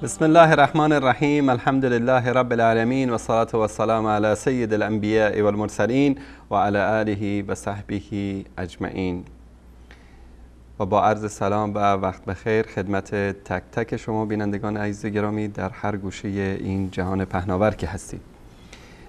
بسم الله الرحمن الرحیم. الحمد لله رب العالمین و الصلاة و السلام علی سید الانبیاء و المرسلین و علی آله و صحبه اجمعین. و با عرض سلام و وقت بخیر خدمت تک تک شما بینندگان عزیز گرامی در هر گوشه این جهان پهناور که هستید.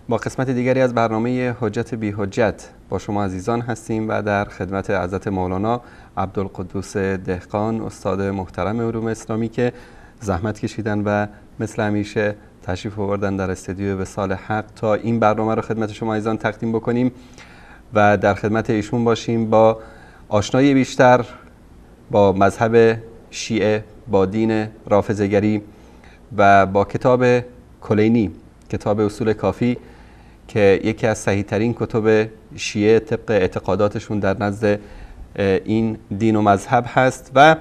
با قسمت دیگری از برنامه حجت بی حجت با شما عزیزان هستیم و در خدمت حضرت مولانا عبدالقدوس دهقان استاد محترم علوم اسلامی که زحمت کشیدن و مثل همیشه تشریف آوردن در استودیو وصال حق تا این برنامه رو خدمت شما عزیزان تقدیم بکنیم و در خدمت ایشون باشیم با آشنایی بیشتر با مذهب شیعه، با دین رافضه‌گری و با کتاب کلینی، کتاب اصول کافی که یکی از صحیح ترین کتب شیعه طبق اعتقاداتشون در نزد این دین و مذهب هست. و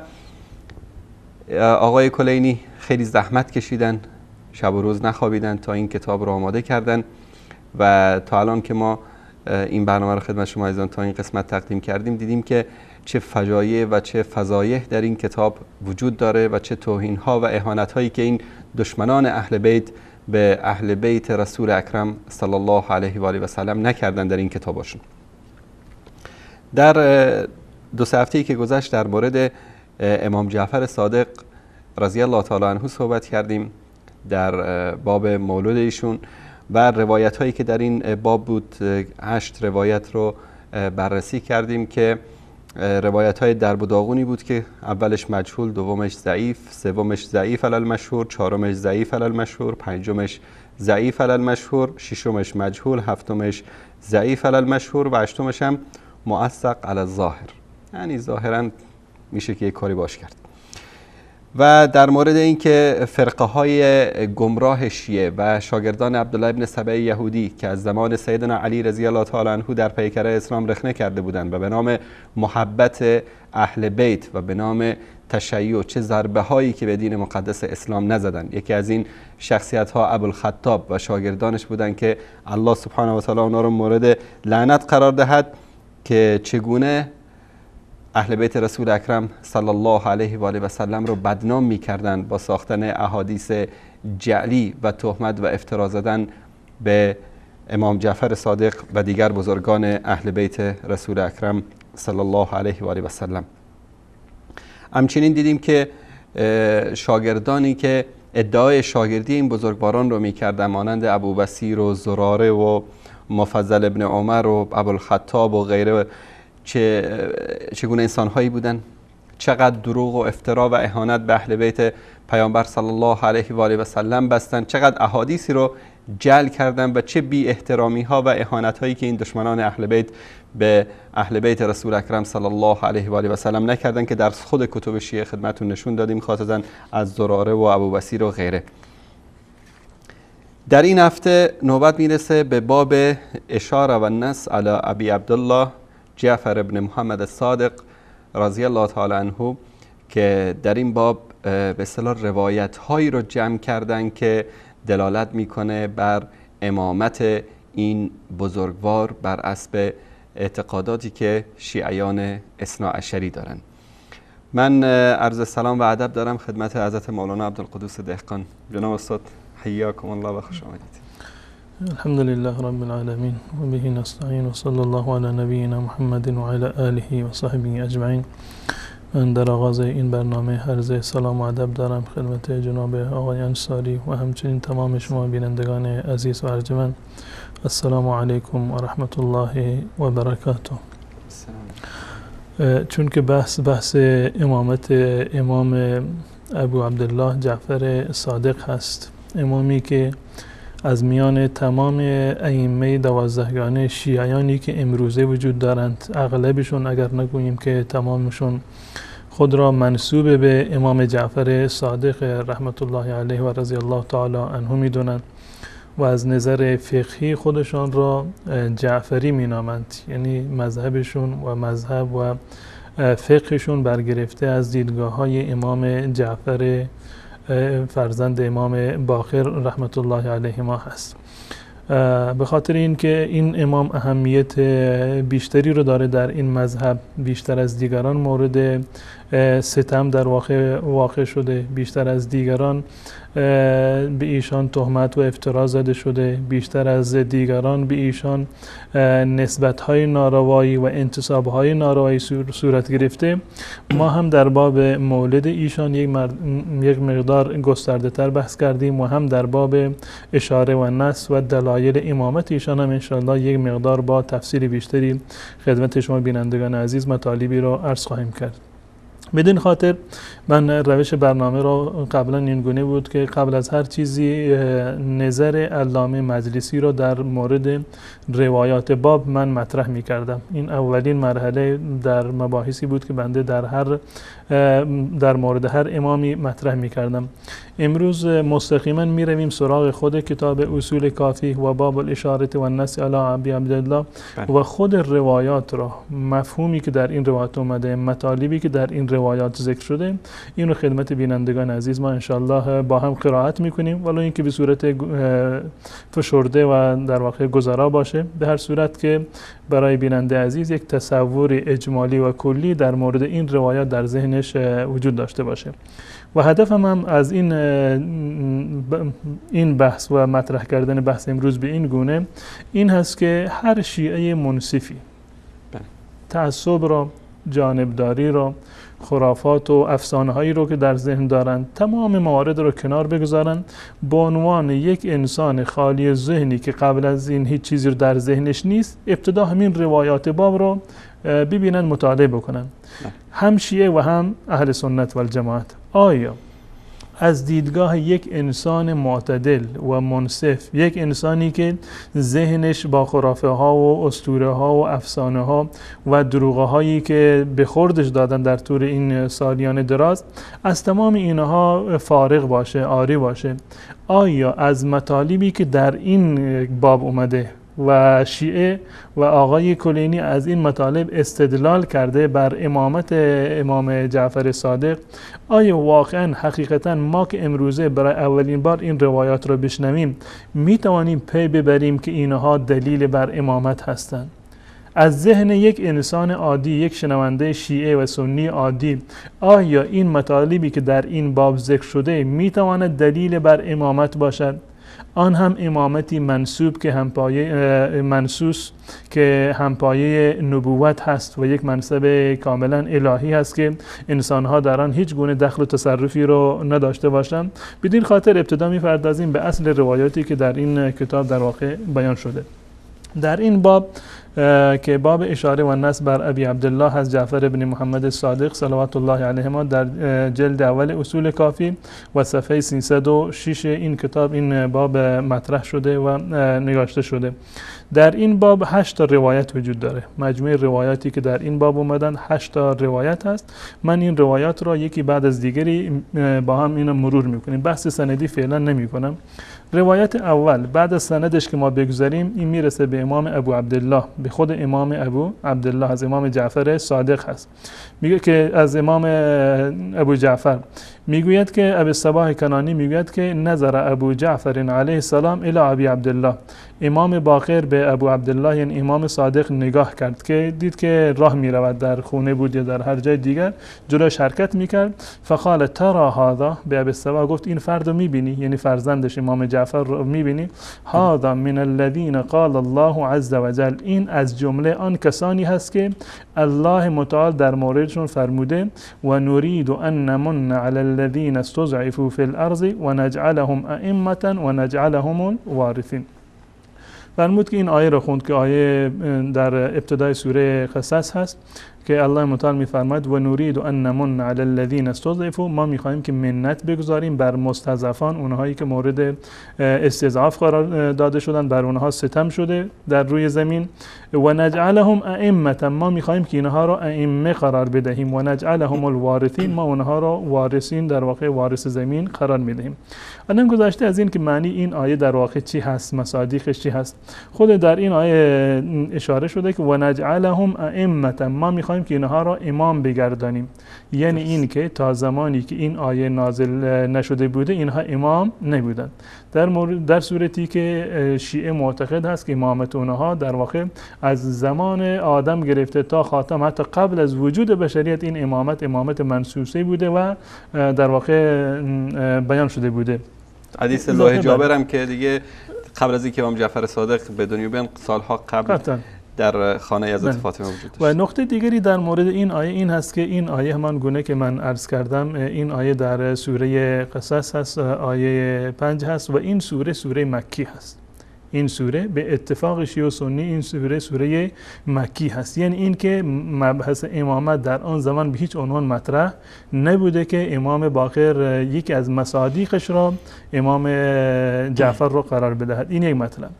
آقای کلینی خیلی زحمت کشیدن، شب و روز نخوابیدن تا این کتاب رو آماده کردن و تا الان که ما این برنامه رو خدمت شما عزیزان تا این قسمت تقدیم کردیم دیدیم که چه فجایع و چه فضایح در این کتاب وجود داره و چه توهین‌ها و اهانت‌هایی که این دشمنان اهل بیت به اهل بیت رسول اکرم صلی الله علیه و آله و سلم نکردن در این کتابشون. در دو سه هفته‌ای که گذشت در مورد امام جعفر صادق رضی الله تعالی عنه صحبت کردیم در باب مولود ایشون و روایت هایی که در این باب بود. 8 روایت رو بررسی کردیم که روایت های درب و داغونی بود که اولش مجهول، دومش ضعیف، سومش ضعیف علی المشهور، چهارمش ضعیف علی المشهور، پنجمش ضعیف علی المشهور، ششمش مجهول، هفتمش ضعیف علی المشهور و هشتمش هم موثق علی الظاهر، یعنی ظاهرا میشه که یک کاری باش کرد. و در مورد اینکه فرقه های گمراه شیعه و شاگردان عبدالله ابن سبع یهودی که از زمان سیدنا علی رضی الله تعالی عنه در پیکره اسلام رخنه کرده بودند و به نام محبت اهل بیت و به نام تشیع چه ضربه هایی که به دین مقدس اسلام نزدن. یکی از این شخصیت ها ابوالخطاب و شاگردانش بودند که الله سبحانه و تعالی اونا رو مورد لعنت قرار دهد که چگونه اهل بیت رسول اکرم صلی الله علیه و آله و سلم رو بدنام می‌کردند با ساختن احادیث جعلی و تهمت و افترا زدن به امام جعفر صادق و دیگر بزرگان اهل بیت رسول اکرم صلی الله علیه و آله و سلم. همچنین دیدیم که شاگردانی که ادعای شاگردی این بزرگواران رو می‌کردند مانند ابوبصیر و زراره و مفضل ابن عمر و ابوالخطاب و غیره چگونه انسان‌هایی بودن، چقدر دروغ و افترا و اهانت به اهل بیت پیامبر صلی الله علیه و آله و سلم بستن، چقدر احادیثی رو جعل کردن و چه بی احترامی‌ها و اهانت‌هایی که این دشمنان اهل بیت به اهل بیت رسول اکرم صلی الله علیه و آله و سلم نکردن که در خود کتب شیعه خدمتتون نشون دادیم، خاصه از زراره و ابوبصیر و غیره. در این هفته نوبت میرسه به باب اشاره و النص علی ابی عبدالله جعفر ابن محمد الصادق رضی الله تعالی عنه که در این باب به اصطلاح روایت هایی رو جمع کردن که دلالت میکنه بر امامت این بزرگوار بر اسب اعتقاداتی که شیعیان اثناعشری دارن. من عرض سلام و ادب دارم خدمت حضرت مولانا عبدالقدوس دهقان. جناب استاد حیاکم الله و خوش آمدید. الحمد لله رب العالمين وبه نستعين وصلى الله على نبينا محمد وعلى آله و صحبه اجمعین. من در آغاز این برنامه عرض سلام و ادب دارم خدمت جناب آقای انصاری و همچنین تمام شما بینندگان عزیز و ارجمند. السلام علیکم و رحمت الله و برکاته. چون که بحث امامت امام ابو عبدالله جعفر صادق هست، امامی که از میان تمام ائمه 12گانه شیعیانی که امروزه وجود دارند، اغلبشون اگر نگوییم که تمامشون خود را منسوب به امام جعفر صادق رحمت الله علیه و رضی الله تعالی عنه میدونند و از نظر فقهی خودشان را جعفری مینامند، یعنی مذهبشون و مذهب و فقهشون برگرفته از دیدگاه های امام جعفر فرزند امام باقر رحمت الله علیه ما هست. به خاطر اینکه این امام اهمیت بیشتری رو داره در این مذهب، بیشتر از دیگران مورد ستم در واقع شده، بیشتر از دیگران به ایشان تهمت و افترا زده شده، بیشتر از دیگران به ایشان نسبت‌های ناروایی و انتساب‌های ناروایی صورت گرفته. ما هم در باب مولد ایشان یک مقدار گسترده‌تر بحث کردیم و هم در باب اشاره و نص و دلایل امامت ایشان هم انشاءالله یک مقدار با تفصیل بیشتری خدمت شما بینندگان عزیز مطالبی را عرض خواهیم کرد. بدین خاطر من روش برنامه را قبلا این گونه بود که قبل از هر چیزی نظر علامه مجلسی را در مورد روایات باب من مطرح می کردم. این اولین مرحله در مباحثی بود که بنده در مورد هر امامی مطرح می کردم. امروز مستقیما می رویم سراغ خود کتاب اصول کافی و باب الاشاره و النص علی ابی عبدالله و خود روایات را، مفهومی که در این روایات اومده، مطالبی که در این روایات ذکر شده، این رو خدمت بینندگان عزیز ما انشالله با هم قرائت میکنیم، ولو اینکه به صورت فشرده و در واقع گذرا باشه، به هر صورت که برای بیننده عزیز یک تصور اجمالی و کلی در مورد این روایات در ذهنش وجود داشته باشه. و هدفم هم از این بحث و مطرح کردن بحث امروز به این گونه این هست که هر شیعه منصفی تعصب را، جانبداری را، خرافات و افسانه هایی رو که در ذهن دارند، تمام موارد رو کنار بگذارند، به عنوان یک انسان خالی ذهنی که قبل از این هیچ چیزی رو در ذهنش نیست، ابتدا همین روایات باب رو ببینن، مطالعه بکنن، هم شیعه و هم اهل سنت و الجماعت. آیا از دیدگاه یک انسان معتدل و منصف، یک انسانی که ذهنش با خرافه ها و اسطوره ها و افسانه ها و دروغ هایی که به خوردش دادن در طول این سالیان دراز، از تمام اینها فارغ باشه، عاری باشه، آیا از مطالبی که در این باب اومده و شیعه و آقای کلینی از این مطالب استدلال کرده بر امامت امام جعفر صادق، آیا واقعا حقیقتا ما که امروزه برای اولین بار این روایات را بشنویم می توانیم پی ببریم که اینها دلیل بر امامت هستند؟ از ذهن یک انسان عادی، یک شنونده شیعه و سنی عادی، آیا این مطالبی که در این باب ذکر شده می تواند دلیل بر امامت باشد؟ آن هم امامتی منسوب که منسوس که همپایه نبوت هست و یک منصب کاملا الهی هست که انسانها در آن هیچ گونه دخل و تصرفی رو نداشته باشند. بدین خاطر ابتدا می‌پردازیم به اصل روایاتی که در این کتاب در واقع بیان شده. در این باب که باب اشاره و نص بر ابی عبدالله از جعفر بن محمد صادق صلوات الله علیهما در جلد اول اصول کافی و صفحه 306 این کتاب این باب مطرح شده و نگاشته شده. در این باب 8 تا روایت وجود داره. مجموع روایاتی که در این باب اومدن 8 تا روایت هست. من این روایات را یکی بعد از دیگری با هم اینو مرور میکنیم. بحث سندی فعلا نمی کنم. روایت اول بعد از سندش که ما بگذاریم این میرسه به امام ابو عبدالله، به خود امام ابو عبدالله از امام جعفر صادق هست. میگه که از امام ابو جعفر میگوید که ابو صباح کنانی میگوید که نظر ابو جعفر علیه السلام الی ابی عبدالله، امام باقر به ابو عبدالله یعنی امام صادق نگاه کرد که دید که راه میرود، در خونه بود یا در هر جای دیگر، جلوش حرکت میکرد. فقال ترى هذا، به ابو صباح گفت این فرد رو میبینی، یعنی فرزندش امام جعفر رو میبینی، هذا من الذين قال الله عز وجل، این از جمله آن کسانی هست که الله متعال در موردشون فرموده و نريد ان نمن على الذين استضعفوا في الارض ونجعلهم ائمه ونجعلهم الوارثين. فرمود که این آیه رو خوند که آیه در ابتدای سوره قصص هست که الله متعال میفرماید و نريد ان نمن على الذين استضعفوا، ما میخوایم که منت بگذاریم بر مستضعفان، اونهایی که مورد استضعاف قرار داده شدن، بر اونها ستم شده در روی زمین. و نجعلهم ائمه، ما میخوایم که اینها را ائمه قرار بدهیم. و نجعلهم الوارثین، ما اونها را وارثین، در واقع وارث زمین قرار میدهیم. الان گذشته از این که معنی این آیه در واقع چی هست، مصادیقش چی هست، خود در این آیه اشاره شده که و نجعلهم ائمه، ما میخوایم میخوایم که اینها را امام بگردانیم. یعنی این که تا زمانی که این آیه نازل نشده بوده اینها امام نبودند. در صورتی که شیعه معتقد هست که امامت اونها در واقع از زمان آدم گرفته تا خاتم، حتی قبل از وجود بشریت این امامت منصوصه بوده و در واقع بیان شده بوده. حدیث لوح جابر هم که دیگه قبل از اینکه امام جعفر صادق به دنیا بیان سالها قبل در خانه حضرت فاطمه وجود داشت. و نکته دیگری در مورد این آیه این هست که این آیه همان گونه که من عرض کردم، این آیه در سوره قصص هست، آیه 5 هست و این سوره مکی هست. این سوره به اتفاق شیعه و سنی این سوره مکی هست. یعنی این که مبحث امامت در آن زمان به هیچ عنوان مطرح نبوده که امام باقر یکی از مصادیقش را امام جعفر را قرار بدهد. این یک مطلب.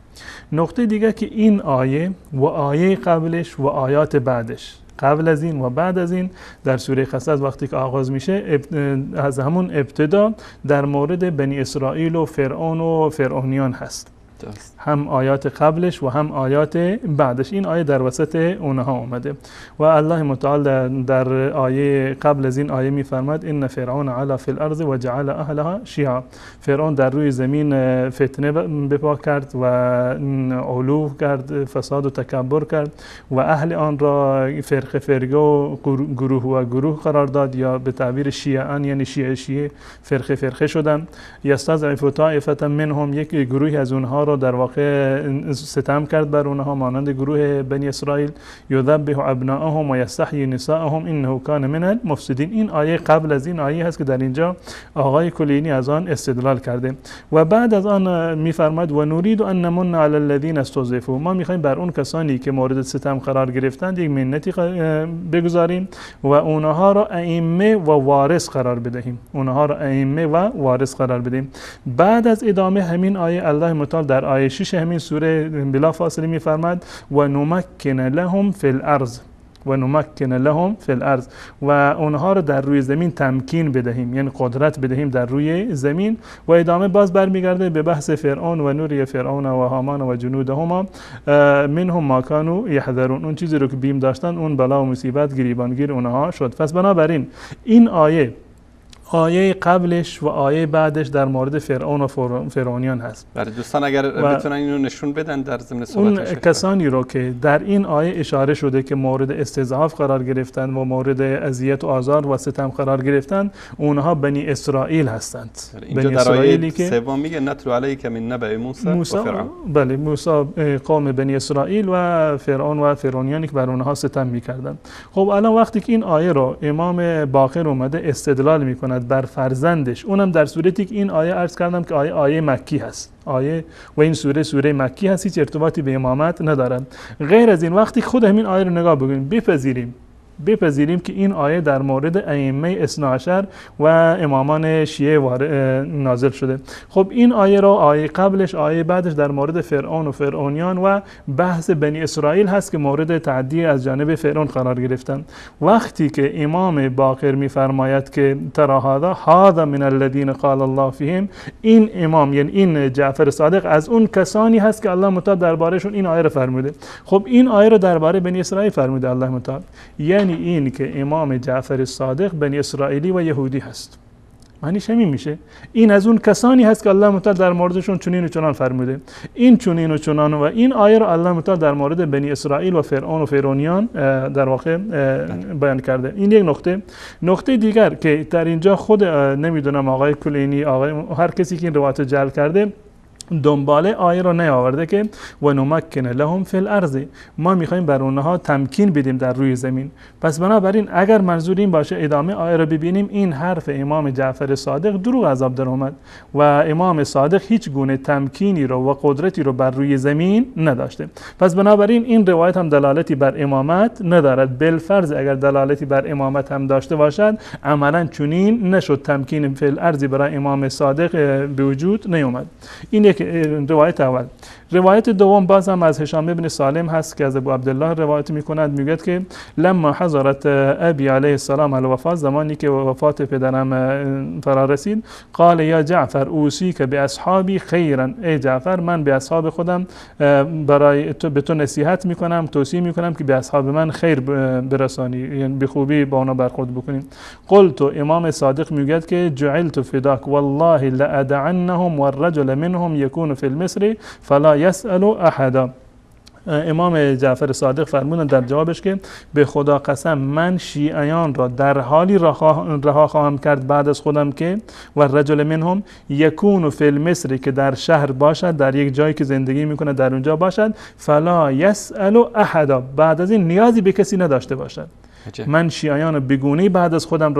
نقطه دیگه که این آیه و آیه قبلش و آیات بعدش، قبل از این و بعد از این، در سوره قصص وقتی که آغاز میشه از همون ابتدا در مورد بنی اسرائیل و فرعون و فرعونیان هست. هم آیات قبلش و هم آیات بعدش. این آیه در وسط اونها اومده و الله متعال در آیه قبل از این آیه میفرماد ان فرعون علا فی الارض و جعل اهلها شیعا. فرعون در روی زمین فتنه بپا کرد و علو کرد، فساد و تکبر کرد و اهل آن را فرقه و گروه قرار داد، یا به تعبیر شیعان یعنی شیعه فرقه شدن. یستضعف طائفه منهم، یک گروهی از اونها را در واقع ستم کرد بر اونها مانند گروه بنی اسرائیل. یذبح ابناءهم و یستحیی نساءهم انه کان من المفسدین. این آیه قبل از این آیه هست که در اینجا آقای کلینی از آن استدلال کرده و بعد از آن میفرماد و نرید ان نمن علی الذین استضعفوا. ما میخوایم بر اون کسانی که مورد ستم قرار گرفتند یک منتی بگذاریم و اونها را ائمه و وارث قرار بدهیم. بعد از ادامه همین آیه الله متعال در آیه 6 همین سوره بلا فاصله میفرماد و نمکن لهم فی الارض و اونها رو در روی زمین تمکین بدهیم، یعنی قدرت بدهیم در روی زمین. و ادامه باز برمیگرده به بحث فرعون و نوری فرعون و هامان و جنودهما منهم ما کانوا یحذرون. اون چیزی رو که بیم داشتن اون بلا و مصیبت گریبانگیر اونها شد. پس بنابراین این آیه قبلش و آیه بعدش در مورد فرعون و فرعونیان هست. برای دوستان اگر بتونن اینو نشون بدن در ضمن صحبت اون کسانی رو که در این آیه اشاره شده که مورد استضعاف قرار گرفتن و مورد اذیت و آزار و ستم قرار گرفتن، اونها بنی اسرائیل هستند. اینجا در آیه سوم میگه نتلو علیک من نبأ موسی و فرعون. بله، موسی قوم بنی اسرائیل و فرعون و فرعونیانی که بر اونها ستم میکردن. خب الان وقتی که این آیه رو امام باقر اومده استدلال میکنه بر فرزندش، اونم در صورتی که این آیه عرض کردم که آیه مکی هست، آیه و این سوره مکی هست، هیچ ارتباطی به امامت ندارن. غیر از این وقتی خود همین آیه رو نگاه بکنیم بپذیریم که این آیه در مورد ائمه اثنا عشر و امامان شیعه نازل شده. خب این آیه قبلش آیه بعدش در مورد فرعون و فرعونیان و بحث بنی اسرائیل هست که مورد تعدی از جانب فرعون قرار گرفتن. وقتی که امام باقر میفرماید که ترى هذا من الذين قال الله فيهم، این امام یعنی این جعفر صادق از اون کسانی هست که الله متعال دربارهشون این آیه رو فرموده. خب این آیه رو درباره بنی اسرائیل فرموده الله متعال، یعنی این که امام جعفر صادق بنی اسرائیلی و یهودی هست. معنیش همین میشه این از اون کسانی هست که الله متعال در موردشون چنین و چنان فرموده. این چنین و چنان و این آیه رو الله متعال در مورد بنی اسرائیل و فرعون و فرعونیان در واقع بیان کرده. این یک نقطه دیگر که در اینجا خود نمیدونم آقای کلینی، آقای هر کسی که این روایت جعل کرده دنباله آیه رو نیاورده که و نمکن لهم فی الارض، ما میخوایم بر اونها تمکین بدیم در روی زمین. پس بنابراین اگر منظور این باشه ادامه آیه رو ببینیم، این حرف امام جعفر صادق دروغ از آب در اومد و امام صادق هیچ گونه تمکینی رو و قدرتی رو بر روی زمین نداشته. پس بنابراین این روایت هم دلالتی بر امامت ندارد. بالفرض اگر دلالتی بر امامت هم داشته باشد عملا چنین نشد، تمکین فی الارض برای امام صادق به وجود نیومد. این یک روایت اول. روایت دوم باز هم از هشام ابن سالم هست که از ابو عبدالله روایت میکند، میگه که لما حضرت ابی علیه السلام الوفات، زمانی که وفات پدرم فرا رسید، قال یا جعفر اوصیک باصحابی خیرا، ای جعفر من به اصحاب خودم برای تو به تو نصیحت میکنم، توصیه میکنم که به اصحاب من خیر برسانی، یعنی به خوبی با اونا برخورد بکنیم. قلت، امام صادق میگه که جعلت فداک والله لأدعنهم والرجل منهم يكون في المصر فلا يسأل احدا. امام جعفر صادق فرمودند در جوابش که به خدا قسم من شیعیان را در حالی رها خواهم کرد بعد از خودم که و رجل منهم یکون فی المصر، که در شهر باشد، در یک جایی که زندگی میکنه در اونجا باشد، فلا یسأل احدا، بعد از این نیازی به کسی نداشته باشد. من شیعیان بگونی بعد از خودم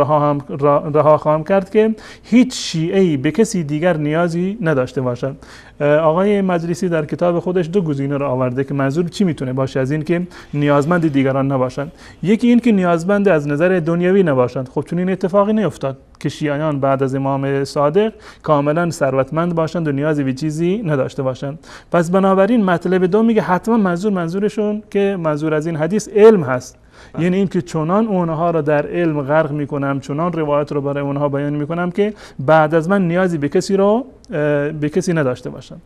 رها خواهم کرد که هیچ شیعی به کسی دیگر نیازی نداشته باشد. آقای مجلسی در کتاب خودش دو گزینه را آورده که منظور چی میتونه باشه از این که نیازمند دیگران نباشند. یکی این که نیازمند از نظر دنیوی نباشند. خب چون این اتفاقی نیفتاد که شیعیان بعد از امام صادق کاملا ثروتمند باشند و نیازی به چیزی نداشته باشند. پس بنابراین مطلب دوم میگه حتما منظورشون که منظور از این حدیث علم هست. یعنی این که چنان اونها را در علم غرق میکنم، چنان روایت رو برای اونها بیان میکنم که بعد از من نیازی به کسی نداشته باشم.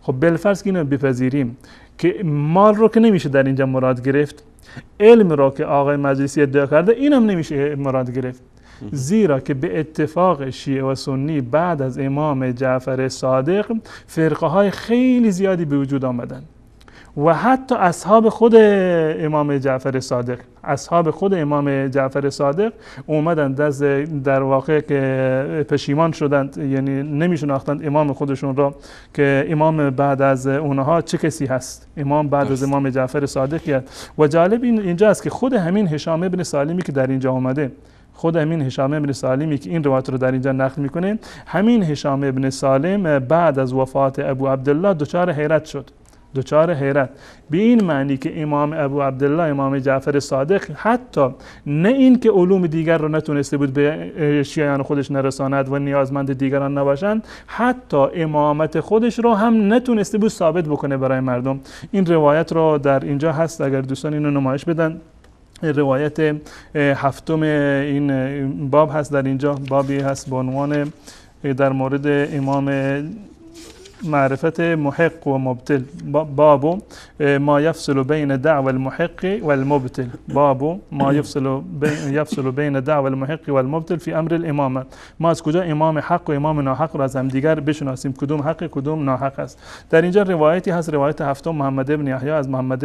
خب بالفرض که اینو بپذیریم که مال رو که نمیشه در اینجا مراد گرفت، علم رو که آقای مجلسی ادعا کرده اینم نمیشه مراد گرفت، زیرا که به اتفاق شیعه و سنی بعد از امام جعفر صادق فرقه های خیلی زیادی به وجود آمدن و حتی اصحاب خود امام جعفر صادق اومدند در واقع که پشیمان شدند، یعنی نمیشناختند امام خودشون را که امام بعد از اونها چه کسی هست، امام بعد از امام جعفر صادق. و جالب اینجا است که خود همین هشام ابن سالمی که در اینجا اومده، خود همین هشام ابن سالمی که این روایت رو در اینجا نقل میکنه، همین هشام ابن سالم بعد از وفات ابو عبدالله دچار حیرت شد، به این معنی که امام ابو عبدالله امام جعفر صادق حتی نه این که علوم دیگر رو نتونسته بود به شیعیان خودش نرساند و نیازمند دیگران نباشند، حتی امامت خودش رو هم نتونسته بود ثابت بکنه برای مردم. این روایت رو در اینجا هست، اگر دوستان اینو نمایش بدن. روایت هفتم این باب هست، در اینجا بابی هست با عنوان در مورد امام معرفت محق و مبتل، باب ما یفصل بین دعوى المحق والمبتل، باب ما یفصل بین دعوى المحق والمبتل فی امر الامامه. ما از کجا امام حق و امام ناحق را از هم دیگر بشناسیم، کدوم حق کدوم ناحق است. در اینجا روایتی هست، روایت هفتم محمد ابن یحیی از محمد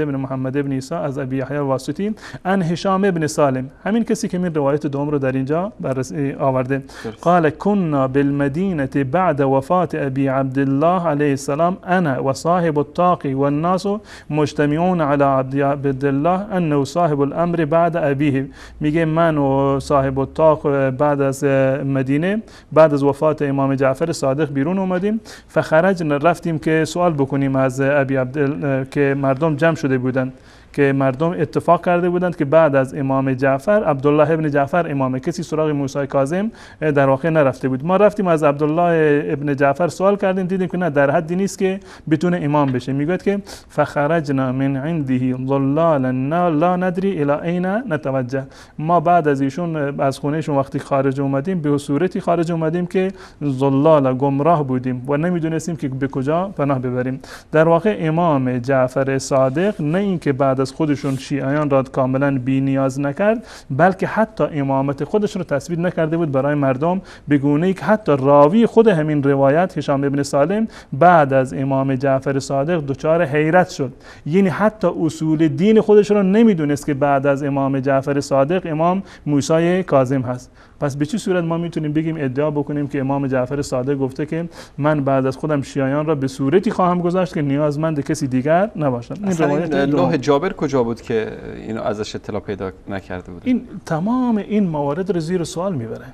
ابن عیسی از ابی یحیی الواسطی ان هشام ابن سالم، همین کسی که این روایت دوم رو در اینجا بررسی آورده. قال كنا بالمدینه بعد وفات ابی عبدالله علیه السلام انا و صاحب الطاق و الناس مجتمعون على عبدالله انه صاحب الامر بعد ابیه. میگه من و صاحب الطاق بعد از مدینه بعد از وفات امام جعفر صادق بیرون اومدیم، فخرجنا، رفتیم که سوال بکنیم از ابی عبدالله که مردم جمع شده بودند، که مردم اتفاق کرده بودند که بعد از امام جعفر عبدالله ابن جعفر امامه، کسی سراغ موسی کاظم در واقع نرفته بود. ما رفتیم از عبدالله ابن جعفر سوال کردیم، دیدیم که نه، در حدی نیست که بتونه امام بشه. میگه که فخرجنا من عنده ضلالا لا ندری الی این نتوجه، ما بعد از ایشون از خونهشون وقتی خارج اومدیم به صورتی خارج اومدیم که ضلال، گمراه بودیم و نمیدونستیم که به کجا پناه ببریم. در واقع امام جعفر صادق نه اینکه بعد از خودشون شیعیان را کاملا بی نیاز نکرد، بلکه حتی امامت خودش رو تثبیت نکرده بود برای مردم، به گونه‌ای که حتی راوی خود همین روایت هشام ابن سالم بعد از امام جعفر صادق دچار حیرت شد، یعنی حتی اصول دین خودش رو نمیدونست که بعد از امام جعفر صادق امام موسی کاظم هست. پس به چه صورت ما میتونیم بگیم ادعا بکنیم که امام جعفر صادق گفته که من بعد از خودم شیعیان را به صورتی خواهم گذاشت که نیازمند کسی دیگر نباشند؟ این روایت لوح جابر کجا بود که اینو ازش اطلاع پیدا نکرده بود؟ این تمام این موارد رو زیر سوال میبره.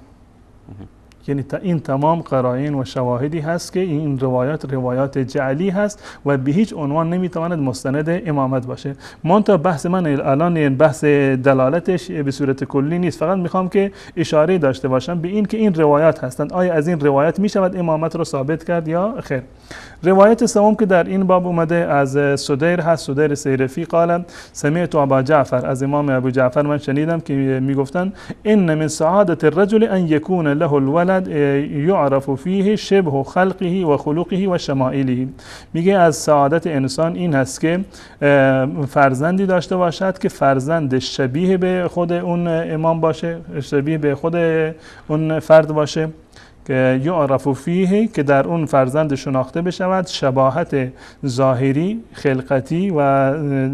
یعنی این تمام قرائن و شواهدی هست که این روایات جعلی هست و به هیچ عنوان نمیتواند مستند امامت باشه. منتها بحث من الان بحث دلالتش به صورت کلی نیست، فقط میخوام که اشاره داشته باشم به این که این روایات هستند، آیا از این روایت میشود امامت رو ثابت کرد یا خیر. روایت سوم که در این باب اومده از سدیر هست، سدیر سیرفی قال سمعت ابا جعفر، از امام ابو جعفر من شنیدم که میگفتن ان من سعادة الرجل ان يكون له الولد يعرف فيه شبه خلقه و خلقه و شمائله. میگه از سعادت انسان این هست که فرزندی داشته باشد که فرزند شبیه به خود اون امام باشه، شبیه به خود اون فرد باشه، که یعرف فیه، که در اون فرزند شناخته بشود شباهت ظاهری، خلقتی و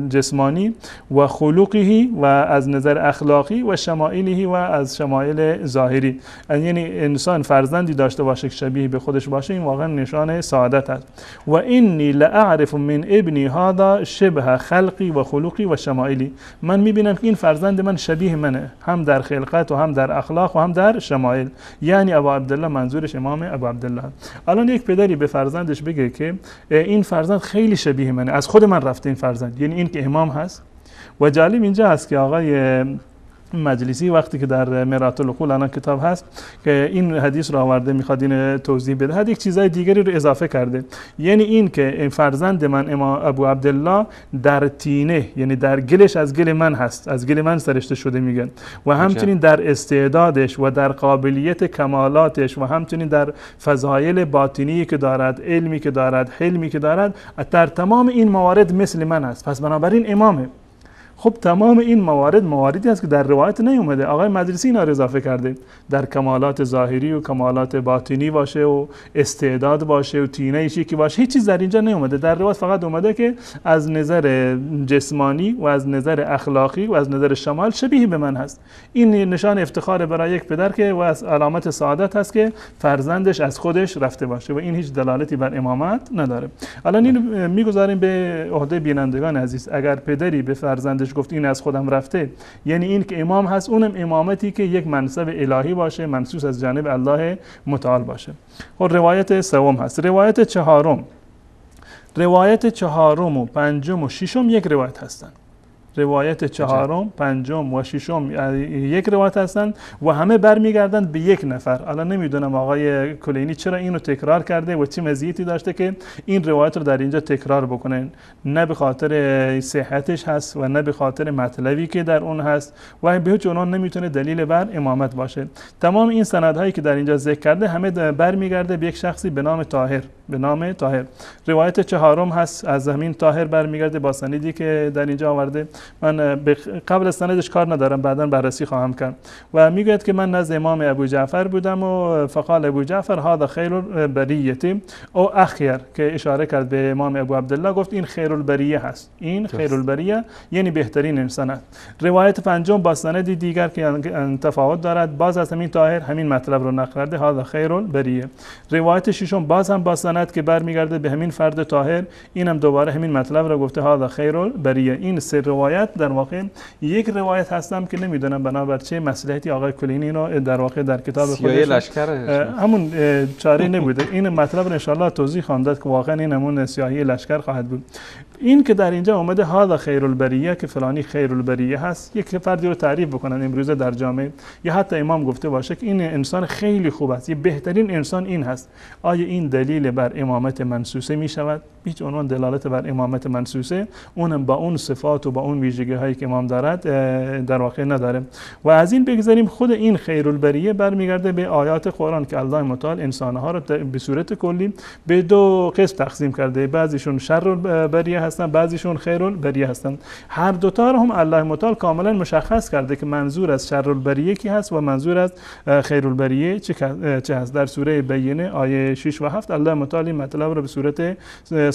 جسمانی و خلقی و از نظر اخلاقی و شمائلی و از شمایل ظاهری. یعنی انسان فرزندی داشته باشه که شبیه به خودش باشه، این واقعا نشان سعادت است. و اینی لاعرف من ابنی هذا شبه خلقی و خلقی و شمائلی، من میبینم که این فرزند من شبیه منه، هم در خلقت و هم در اخلاق و هم در شمائل. یعنی ابو عبدالله منظورش امام ابو عبدالله. الان یک پدری به فرزندش بگه که این فرزند خیلی شبیه منه، از خود من رفته این فرزند، یعنی این که امام هست. و جالب اینجا هست که آقای مجلسی وقتی که در مرات العقول الان کتاب هست که این حدیث رو آورده میخواد این توضیح بده، یک چیزای دیگری رو اضافه کرده. یعنی این که فرزند من امام ابو عبدالله در تینه، یعنی در گلش از گل من هست، از گل من سرشته شده میگن، و همچنین در استعدادش و در قابلیت کمالاتش و همچنین در فضایل باطنی که دارد، علمی که دارد، حلمی که دارد، در تمام این موارد مثل من هست، پس بنابراین امامه. خب تمام این مواردی هست که در روایت نیومده، آقای مجلسی اینا رو اضافه کرده، در کمالات ظاهری و کمالات باطنی باشه و استعداد باشه و تینه ایشی که باشه، هیچ چیز در اینجا نیومده. در روایت فقط اومده که از نظر جسمانی و از نظر اخلاقی و از نظر شمال شبیه به من هست. این نشان افتخار برای یک پدر که و از علامت سعادت هست که فرزندش از خودش رفته باشه و این هیچ دلالتی بر امامت نداره. الان این میگذاریم به عهده بینندگان عزیز. اگر پدری به فرزندش گفت این از خودم رفته، یعنی این که امام هست، اونم امامتی که یک منصب الهی باشه، منصوص از جانب الله متعال باشه. و روایت سوم هست. روایت چهارم و پنجم و ششم یک روایت هستند. روایت چهارم، پنجم و ششم یک روایت هستند و همه برمیگردند به یک نفر. الان نمیدونم آقای کلینی چرا اینو تکرار کرده و چه مزیتی داشته که این روایت رو در اینجا تکرار بکنه. نه به خاطر صحتش هست و نه به خاطر مطلبی که در اون هست و به هیچ عنوان نمیتونه دلیل بر امامت باشه. تمام این سندهایی که در اینجا ذکر کرده همه برمیگرده به یک شخصی به نام طاهر. روایت چهارم هست از همین طاهر برمیگرده با سندی که در اینجا آورده. من قبل از سندش کار ندارم، بعدا بررسی خواهم کرد. و میگوید که من نزد امام ابو جعفر بودم و فقال ابو جعفر هذا خیر البریه او اخیر، که اشاره کرد به امام ابو عبدالله، گفت این خیر البریه هست، این خیر البریه یعنی بهترین انسان است. روایت پنجم با سندی دیگر که تفاوت دارد باز از همین طاهر همین مطلب رو نقل کرده، هذا خیر البریه. روایت ششم باز هم با سند که برمیگرده به همین فرد طاهر، اینم دوباره همین مطلب رو گفته، هذا خیر البریه. این سه روایت در واقع یک روایت هستم که نمیدونم بنابر چه مصلحتی آقای کلینی رو در واقع در کتاب خودش همون چاره نبوده. این مطلب رو ان شاء الله توضیح خواهم داد که واقعا این همون سیاهی لشکر خواهد بود. این که در اینجا اومده هذا خیر البریه، که فلانی خیر البریه هست، یک فردی رو تعریف بکنن امروزه در جامعه، یا حتی امام گفته باشه که این انسان خیلی خوب است، یه بهترین انسان این هست، آیا این دلیل بر امامت منصوصه می شود؟ هیچ عنوان دلالت بر امامت منصوصه، اونم با اون صفات و با اون ویژگی هایی که امام دارد در واقع نداره. و از این بگذاریم خود این خیر البریه برمیگرده به آیات قرآن که الله متعال انسانها رو به صورت کلی به دو قسم تقسیم کرده، بعضیشون شر البریه هستن، بعضیشون خیر البریه هستن. هر دوتا رو هم الله متعال کاملا مشخص کرده که منظور از شر البریه کی هست و منظور از خیر البریه چه هست. در سوره بینه آیه 6 و 7 الله متعال این مطلب رو به صورت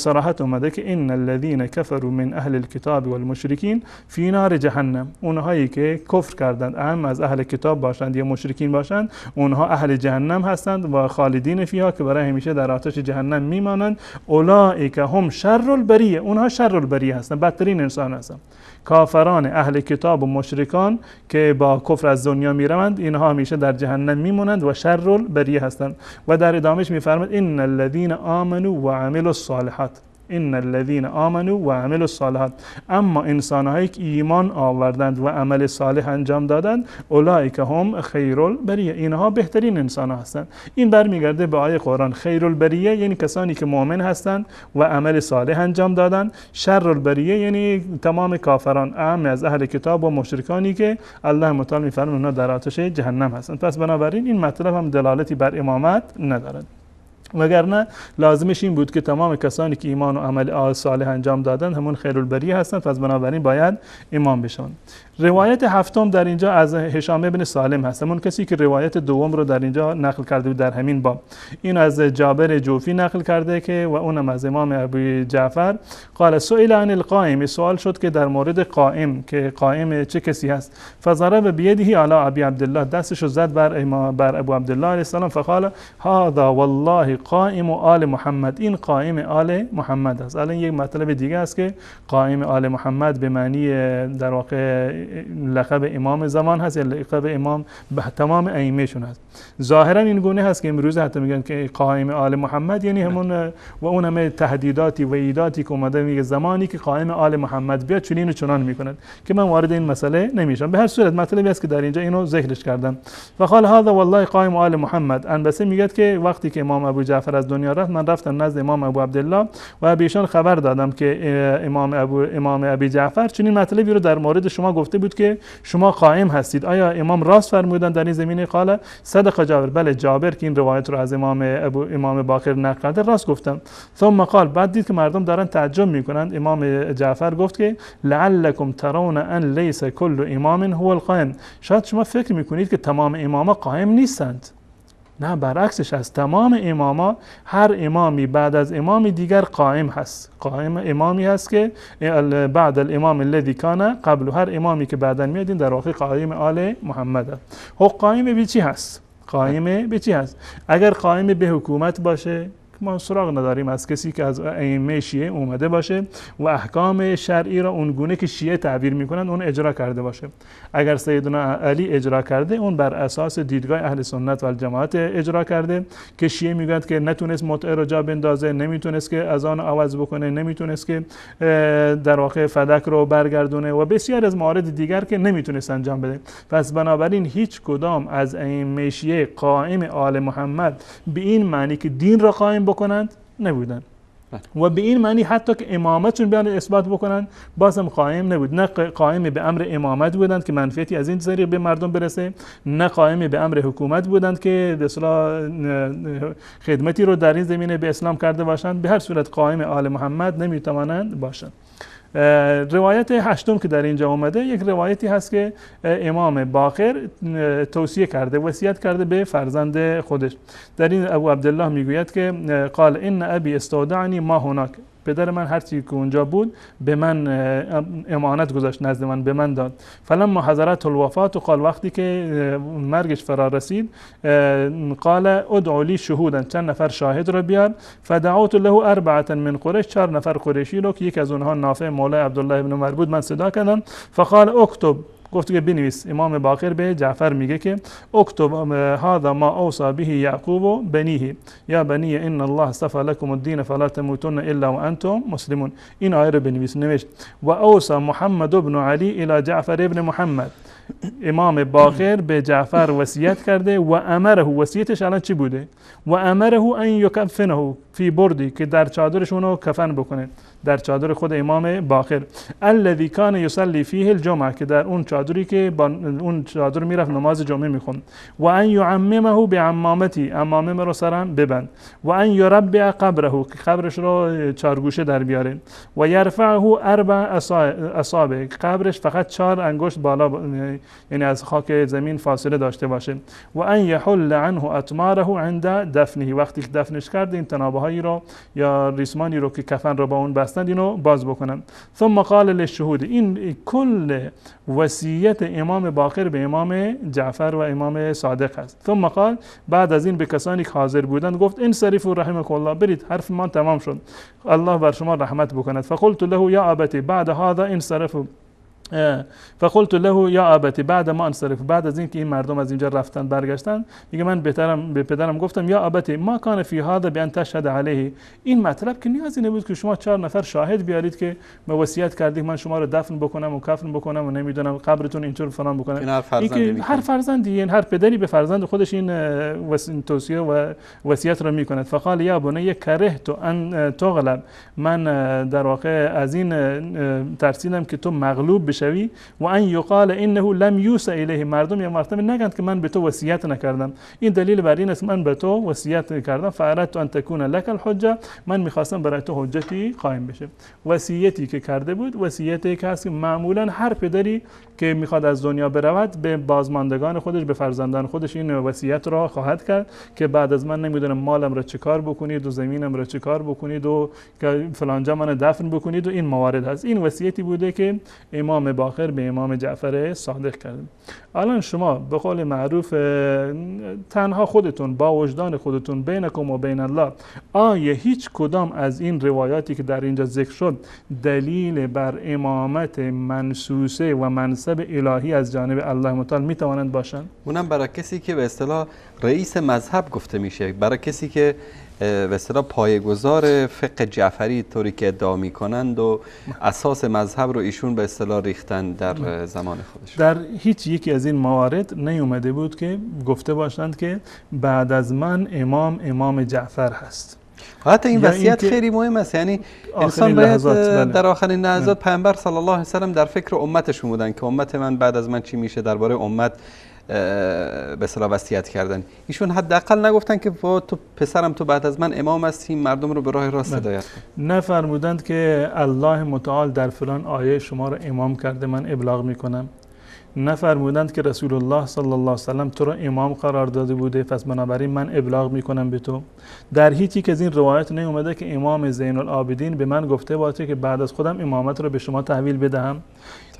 صراحت اومده که ان الذين كفروا من اهل الكتاب والمشركين فی نار جهنم، اونهایی که کفر کردند، اهم از اهل کتاب باشند یا مشرکین باشند، اونها اهل جهنم هستند و خالدین فیها، که برای همیشه در آتش جهنم میمانند. اولئک هم شر البریه، اونها شر البریه هستند، بدترین انسان هستند. کافران اهل کتاب و مشرکان که با کفر از دنیا میروند، اینها همیشه در جهنم میمونند و شر البریه هستند. و در ادامهش میفرماید ان الذين آمنوا وعملوا الصالحات، ان الذين آمنوا وعملوا الصالحات، اما انسان‌هایی که ایمان آوردند و عمل صالح انجام دادند، اولئک هم خیر البریه، اینها بهترین انسان‌ها هستند. این برمیگرده به آیه قرآن. خیر البریه یعنی کسانی که مؤمن هستند و عمل صالح انجام دادند. شر البریه یعنی تمام کافران، اعم از اهل کتاب و مشرکانی که الله متعال می‌فرماید اونها در آتش جهنم هستند. پس بنابراین این مطلب هم دلالتی بر امامت ندارد، وگرنه لازمش این بود که تمام کسانی که ایمان و عمل صالح انجام دادن همون خیر البریه هستند، پس بنابراین باید امام بشن. روایت هفتم در اینجا از هشام بن سالم هست، همون کسی که روایت دوم رو در اینجا نقل کرده بود در همین باب. این از جابر جوفی نقل کرده که و اونم از امام ابو جعفر قال سئل عن القائم، سوال شد که در مورد قائم، که قائم چه کسی هست. فضرب بیده علی ابی عبدالله، دستشو زد بر ابو عبدالله علیه السلام. فقال هذا والله قائم آل محمد، این قائم آل محمد است. الان یک مطلب دیگه است که قائم آل محمد به معنی در واقع لقب امام زمان هست یا لقب امام به تمام ائمه‌شون هست. ظاهرا این گونه هست که امروز حتی میگن که قائم آل محمد یعنی همون و اون همه تهدیداتی و ایداتی که اومده میگه زمانی که قائم آل محمد بیاد چنین و چنان میکنند، که من وارد این مسئله نمیشم. به هر صورت مطلبی است که در اینجا اینو ذکرش کردم. فقال هذا والله قائم آل محمد، انبسه میگه که وقتی که امام ابو جعفر از دنیا رفت، من رفتم نزد امام ابو عبدالله و به ایشان خبر دادم که امام ابی جعفر چنین مطلبی رو در مورد شما گفته بود که شما قائم هستید، آیا امام راست فرمودن در این زمینه؟ قال صدق جابر، بله جابر که این روایت رو از امام باقر نقل کرده راست گفتم. ثم قال، بعد دید که مردم دارن تعجب میکنند، امام جعفر گفت که لعلکم ترون ان لیس کل امام هو القائم، شاید شما فکر میکنید که تمام اماما قائم نیستند. نه، برعکسش از تمام اماما هر امامی بعد از امام دیگر قائم هست. قائم امامی هست که بعد الامام الذي کان قبل، هر امامی که بعداً میاد این در واقع قائم آل محمد است. قائم به چی هست؟ قائم به چی هست؟ اگر قائم به حکومت باشه ما سراغ نداریم از کسی که از ائمه شیعه اومده باشه و احکام شرعی را اون گونه که شیعه تعبیر میکنن اون اجرا کرده باشه. اگر سیدنا علی اجرا کرده، اون بر اساس دیدگاه اهل سنت و الجماعت اجرا کرده که شیعه میگوید که نتونست متعه رو جا بندازه، نمیتونست که اذان عوض بکنه، نمیتونست که در واقع فدک رو برگردونه و بسیار از موارد دیگر که نمیتونست انجام بده. پس بنابراین هیچ کدام از ائمه شیعه قائم آل محمد به این معنی که دین را قائم بکنند نبودند و به این معنی حتی که امامتشون بیان اثبات بکنند باز هم قائم نبود. نه قائم به امر امامت بودند که منفعتی از این طریق به مردم برسه، نه قائم به امر حکومت بودند که به اصطلاح خدمتی رو در این زمینه به اسلام کرده باشند. به هر صورت قائم آل محمد نمیتوانند باشند. روایت هشتم که در اینجا اومده یک روایتی هست که امام باقر توصیه کرده، وصیت کرده به فرزند خودش. در این ابو عبدالله میگوید که قال ان ابی استودعنی ما هناک، پدر من هر چی که اونجا بود به من امانت گذاشت، نزد من به من داد. فلما حضرت الوفات، قال وقتی که مرگش فرا رسید، قال ادعوا لی شهودا، چند نفر شاهد رو بیار. فدعوت له اربعه من قریش، 4 نفر قریشی رو که یک از اونها نافع مولای عبدالله ابن عمر بود من صدا کردم. فقال اکتب، گفت که بنویس. امام باقر به جعفر میگه که اکتب هذا ما اوصى به یعقوب بنیه یا بنی ان الله اصطفى لكم الدین فلا تموتن الا وانتم مسلمون. این آیه رو بنویس. نوشت و اوصى محمد بن علی الی جعفر ابن محمد، امام باقر به جعفر وصیت کرده و امره، وصیتش الان چی بوده؟ و امره ان یکفنه فی بردی، که در چادرشونو کفن بکنه، در چادر خود امام باقر. الذی کان یصلی فیه الجمعه، که در اون چادری که با اون چادر میرفت نماز جمعه میخوند. و ان یعممه بعمامتی، عمامه رو سرم ببند. و ان یربع قبره، که قبرش رو 4 گوشه در بیاره. و یرفعه 4 اصابع، قبرش فقط 4 انگشت بالا یعنی از خاک زمین فاصله داشته باشه. و ان یحل عنه اطماره عند دفنه، وقتی دفنش کرد این تنابهایی رو یا ریسمانی رو که کفن رو با اون بستند اینو باز بکنن. ثم قال للشهود، این کل وصیت امام باقر به امام جعفر و امام صادق است. ثم قال، بعد از این به کسانی که حاضر بودند گفت انصرفوا رحمكم الله، برید حرف ما تمام شد، الله بر شما رحمت بکند. فقلت له یا ابتی بعد هذا انصرفوا، فقلت له یا ابتی بعد ما انصرف، بعد از اینکه این مردم از اینجا رفتن برگشتن میگه من به پدرم گفتم یا ابتی ما کان فی هذا بان تشهد علیه، این مطلب که نیازی نبود که شما 4 نفر شاهد بیارید که ما وصیت کردیم من شما رو دفن بکنم و کفن بکنم و نمیدونم قبرتون اینطور فلان بکنم. این هر فرزندی، یعنی هر پدری به فرزند خودش این توصیه و وصیت رو میکند. فقال یا بنی کرهت ان تغلب، من در واقع از این ترسیدم که تو مغلوب بشوی. و ان یقال انه لم یوصى الیه، مردم یا مرتبه نگند که من به تو وصیت نکردم، این دلیل بر این است من به تو وصیت کردم. فاردت ان تکون لك الحجه، من میخواستم برای تو حجتی قائم بشه. وصیتی که کرده بود وصیتی که هست که معمولا هر پدری که میخواد از دنیا برود به بازماندگان خودش، به فرزندان خودش این وصیت را خواهد کرد که بعد از من نمیدونم مالم را چیکار بکنید و زمینم را چیکار بکنید و فلان جا من دفن بکنید و این موارد هست. این وصیتی بوده که امام باقر به امام جعفر صادق کرد. الان شما به قول معروف تنها خودتون با وجدان خودتون بینکم و بین الله، آیا هیچ کدام از این روایاتی که در اینجا ذکر شد دلیل بر امامت منصوصه و منصب الهی از جانب الله متعال میتوانند باشند؟ اونم برای کسی که به اصطلاح رئیس مذهب گفته میشه، برای کسی که به اصطلاح پایه‌گذار فقه جعفری طوری که ادعا میکنند و اساس مذهب رو ایشون به اصطلاح ریختن در زمان خودش. در هیچ یکی از این موارد نیومده بود که گفته باشند که بعد از من امام جعفر هست. حتی این وصیت خیلی مهم است، یعنی انسان باید در آخرین لحظات پیامبر صلی الله علیه و سلم در فکر امتشون بودن که امت من بعد از من چی میشه، درباره امت به اصطلاح وصیت کردن. ایشون حداقل نگفتن که تو پسرم تو بعد از من امام هستی، مردم رو به راه راست هدایت کن. نفرمودند که الله متعال در فلان آیه شما رو امام کرده من ابلاغ میکنم. نفرمودند که رسول الله صلی الله علیه و سلم تو را امام قرار داده بوده پس بنابراین من ابلاغ میکنم به تو. در هیچ یک از این روایات نیومده که امام زین العابدین به من گفته باشه که بعد از خودم امامت رو به شما تحویل بدهم.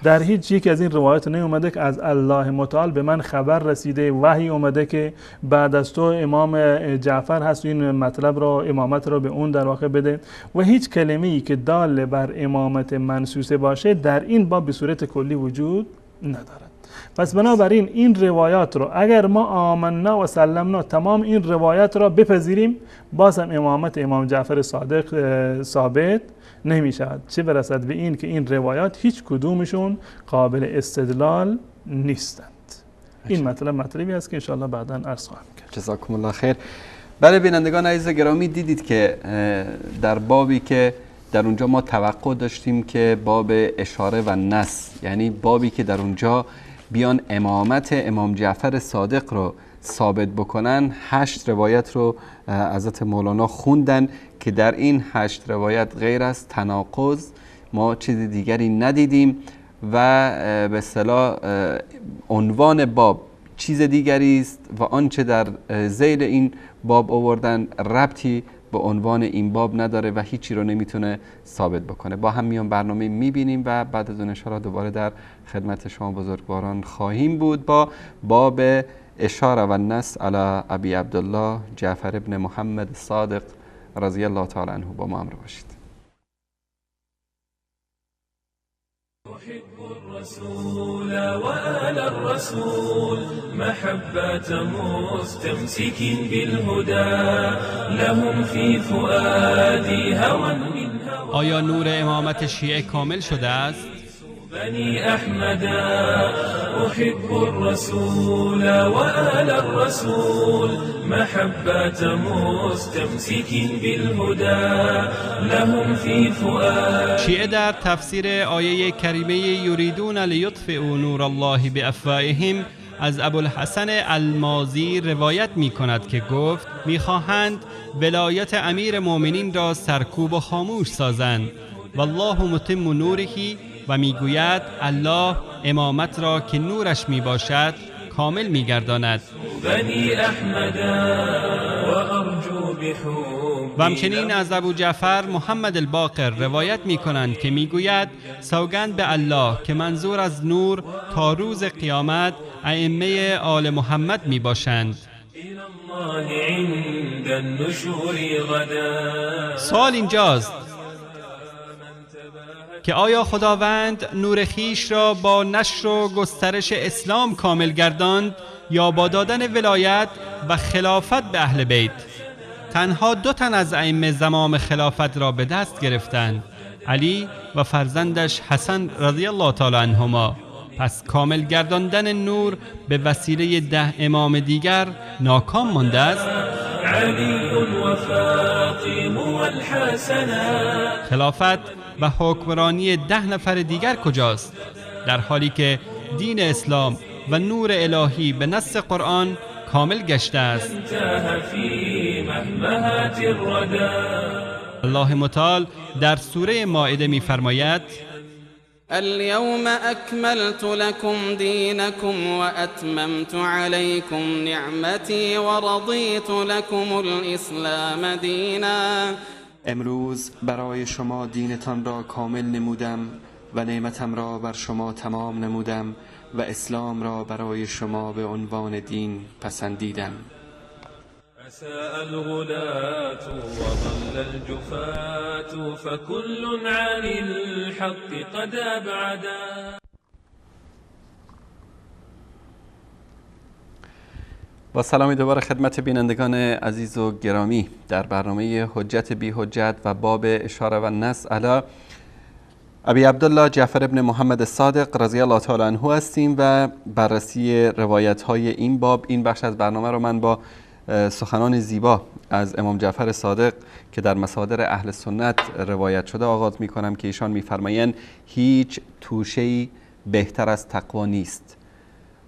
در هیچ یک از این روایات نیومده که از الله متعال به من خبر رسیده، وحی اومده که بعد از تو امام جعفر هست و این مطلب رو امامت رو به اون در واقع بده. و هیچ کلمه‌ای که دال بر امامت منصوصه باشه در این باب به صورت کلی وجود ندارد. پس بنابراین این روایات رو اگر ما آمنا و سلمنا تمام این روایات را بپذیریم، باز هم امامت امام جعفر صادق ثابت نمی شود، چه برسد به این که این روایات هیچ کدومشون قابل استدلال نیستند. این مطلبی است که انشاءالله بعداً عرض خواهم کرد. جزاکم الله خیر. بله بینندگان عزیز گرامی، دیدید که در بابی که در اونجا ما توقع داشتیم که باب اشاره و نص، یعنی بابی که در اونجا بیان امامت امام جعفر صادق رو ثابت بکنن، 8 روایت رو حضرت مولانا خوندن که در این 8 روایت غیر از تناقض ما چیز دیگری ندیدیم و به اصطلاح عنوان باب چیز دیگری است و آنچه در ذیل این باب آوردن ربطی به عنوان این باب نداره و هیچی رو نمیتونه ثابت بکنه. با هم میان برنامه میبینیم و بعد از اون انشاءالله دوباره در خدمت شما بزرگواران خواهیم بود با باب اشاره و نص علی ابی عبدالله جعفر ابن محمد صادق رضی الله تعالی عنه. با ما همراه باشید. أحب الرسول وآل الرسول محبة مستمسك بالهدى لهم في فؤادي هوى من هوى. آیا نور امامت شیعه کامل شده است؟ بني أحمد أحب الرسول وآل الرسول محبة مستمسك بالهدى لهم في فؤاد. شیعه در تفسیر آیه کریمه یریدون لیطفئوا نور الله بافواههم از ابوالحسن المازی روایت می کند که گفت میخواهند ولایت امیر مؤمنین را سرکوب و خاموش سازند والله متم نوره و میگوید الله امامت را که نورش می باشد کامل می گرداند. بني أحمد وأرجو بحب و همچنین از ابو جعفر محمد الباقر روایت می کنند که می گوید سوگند به الله که منظور از نور تا روز قیامت ائمه آل محمد می باشند. إلى الله عند النشور غدا. سوال اینجاست که آیا خداوند نور خیش را با نشر و گسترش اسلام کامل گرداند یا با دادن ولایت و خلافت به اهل بیت؟ تنها 2 تن از ائمه زمام خلافت را به دست گرفتند، علی و فرزندش حسن رضی الله تعالی عنهما. پس کامل گرداندن نور به وسیله 10 امام دیگر ناکام مانده است. علي وفاطم والحسن. خلافت و حکمرانی 10 نفر دیگر کجاست؟ در حالی که دین اسلام و نور الهی به نص قرآن کامل گشته است. انتهى في مهمهات الردى. الله متعال در سوره مائده می‌فرماید: اليوم أكملت لكم دينكم وأتممت عليكم نعمتي ورضيت لكم الإسلام دينا. امروز برای شما دینتان را کامل نمودم و نعمتم را بر شما تمام نمودم و اسلام را برای شما به عنوان دین پسندیدم. أساء الغلاة وضل الجفاة فكل عن الحق قد أبعدا. با سلامی دوباره خدمت بینندگان عزیز و گرامی در برنامه حجت بی حجت و باب اشاره و نص علی ابی عبدالله جعفر ابن محمد الصادق رضی الله تعالی عنه هستیم و بررسی روایت های این باب. این بخش از برنامه رو من با سخنان زیبا از امام جعفر صادق که در مصادر اهل سنت روایت شده آغاز می کنم که ایشان می‌فرمایند هیچ توشه‌ای بهتر از تقوا نیست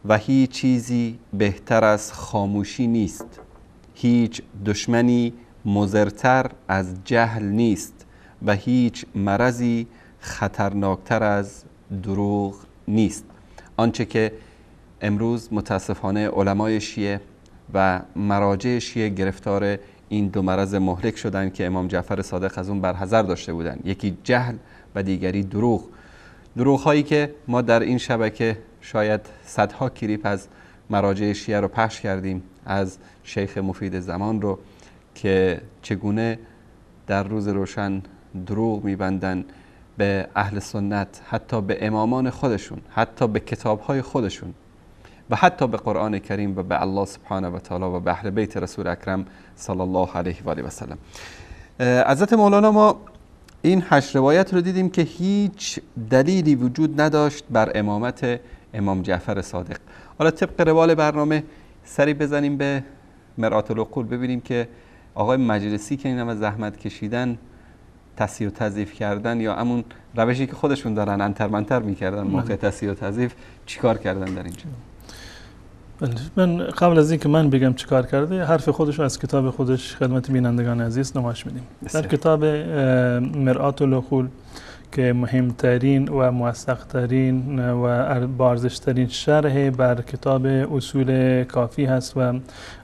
و هیچ چیزی بهتر از خاموشی نیست. هیچ دشمنی مضرتر از جهل نیست و هیچ مرضی خطرناکتر از دروغ نیست. آنچه که امروز متاسفانه علمای شیعه و مراجع شیعه گرفتار این 2 مرض مهلک شدن که امام جعفر صادق از اون برحذر داشته بودن، یکی جهل و دیگری دروغ. دروغ هایی که ما در این شبکه شاید صدها کلیپ از مراجع شیعه رو پخش کردیم، از شیخ مفید زمان رو که چگونه در روز روشن دروغ میبندن به اهل سنت، حتی به امامان خودشون، حتی به کتابهای خودشون و حتی به قرآن کریم و به الله سبحانه و تعالی و به اهل بیت رسول اکرم صلی الله علیه و آله و سلم. حضرت مولانا ما این 8 روایت رو دیدیم که هیچ دلیلی وجود نداشت بر امامت امام جعفر صادق. حالا طبق روال برنامه سری بزنیم به مرآت العقول ببینیم که آقای مجلسی که این همه زحمت کشیدن، تصحیح و تضعیف کردن یا همون روشی که خودشون دارن انترمنتر میکردن موقع تصحیح و تضعیف، چیکار کردن در اینجا؟ من قبل از اینکه من بگم چیکار کرده، حرف خودش از کتاب خودش خدمت بینندگان عزیز نمایش میدیم. در کتاب مرآت العقول که مهمترین و موثقترین و بارزشترین شرح بر کتاب اصول کافی هست و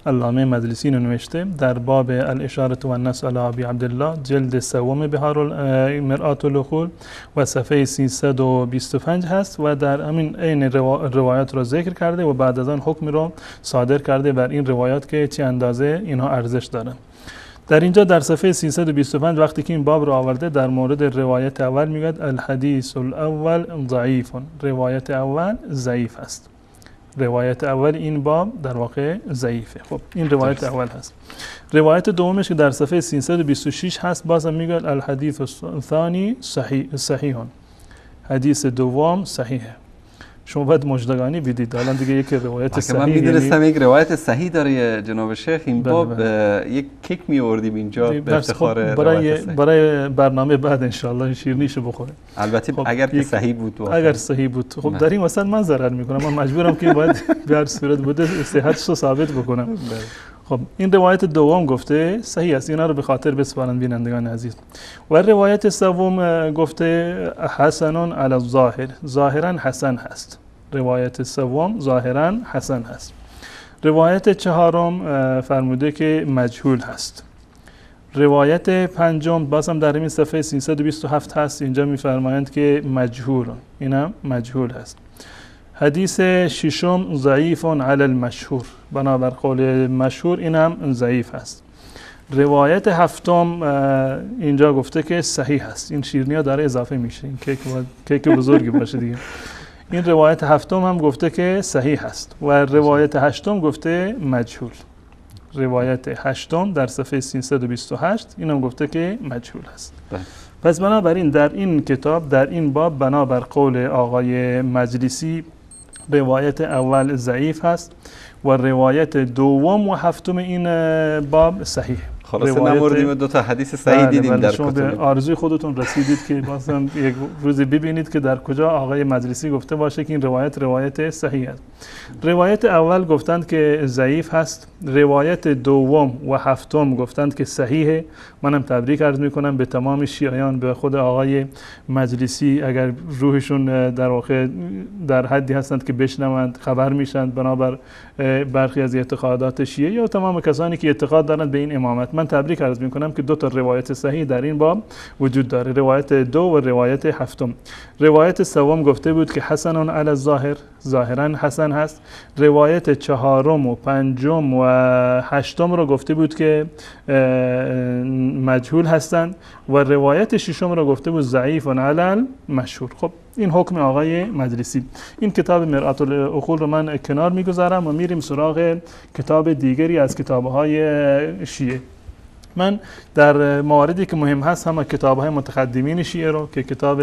علامه مجلسی نوشته، در باب الاشاره و النص علی ابی عبدالله جلد 3 بحار مرآت العقول و صفحه 325 هست و در همین عین روایات را ذکر کرده و بعد از آن حکم را صادر کرده بر این روایات که چه اندازه اینها ارزش دارن. در اینجا در صفحه 325 وقتی که این باب رو آورده در مورد روایت اول میگه الحدیث الاول ضعیف، روایت اول ضعیف است. روایت اول این باب در واقع ضعیفه. خب این روایت اول هست. روایت دومش که در صفحه 326 هست بازم میگه الحدیث الثانی صحیح، حدیث دوم صحیحه. شما باید مجدگانی بدید. الان دیگه یک روایت صحیح، من میدونستم یک روایت صحیح داره جناب شیخ. این باب یک کیک میوردیم اینجا به افتخار برای برنامه بعد انشالله شیرینیشو بخوریم. البته اگر که صحیح بود اگر صحیح بود. خب در این وسط من ضرر میکنم، من مجبورم که باید به هر صورت بوده صحتش رو ثابت بکنم. خب این روایت دوم گفته صحیح است، اینا رو به خاطر بسپارند بینندگان عزیز. و روایت سوم گفته حسن علی الظاهر، ظاهرا حسن هست. روایت سوم ظاهرا حسن هست. روایت چهارم فرموده که مجهول هست. روایت پنجم بازم در این صفحه 327 هست، اینجا میفرمایند که مجهول، اینم مجهول هست. حدیث ششم ضعیف علی المشهور، بنابر قول مشهور اینم ضعیف هست. روایت هفتم اینجا گفته که صحیح هست. این شیرینی ها داره اضافه میشه، این کیک بزرگی باشه دیگه. این روایت هفتم هم گفته که صحیح هست و روایت هشتم گفته مجهول. روایت هشتم در صفحه 328 اینم گفته که مجهول هست. پس بنابراین در این کتاب، در این باب، بنابر قول آقای مجلسی روایت اول ضعیف هست و روایت دوم و هفتم این باب صحیح. خلاصه نموردیم دو تا حدیث صحیح دیدیم در شما به آرزوی خودتون رسیدید که مثلا یک روزی ببینید که در کجا آقای مجلسی گفته باشه که این روایت صحیح است. روایت اول گفتند که ضعیف هست، روایت دوم و هفتم گفتند که صحیحه. منم تبریک عرض میکنم به تمام شیعیان، به خود آقای مجلسی، اگر روحشون در واقع در حدی هستند که بشنوند، خبر میشند بنابر برخی از اعتقادات شیعه یا تمام کسانی که اعتقاد دارند به این امامت، من تبریک عرض میکنم که دو تا روایت صحیح در این باب وجود داره، روایت دو و روایت هفتم. روایت سوم گفته بود که حسن علی الظاهر، ظاهرا حسن هست. روایت چهارم و پنجم و هشتم رو گفته بود که مجهول هستند و روایت ششم رو گفته بود ضعیف علی المشهور. خب این حکم آقای مجلسی. این کتاب مرآت العقول رو من کنار میگذارم و میریم سراغ کتاب دیگری از کتاب‌های شیعه. من در مواردی که مهم هست همه کتاب‌های متقدمین شیعه رو که کتاب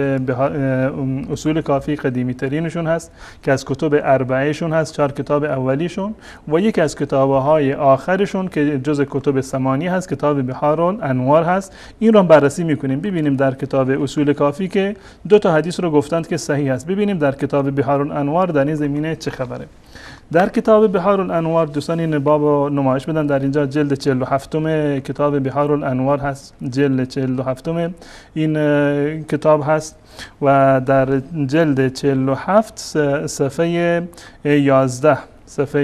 اصول کافی قدیمی ترینشون هست که از کتب اربعهشون هست، 4 کتاب اولیشون، و یک از کتاب‌های آخرشون که جز کتب ثمانی هست، کتاب بحار الانوار هست. این رو بررسی میکنیم، ببینیم در کتاب اصول کافی که 2 تا حدیث رو گفتند که صحیح است، ببینیم در کتاب بحار الانوار در این زمینه چه خبره. در کتاب بحار الانوار دوستان این باب رو نمایش بدن، در اینجا جلد 47 کتاب بحار الانوار هست، جلد 47 این کتاب هست و در جلد 47 صفحه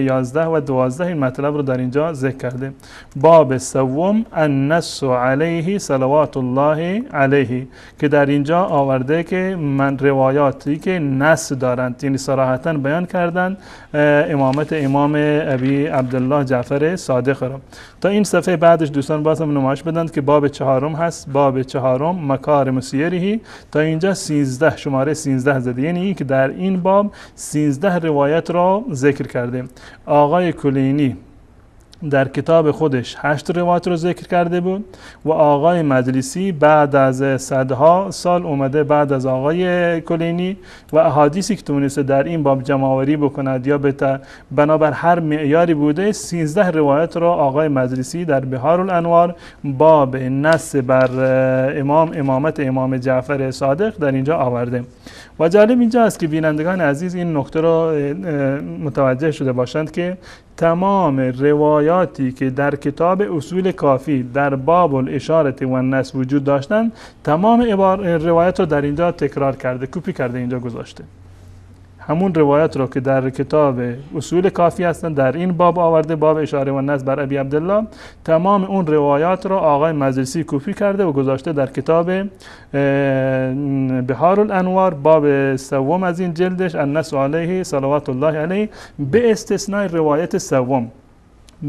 11 و 12 این مطلب رو در اینجا ذکر کرده. باب سوم النص علیه صلوات الله علیه، که در اینجا آورده که من روایاتی که نص دارند، یعنی صراحتا بیان کردند امامت امام ابی عبدالله جعفر صادق را. تا این صفحه بعدش دوستان باز هم نمایش بدند که باب چهارم هست، باب چهارم مکارم سیره، تا اینجا 13 شماره 13 زده، یعنی که در این باب 13 روایت را ذکر کرده. آقای کلینی در کتاب خودش 8 روایت رو ذکر کرده بود و آقای مجلسی بعد از صدها سال اومده بعد از آقای کلینی و احادیثی که تونسته در این باب جمع‌آوری بکند یا بنابر هر معیاری بوده 13 روایت رو آقای مجلسی در بحار الانوار باب نص بر امامت امام جعفر صادق در اینجا آورده. و جالب اینجا است که بینندگان عزیز این نکته رو متوجه شده باشند که تمام روایاتی که در کتاب اصول کافی در باب الاشاره و النص وجود داشتند، تمام روایت رو در اینجا تکرار کرده، کپی کرده اینجا گذاشته. همون روایت رو که در کتاب اصول کافی هستند در این باب آورده، باب اشاره و نص بر ابی عبدالله، تمام اون روایات رو آقای مجلسی کپی کرده و گذاشته در کتاب بحار الانوار باب سوم از این جلدش النص علیه صلوات الله علیه، به استثناء روایت سوم،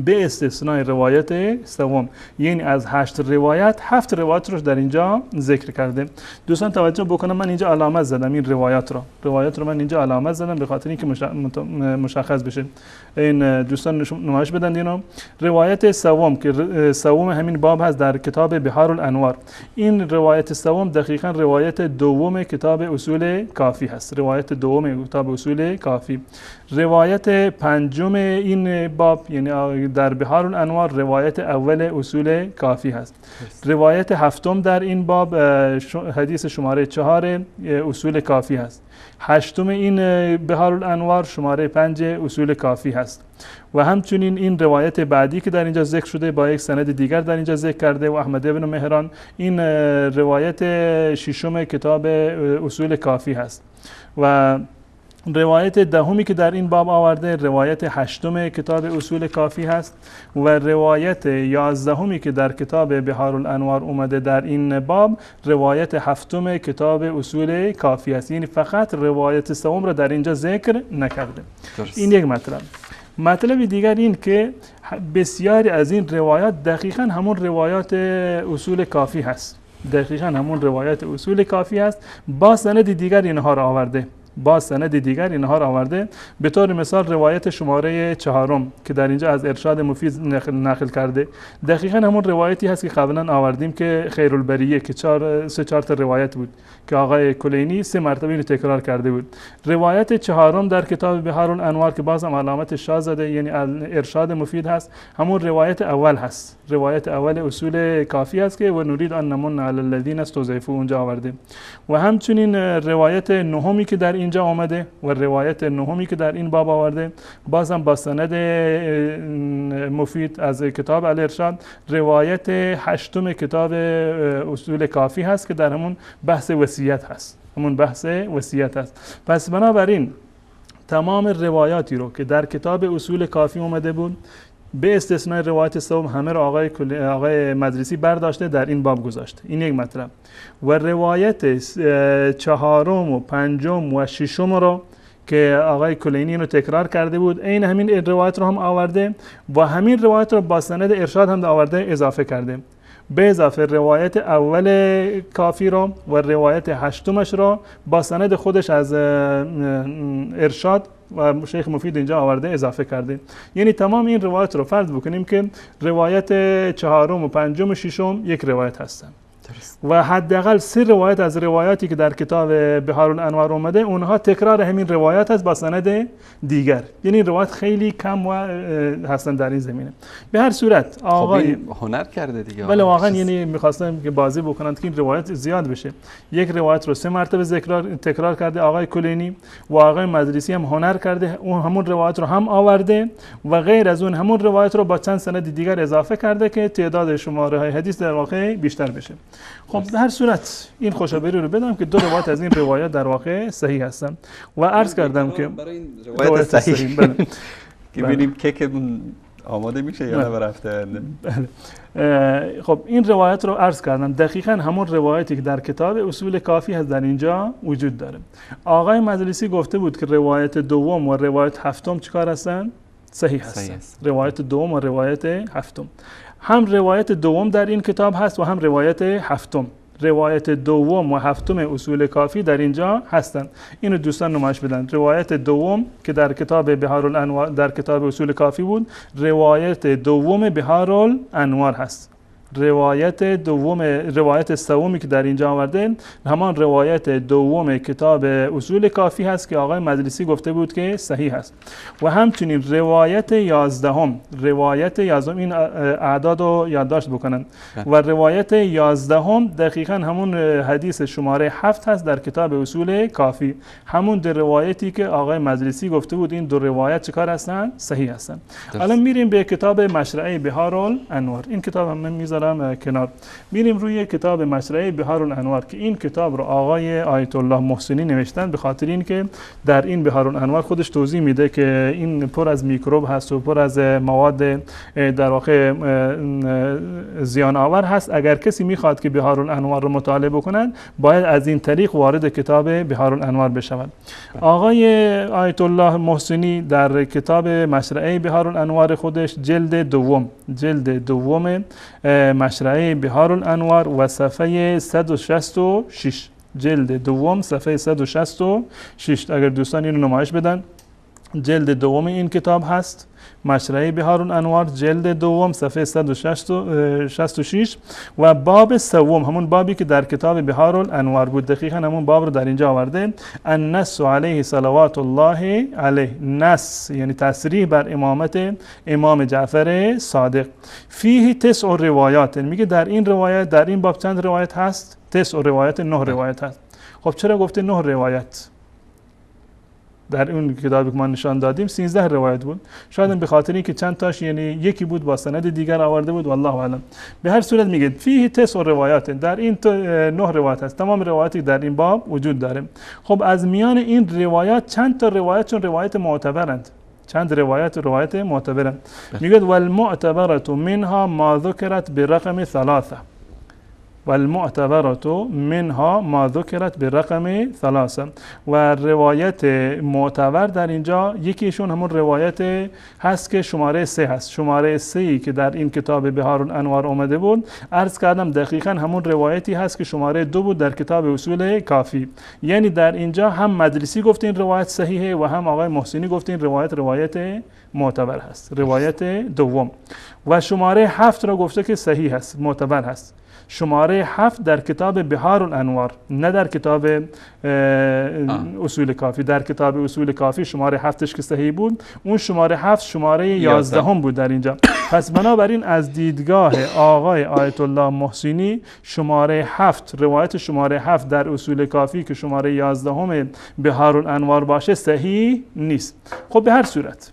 به استثناء روایت سوم، یعنی از 8 روایت 7 روایت رو در اینجا ذکر کرده. دوستان توجه بکنم، من اینجا علامت زدم این روایات رو من اینجا علامت زدم به خاطر اینکه مشخص بشه. این دوستان نمایش بدن اینو. روایت سوم که سوم همین باب هست در کتاب بحار الانوار، این روایت سوم دقیقاً روایت دوم کتاب اصول کافی هست، روایت دوم کتاب اصول کافی. روایت پنجم این باب یعنی در بحار الانوار روایت اول اصول کافی هست. روایت هفتم در این باب حدیث شماره 4 اصول کافی هست. هشتم این بحار الانوار شماره 5 اصول کافی هست. و همچنین این روایت بعدی که در اینجا ذکر شده با یک سند دیگر در اینجا ذکر کرده و احمد ابن مهران، این روایت ششم کتاب اصول کافی هست. و روایت دهمی که در این باب آورده روایت هشتم کتاب اصول کافی هست و روایت 11 که در کتاب بحار الانوار اومده در این باب روایت هفتم کتاب اصول کافی هست. یعنی فقط روایت سوم را در اینجا ذکر نکرده. این یک مطلب دیگر این که بسیاری از این روایات دقیقاً همون روایات اصول کافی هست. دقیقاً همون روایت اصول کافی هست با سند دیگر اینها را آورده. به طور مثال روایت شماره 4 که در اینجا از ارشاد مفید نقل کرده دقیقاً همون روایتی هست که قبلا آوردیم که خیرالبریه که 3-4 تا روایت بود که آقای کلینی 3 مرتبه اینو تکرار کرده بود. روایت 4 در کتاب بحار الانوار که بازم علامت شاذ زده یعنی ارشاد مفید هست، همون روایت اول هست. روایت اول اصول کافی هست که و نرید ان نمن علی الذین استضعفوا اونجا آورده. و همچنین روایت 9 که در اینجا آمده و روایت 9 که در این باب آورده بازم با سند مفید از کتاب الارشاد روایت 8 کتاب اصول کافی هست که در همون بحث وصیت هست. پس بنابراین تمام روایاتی رو که در کتاب اصول کافی اومده بود به استثنای روایت سوم همه رو آقای مدرسی برداشته در این باب گذاشته. این یک مطلب. و روایت 4 و 5 و 6 رو که آقای کلینی رو تکرار کرده بود این همین روایت رو هم آورده و همین روایت رو با سند ارشاد هم آورده اضافه کرده. به اضافه روایت اول کافی رو و روایت 8مش رو با سند خودش از ارشاد و شیخ مفید اینجا آورده اضافه کرده. یعنی تمام این روایت رو فرض بکنیم که روایت 4 و 5 و 6 یک روایت هستن و حداقل 3 روایت از روایاتی که در کتاب بحار الانوار اومده اونها تکرار همین روایت هست با سند دیگر. یعنی روایت خیلی کم و هستن در این زمینه. به هر صورت آقای هنر کرده دیگه. بله واقعا یعنی می‌خواستم که بازی بکنند که این روایت زیاد بشه. یک روایت رو 3 مرتبه تکرار کرده آقای کلینی و آقای مدرسی هم هنر کرده اون همون روایت رو هم آورده و غیر از اون همون روایت رو با چند سند دیگر اضافه کرده که تعداد شماره های حدیث در واقع بیشتر بشه. خب در هر صورت این خوشبری رو بدم که 2 روایت از این روایات در واقع صحیح هستن و عرض کردم که برای این روایت صحیح بله که ببینیم که آماده میشه یا نه رفته. خب این روایت رو عرض کردم دقیقاً همون روایتی که در کتاب اصول کافی هست در اینجا وجود داره. آقای مجلسی گفته بود که روایت 2 و روایت 7 چیکار هستن؟ صحیح هستن. روایت 2 و روایت 7 هم روایت 2 در این کتاب هست و هم روایت 7. روایت 2 و 7 اصول کافی در اینجا هستند. اینو دوستان نمایش بدن. روایت 2 که در کتاب بحار الانوار در کتاب اصول کافی بود روایت 2 بحار الانوار هست. روایت سومی که در اینجا آورده همان روایت 2 کتاب اصول کافی هست که آقای مجلسی گفته بود که صحیح است. و همچنین روایت 11 این اعداد رو یادداشت بکنن و روایت 11 دقیقاً همون حدیث شماره 7 هست در کتاب اصول کافی. همون 2 روایتی که آقای مجلسی گفته بود این 2 روایت چیکار هستن؟ صحیح هستن. الان میریم به کتاب مشرعه بحار الانوار. این کتاب هم میذارم کنار. میریم روی کتاب مشرعه بحار الانوار که این کتاب رو آقای آیت الله محسنی نوشتن به خاطر اینکه در این بحار الانوار خودش توضیح میده که این پر از میکروب هست و پر از مواد در واقع زیان آور هست. اگر کسی میخواد که بحار الانوار رو مطالعه بکنند باید از این طریق وارد کتاب بحار الانوار بشوند. آقای آیت الله محسنی در کتاب مشرعه بحار الانوار خودش جلد دوم مشرعه بحار الانوار و صفحه 166 جلد دوم صفحه 166 اگر دوستان اینو نمایش بدن جلد دوم این کتاب هست، مشرعه بهار الانوار جلد دوم صفحه 166 و باب سوم، همون بابی که در کتاب بهار الانوار بود، دقیقا همون باب رو در اینجا آورده. النص علیه صلوات الله علیه، نص یعنی تصریح بر امامت امام جعفر صادق. فیه 9 روایات، میگه در این روایت، در این باب چند روایت هست؟ 9 روایت، 9 روایت هست. خب چرا گفته 9 روایت؟ در اون کتابی که ما نشان دادیم 13 روایت بود، شاید به خاطر اینکه چند تاش یعنی یکی بود با سند دیگر آورده بود، والله اعلم. به هر صورت میگه فیه 9 روایات، در این 9 روایت هست، تمام روایاتی در این باب وجود داره. خب از میان این روایات چند تا روایت چون روایت معتبرند، چند روایت معتبرند. میگه والمعتبرة منها ما ذکرت برقم 3، والمعتبرة منها ما ذکرت برقم 3 و روایت معتبر در اینجا یکیشون همون روایت هست که شماره 3 هست، شماره 3 که در این کتاب بهار الانوار اومده بود. عرض کردم دقیقاً همون روایتی هست که شماره 2 بود در کتاب اصول کافی. یعنی در اینجا هم مدرسی گفت این روایت صحیحه و هم آقای محسنی گفت این روایت معتبر هست، روایت دوم. و شماره 7 را گفته که صحیح هست، معتبر هست. شماره 7 در کتاب بهار الانوار، نه در کتاب اصول کافی. در کتاب اصول کافی شماره 7ش که صحیح بود، اون شماره 7 شماره 11 هم بود در اینجا. پس بنابراین از دیدگاه آقای آیت الله محسنی شماره 7، روایت شماره 7 در اصول کافی که شماره 11 هم بهار الانوار باشه صحیح نیست. خب به هر صورت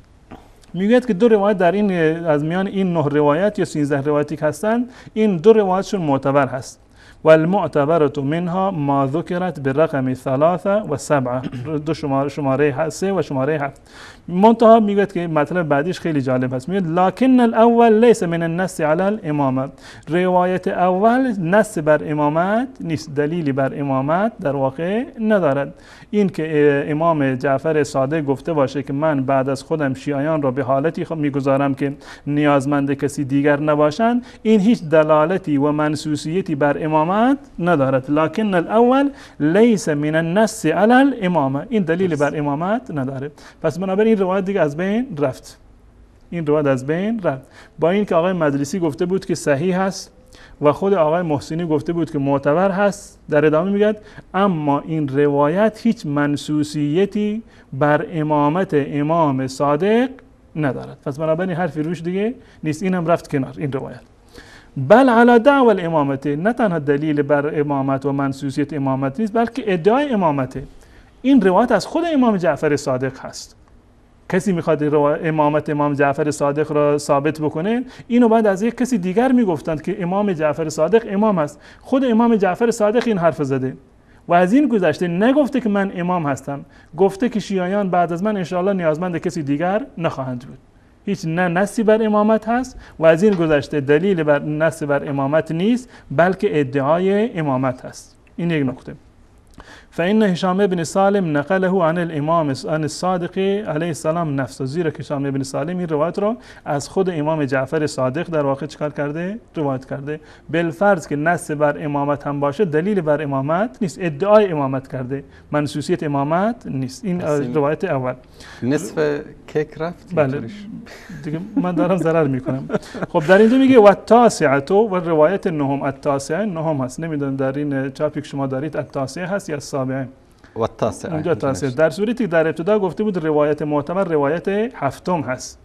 میگوید که 2 روایت در این از میان این 9 روایت یا 13 روایتی که هستند، این 2 روایتشون معتبر هست. والمعتبرة منها ما ذکرت برقم 3 و 7، 2 شماره 3 و شماره 7. منتها میگوید که مطلب بعدیش خیلی جالب هست، میگوید لکن الاول لیس من النص علی الامامه، روایت اول نص بر امامت نیست، دلیلی بر امامت در واقع ندارد. این که امام جعفر صادق گفته باشه که من بعد از خودم شیعیان را به حالتی میگذارم که نیازمند کسی دیگر نباشند، این هیچ دلالتی و منسوسیتی بر امامت ندارد. لکن الاول لیس من النص علی الامامه، این دلیلی بر امامت نداره. پس بنابراین این روایت دیگه از بین رفت، این روایت از بین رفت. با این که آقای مدرسی گفته بود که صحیح هست و خود آقای محسنی گفته بود که معتبر هست، در ادامه میگه اما این روایت هیچ منسوسیتی بر امامت امام صادق ندارد. پس بنابراین حرفی روش دیگه نیست، اینم رفت کنار این روایت. بل علی دعوی الامامت، نه تنها دلیل بر امامت و منسوسیت امامت نیست، بلکه ادعای امامته. این روایت از خود امام جعفر صادق هست. کسی میخواد امامت امام جعفر صادق را ثابت بکنه، اینو بعد از یک کسی دیگر میگفتند که امام جعفر صادق امام است. خود امام جعفر صادق این حرف زده و از این گذشته نگفته که من امام هستم، گفته که شیعیان بعد از من انشاءالله نیازمند کسی دیگر نخواهند بود. هیچ نه نصی بر امامت هست و از این گذشته دلیل بر نص بر امامت نیست، بلکه ادعای امامت هست. این یک نکته. فإن هشام بن سالم نقله عن الامام عن الصادق علیه السلام نفسه، زیرا که هشام بن سالم این روایت رو از خود امام جعفر صادق در واقع چکار کرده؟ روایت کرده. بالفرض که نص بر امامت هم باشه، دلیل بر امامت نیست، ادعای امامت کرده، منسوسیت امامت نیست. این روایت اول. نصف کیک رفت. بله دیگه من دارم ضرر میکنم. خب در اینجا میگه و التاسعه و روایت نهم، التاسعه نهم هست، نمیدونم در این چاپی که شما دارید التاسعه هست یا السابعه. و التاسعه اونجا تاسعه. در صورتی که در ابتدا گفته بود روایت معتبر روایت هفتم هست.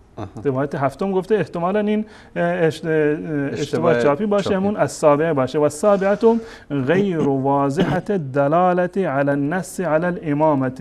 روایت هفتم گفته احتمالاً این اشتباه چاپی باشه، همون السابعه باشه. و السابعه غیر واضحه دلالت علی النص علی الامامه،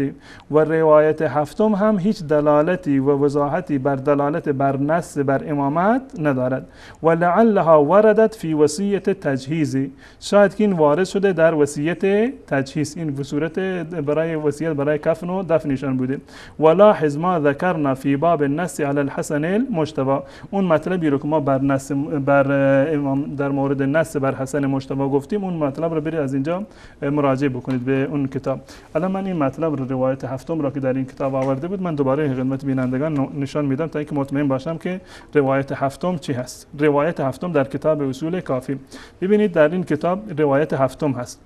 و روایت هفتم هم هیچ دلالتی و وضاحتی بر دلالت بر نص بر امامت ندارد. و لعلها وردت فی وصیه تجهیز، شاید که این وارد شده در وصیت تجهیز، این صورت برای وصیت برای کفن و دفنشان بوده. ولاحظ ما ذکرنا فی باب النص علی الحسن المجتبی، اون مطلبی رو که ما بر نص بر امام در مورد نص بر حسن مجتبی گفتیم، اون مطلب رو برید از اینجا مراجعه بکنید به اون کتاب. الان من این مطلب رو روایت هفتم را که در این کتاب آورده بود من دوباره خدمت بینندگان نشان میدم تا اینکه مطمئن باشم که روایت هفتم چی هست. روایت هفتم در کتاب اصول کافی، ببینید در این کتاب روایت هفتم هست.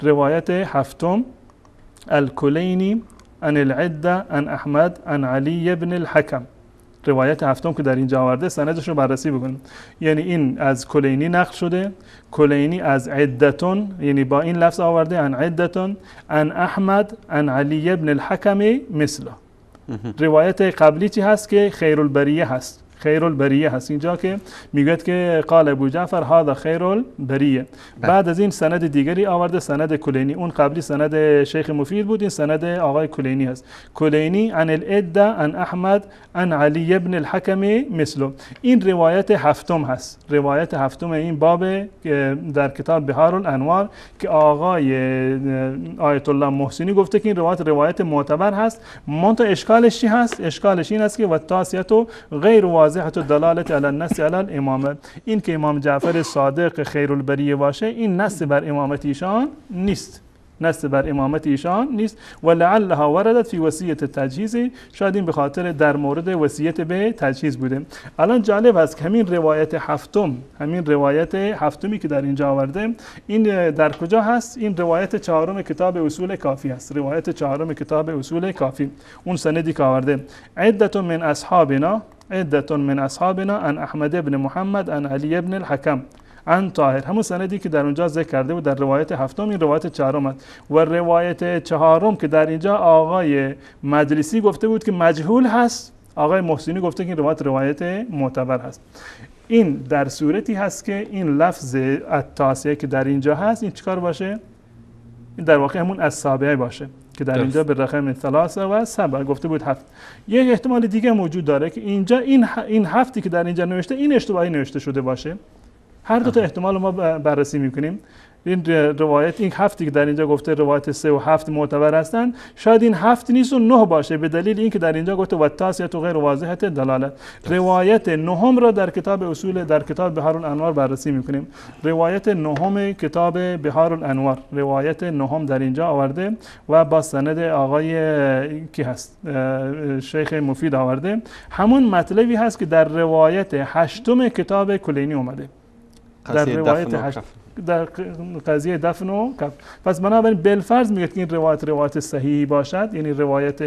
روایت هفتم الکلینی عن العده عن احمد عن علی بن الحکم. روایت هفتم که در اینجا آورده سندش رو بررسی بکنیم. یعنی این از کلینی نقل شده، کلینی از عدتون یعنی با این لفظ آورده عن عدتون عن احمد عن علی بن الحکم مثله. روایت قبلی چی هست که خیر البریه هست، خیر البریه هست اینجا که میگوید که قال ابو جعفر هذا خیر البریه. بعد از این سند دیگری آورده، سند کلینی. اون قبلی سند شیخ مفید بود، این سند آقای کلینی هست. کلینی عن العده عن احمد عن علی بن الحکم مثله. این روایت هفتم هست، روایت هفتم این باب در کتاب بحار الانوار که آقای آیت الله محسنی گفته که این روایت معتبر هست. منتها اشکالش چی هست؟ اشکالش این است که والتاسیة غیر واضحة الدلالة على النص على الامامه. این که امام جعفر صادق خیر البریه باشه این نص بر امامت ایشان نیست، نص بر امامت ایشان نیست. ولعلها وردت فی وصیت تجهیز، شاید این به خاطر در مورد وصیت به تجهیز بوده. الان جالب است که همین روایت هفتمی که در اینجا آورده این در کجا هست؟ این روایت چهارم کتاب اصول کافی است، روایت چهارم کتاب اصول کافی. اون سندی که آورده عدة من اصحابنا عن احمد بن محمد عن علی بن الحکم عن طاهر، همون سندی که در اونجا ذکر کرده بود در روایت هفتم، این روایت چهارم است. و روایت چهارم که در اینجا آقای مجلسی گفته بود که مجهول هست، آقای محسنی گفته که این روایت معتبر هست. این در صورتی هست که این لفظ التاسیه که در اینجا هست این چیکار باشه؟ این در واقع همون السابعه باشه که در اینجا به رقم 3 و 7 گفته بود 7. یک احتمال دیگه موجود داره که اینجا این هفتی که در اینجا نوشته این اشتباهی نوشته شده باشه. هر دو تا احتمال ما بررسی میکنیم. این روایت این هفتی که در اینجا گفته روایت 3 و 7 معتبر هستند، شاید این 7 نیست و 9 باشه به دلیل اینکه در اینجا گفته والتاسیة غیر واضحة دلالت. روایت نهم را در کتاب اصول در کتاب بحار الانوار بررسی میکنیم. روایت نهم کتاب بحار الانوار، روایت نهم در اینجا آورده و با سند آقای کی هست شیخ مفید آورده. همون مطلبی هست که در روایت هشتم کتاب کلینی اومده، در روایت در قضیه دفن و کفن. پس بنابراین بالفرض میگه که این روایت صحیحی باشد، یعنی روایت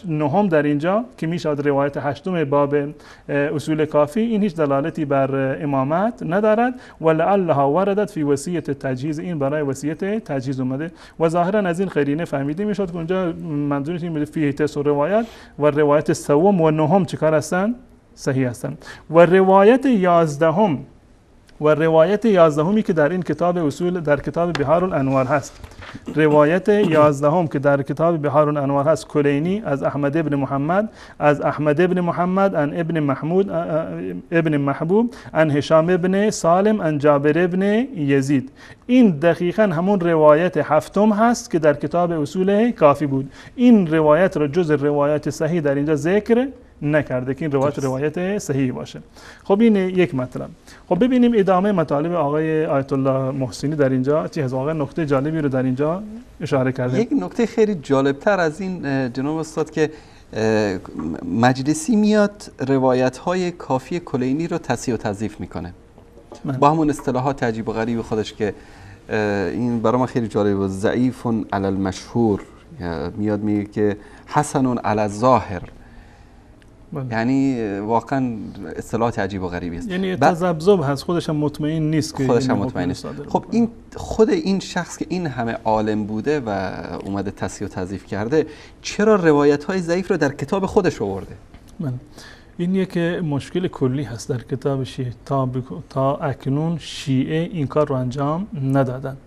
نهم در اینجا که میشود روایت هشتم باب اصول کافی، این هیچ دلالتی بر امامت ندارد. ولعلها وردت فی وصیت تجهیز، این برای وصیت تجهیز اومده و ظاهرا از این قرینه فهمیده میشد که اونجا منظورش این فیه تس روایت و روایت سوم و نهم چیکار هستن؟ صحیح هستن. و روایت 11 و روایت 11 که در این کتاب اصول در کتاب بحار الانوار هست، روایت 11 که در کتاب بحار الانوار هست کلینی از احمد ابن محمد عن ابن محبوب عن هشام ابن سالم عن جابر ابن یزید. این دقیقاً همون روایت هفتم هست که در کتاب اصول کافی بود. این روایت را جز روایت صحیح در اینجا ذکر نکرده که این روایت صحیح باشه. خب این یک مطلب. خب ببینیم ادامه مطالب آقای آیت الله محسنی در اینجا چه واقعا نکته جالبی رو در اینجا اشاره کرده. یک نکته خیلی جالبتر از این جناب استاد که مجلسی میاد روایت های کافی کلینی رو تصحیح و تضعیف میکنه با همون اصطلاحات عجیب و غریب خودش که این برای من خیلی جالبه. ضعیف علی المشهور میاد میگه که حسن علی الظاهر، یعنی واقعا اصطلاحات عجیب و غریبی است. یعنی تذبذب هست، خودش هم مطمئن نیست که خودش هم مطمئن نیست. خب این خود این شخص که این همه عالم بوده و اومده تصحیح و تضعیف کرده، چرا روایت های ضعیف رو در کتاب خودش آورده؟ این یک مشکل کلی هست در کتاب شیعه. تا اکنون شیعه این کار رو انجام ندادن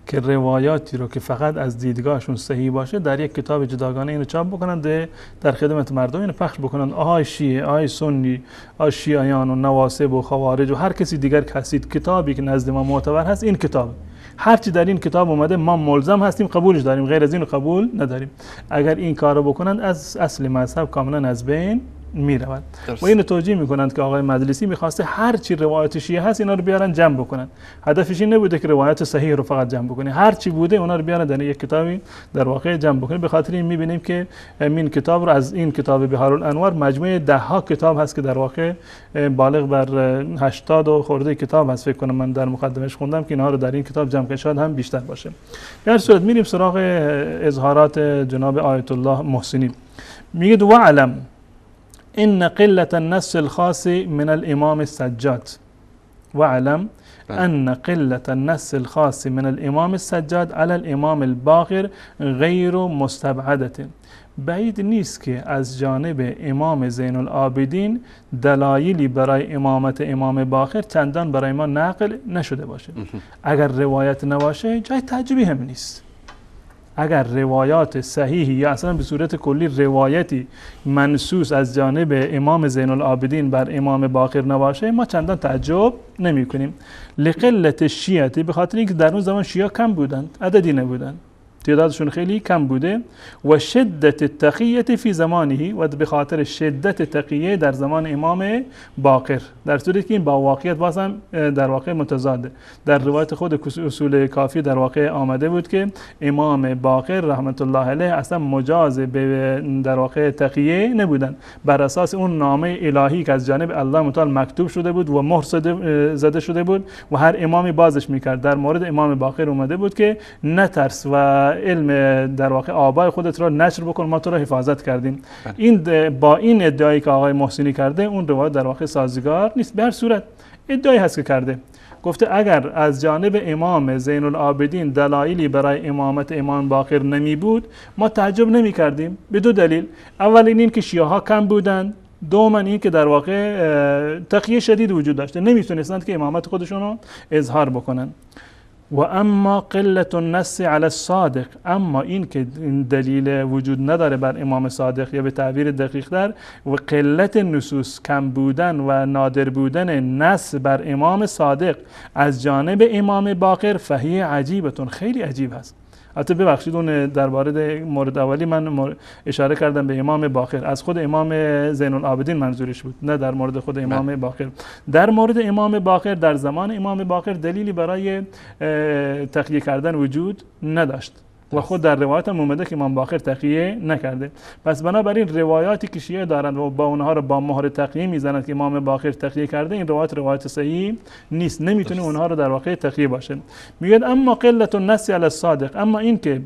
که روایاتی رو که فقط از دیدگاهشون صحیح باشه در یک کتاب جداگانه اینو چاپ بکنن در خدمت مردم اینو پخش بکنن. آهای شیعه، آهای سنی، آهای شیعیان و نواصب و خوارج و هر کسی دیگر کسید کتابی که نزد ما معتبر هست این کتاب، هرچی در این کتاب اومده ما ملزم هستیم قبولش داریم، غیر از این رو قبول نداریم. اگر این کارو بکنن از اصل مذهب کاملا از بین میرود و اینو توجیه میکنند که آقای مجلسی میخواسته هر چی روایت شیعه هست اینا رو بیارن جمع بکنن. هدفش این نبوده که روایت صحیح رو فقط جمع بکنه، هر چی بوده اونا رو بیارن در یک کتابی در واقع جمع بکنه. به خاطر این میبینیم که این کتاب رو از این کتاب بهارالانوار مجموعه 10 کتاب هست که در واقع بالغ بر 80 و خورده کتاب هست. فکر کنم من در مقدمش خوندم که اینها رو در این کتاب جمع کنیم، شاید هم بیشتر باشه. در صورت میریم سراغ اظهارات جناب آیت الله محسنی. میگه وعلم ان قلة النص الخاص من الامام السجاد وعلم ان قلة النص الخاص من الامام السجاد على الامام الباقر غیر مستبعدة. بعید نیست که از جانب امام زین العابدین دلایلی برای امامت امام باقر چندان برای ما نقل نشده باشه. اگر روایت نباشه جای تعجبی هم نیست. اگر روایات صحیحی یا اصلا به صورت کلی روایتی منصوص از جانب امام زین العابدین بر امام باقر نباشه ما چندان تعجب نمی کنیم. لقلت شیعتی، به خاطر اینکه در اون زمان شیعه کم بودند، عددی نبودند، تعدادشون خیلی کم بوده. و شدت التقیه فی زمانه، و به خاطر شدت تقیه در زمان امام باقر، در صورتی که این با واقعیت بازم در واقع متضاده. در روایت خود اصول کافی در واقع آمده بود که امام باقر رحمت الله علیه اصلا مجاز به در واقع تقیه نبودن، بر اساس اون نامه الهی که از جانب الله متعال مکتوب شده بود و مهر زده شده بود و هر امامی بازش میکرد. در مورد امام باقر اومده بود که نترس و علم در واقع آبای خودت را نشر بکن، ما تو را حفاظت کردیم. این با این ادعایی که آقای محسنی کرده اون روایت در واقع سازگار نیست. به هر صورت ادعایی هست که کرده، گفته اگر از جانب امام زین العابدین دلایلی برای امامت امام باقر نمی بود ما تعجب نمی کردیم به دو دلیل. اول این که شیعه ها کم بودند، دوما این که در واقع تقیه شدید وجود داشته، نمیتونستند که امامت خودشون رو اظهار بکنن. و اما قلت النص علی الصادق، اما این که دلیل وجود نداره بر امام صادق، یا به تعبیر دقیق تر و قلت نصوص، کم بودن و نادر بودن نص بر امام صادق از جانب امام باقر فهی عجیبتون، خیلی عجیب هست. حتی ببخشید اون درباره مورد اولی من اشاره کردم به امام باقر، از خود امام زین العابدین منظورش بود، نه در مورد خود امام باقر. در مورد امام باقر در زمان امام باقر دلیلی برای تقیه کردن وجود نداشت و خود در روایت هم اومده که امام باقر تقیه نکرده. پس بنابراین روایاتی که شیعه دارند و با اونها رو با مهر تقیه میزنند که امام باقر تقیه کرده، این روایت صحیح نیست، نمیتونه اونها رو در واقع تقیه باشه. میگه اما قلت النص علی الصادق، اما این که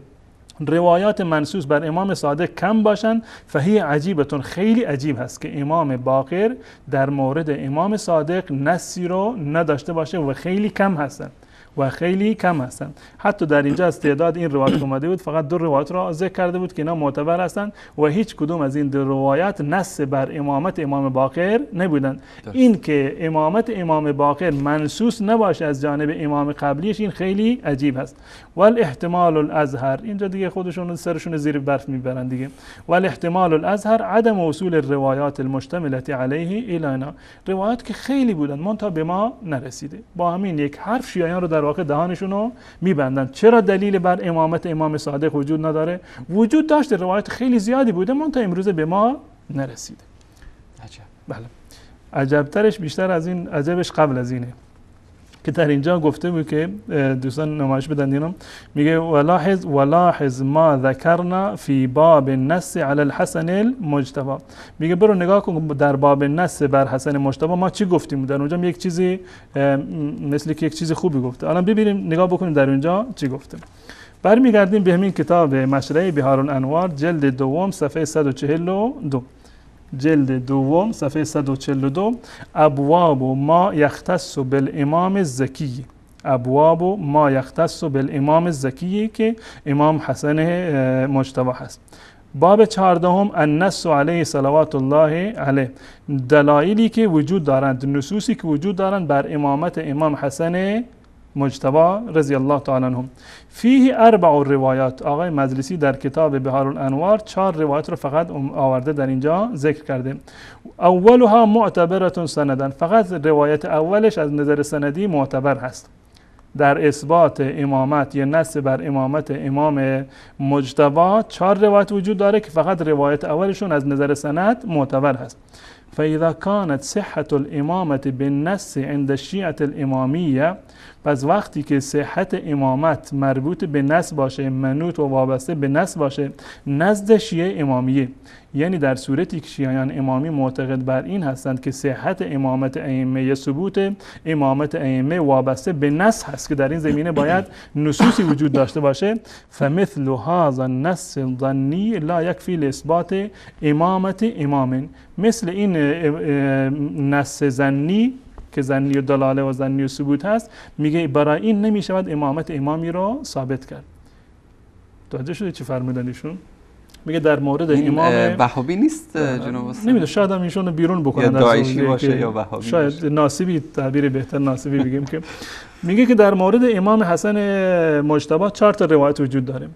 روایات منصوص بر امام صادق کم باشند فهی عجیبتون، خیلی عجیب هست که امام باقر در مورد امام صادق نصی رو نداشته باشه و خیلی کم هستند و خیلی کم هستند. حتی در اینجا از تعداد این روایت اومده بود فقط 2 روایت را ذکر کرده بود که اینا معتبر هستند و هیچ کدوم از این 2 روایت نص بر امامت امام باقر نبودند. این که امامت امام باقر منصوص نباشه از جانب امام قبلیش این خیلی عجیب هست. والاحتمال الازهر، اینجا دیگه خودشون سرشون زیر برف میبرن دیگه. والاحتمال الازهر عدم وصول الروایات المشتمله علیه الینا، روایات که خیلی بودند منتها به ما نرسیده. با همین یک حرف شیعیان رو در واقع دهانشون رو میبندن. چرا دلیل بر امامت امام صادق وجود نداره؟ وجود داشته، روایت خیلی زیادی بوده منتها امروز به ما نرسیده. عجب. بله. عجبترش بیشتر از این، عجبش قبل از اینه که در اینجا گفته بود که دوستان نمایش بدن اینو، میگه ولاحظ ما ذکرنا فی باب النص علی الحسن المجتبی، میگه برو نگاه کن در باب النص بر حسن مجتبی ما چی گفتیم. در اونجا یک چیزی مثل که یک چیز خوبی گفته. الان ببینیم نگاه بکنیم در اونجا چی گفته. برمیگردیم به همین کتاب مشرع بهارالانوار جلد دوم صفحه 142، جلد دوم صفحه 142، ابواب ما یختص بالامام الزکی، ابواب ما یختص بالامام الزکی که امام حسن مجتبی هست. باب 14 النص علیه صلوات الله علیه، دلایلی که وجود دارند، نصوصی که وجود دارند بر امامت امام حسن مجتبی رضی الله تعالی عنهم. فیه 4 روایات، آقای مجلسی در کتاب بهارالانوار 4 روایت رو فقط آورده در اینجا ذکر کرده. اولها معتبرة سندن، فقط روایت اولش از نظر سندی معتبر هست. در اثبات امامت یا نص بر امامت امام مجتبی 4 روایت وجود داره که فقط روایت اولشون از نظر سند معتبر هست. فاذا كانت صحة الامامة بالنص عند الشیعة الامامیه، پس وقتی که صحت امامت مربوط به نص باشه، منوط و وابسته به نص باشه نزد شیعه امامیه، یعنی در صورتی که شیعیان امامی معتقد بر این هستند که صحت امامت ائمه، ثبوت امامت ائمه وابسته به نص هست که در این زمینه باید نصوصی وجود داشته باشه، فمثل هذا النص الظنی لا یکفی لاثبات امامت امام، مثل این نص ظنی که ظنی و دلاله و ظنی و ثبوت هست، میگه برای این نمیشود امامت امامی رو ثابت کرد. توجه شده چی فرمودن ایشون؟ میگه در مورد امام وهابی نیست جناب استاد؟ نمیدونم، شاید هم ایشون رو بیرون بکنن، یا داعشی باشه یا وهابی، شاید ناصبی، تعبیر بهتر ناصبی بگیم که میگه که در مورد امام حسن مجتبی 4 تا روایت وجود داره.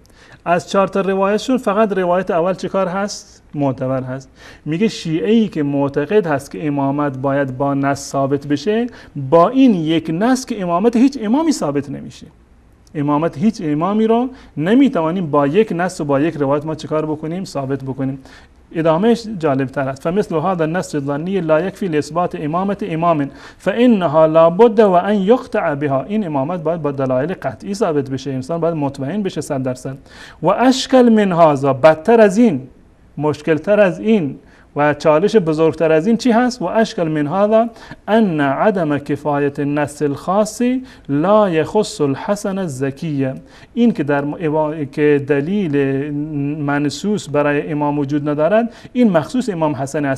از 4 تا روایتشون فقط روایت اول چیکار هست؟ معتبر هست. میگه شیعه‌ای که معتقد هست که امامت باید با نص ثابت بشه، با این یک نص که امامت هیچ امامی ثابت نمیشه، امامت هیچ امامی رو نمیتوانیم با یک نص و با یک روایت ما چیکار بکنیم؟ ثابت بکنیم. ادامهش جالب تر است. فمثل هذا النص الظنی لا یکفی لاثبات امامت امام فانها لابد و ان یقطع بها، این امامت باید با دلایل قطعی ثابت بشه، انسان باید مطمئن بشه 100%. و اشکل من هذا، بدتر از این، مشکل تر از این و چالش بزرگتر از این چی هست؟ و اشکل من هذا ان عدم کفایت النص الخاص لا یخص الحسن الزکیه، این که که دلیل منصوص برای امام وجود ندارد، این مخصوص امام حسن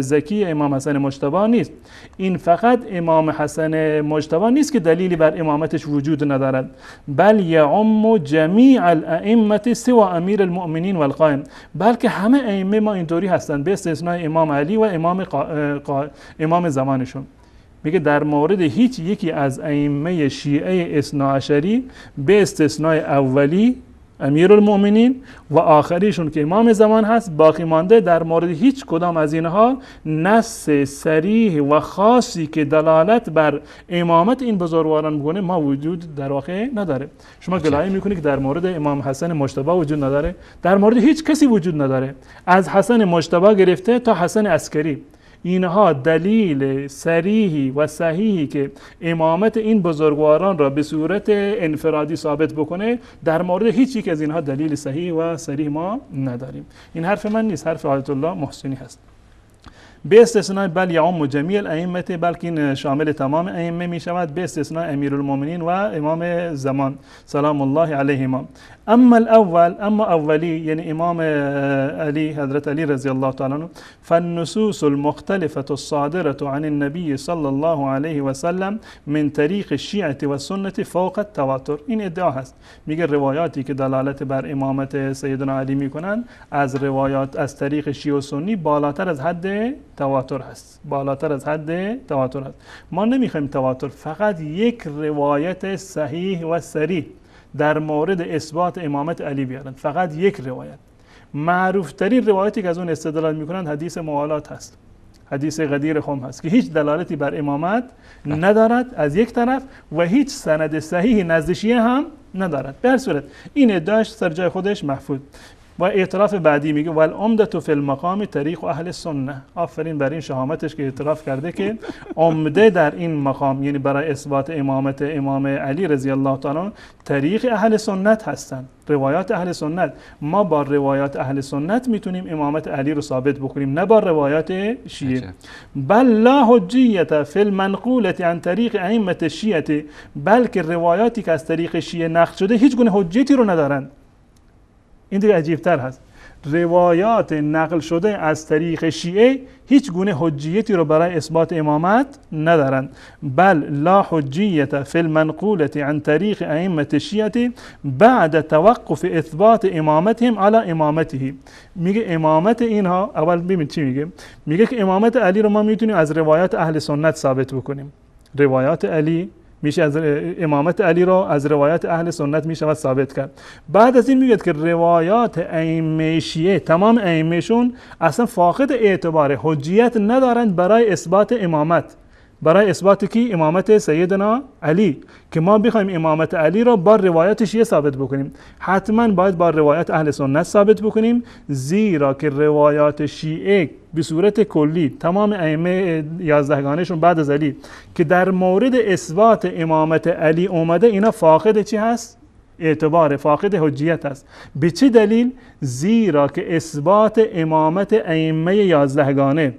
زکی، امام حسن مجتبی نیست. این فقط امام حسن مجتبی نیست که دلیلی بر امامتش وجود ندارد، بل یعم جمیع الائمه سوى امیر المؤمنین والقائم، بلکه همه ائمه ما اینطوری هستند به استثنای امام علی و امام زمانشون. میگه در مورد هیچ یکی از ائمه شیعه اثناعشری به استثنای اولی امیرالمؤمنین و آخریشون که امام زمان هست باقی مانده، در مورد هیچ کدام از اینها نص صریح و خاصی که دلالت بر امامت این بزرگواران میکنه ما وجود در واقع نداره. شما گلایه میکنید که در مورد امام حسن مجتبی وجود نداره، در مورد هیچ کسی وجود نداره، از حسن مجتبی گرفته تا حسن عسکری، اینها دلیل صریحی و صحیحی که امامت این بزرگواران را به صورت انفرادی ثابت بکنه، در مورد هیچ یک از اینها دلیل صحیح و صریح ما نداریم. این حرف من نیست، حرف آیت الله محسنی هست. به استثناء بل یعم جمیع الائمه، بلکه این شامل تمام ائمه می شود به استثناء امیرالمؤمنین و امام زمان سلام الله علیهما. اما الاول، اما اولی یعنی امام علی، حضرت علی رضی الله تعالی عنه، فالنصوص المختلفه الصادره عن النبي صلی الله علیه و سلم من طریق الشیعه و سنت فوق التواتر، این ادعا هست. میگه روایاتی که دلالت بر امامت سیدنا علی میکنن از روایات از طریق شیعه و سنی بالاتر از حد تواتر هست، بالاتر از حد تواتر هست. ما نمیخوایم تواتر، فقط یک روایت صحیح و صریح در مورد اثبات امامت علی بیارن، فقط یک روایت. معروف ترین روایتی که از اون استدلال میکنن حدیث موالات هست، حدیث غدیر خم هست که هیچ دلالتی بر امامت ندارد از یک طرف و هیچ سند صحیح نزد شیعه هم ندارد. به هر صورت این ادعاش سر جای خودش محفوظ. و اعتراف بعدی میگه والعمدة فی المقام طریق اهل سنه، آفرین بر این شهامتش که اعتراف کرده که عمده در این مقام یعنی برای اثبات امامت امام علی رضی الله تعالی طریق اهل سنت هستند، روایات اهل سنت. ما با روایات اهل سنت میتونیم امامت علی رو ثابت بکنیم، نه با روایات شیعه. بل لا حجیت فی المنقولة عن طریق ائمه الشیعه، بلکه روایاتی که از طریق شیعه نقل شده هیچ گونه حجیتی رو ندارند. این دیگه عجیب‌تر هست. روایات نقل شده از طریق شیعه هیچ گونه حجیتی رو برای اثبات امامت ندارند. بل لا حجیت فی المنقولة عن طریق ائمه الشیعه بعد توقف اثبات امامتهم علی امامته. میگه امامت اینها، اول ببین چی میگه، میگه که امامت علی رو ما میتونیم از روایات اهل سنت ثابت بکنیم. روایات علی میشه از امامت علی رو از روایات اهل سنت میشه ثابت کرد. بعد از این میگه که روایات ائمه شیعه تمام ائمهشون اصلا فاقد اعتبار، حجیت ندارند برای اثبات امامت. برای اثبات کی؟ امامت سیدنا علی، که ما بخوایم امامت علی را با روایت شیعه ثابت بکنیم، حتما باید با روایت اهل سنت ثابت بکنیم، زیرا که روایات شیعه به صورت کلی تمام ائمه 11گانهشون بعد از علی که در مورد اثبات امامت علی اومده، اینا فاقد چی هست؟ اعتبار، فاقد حجیت است. به چه دلیل؟ زیرا که اثبات امامت ائمه 11گانه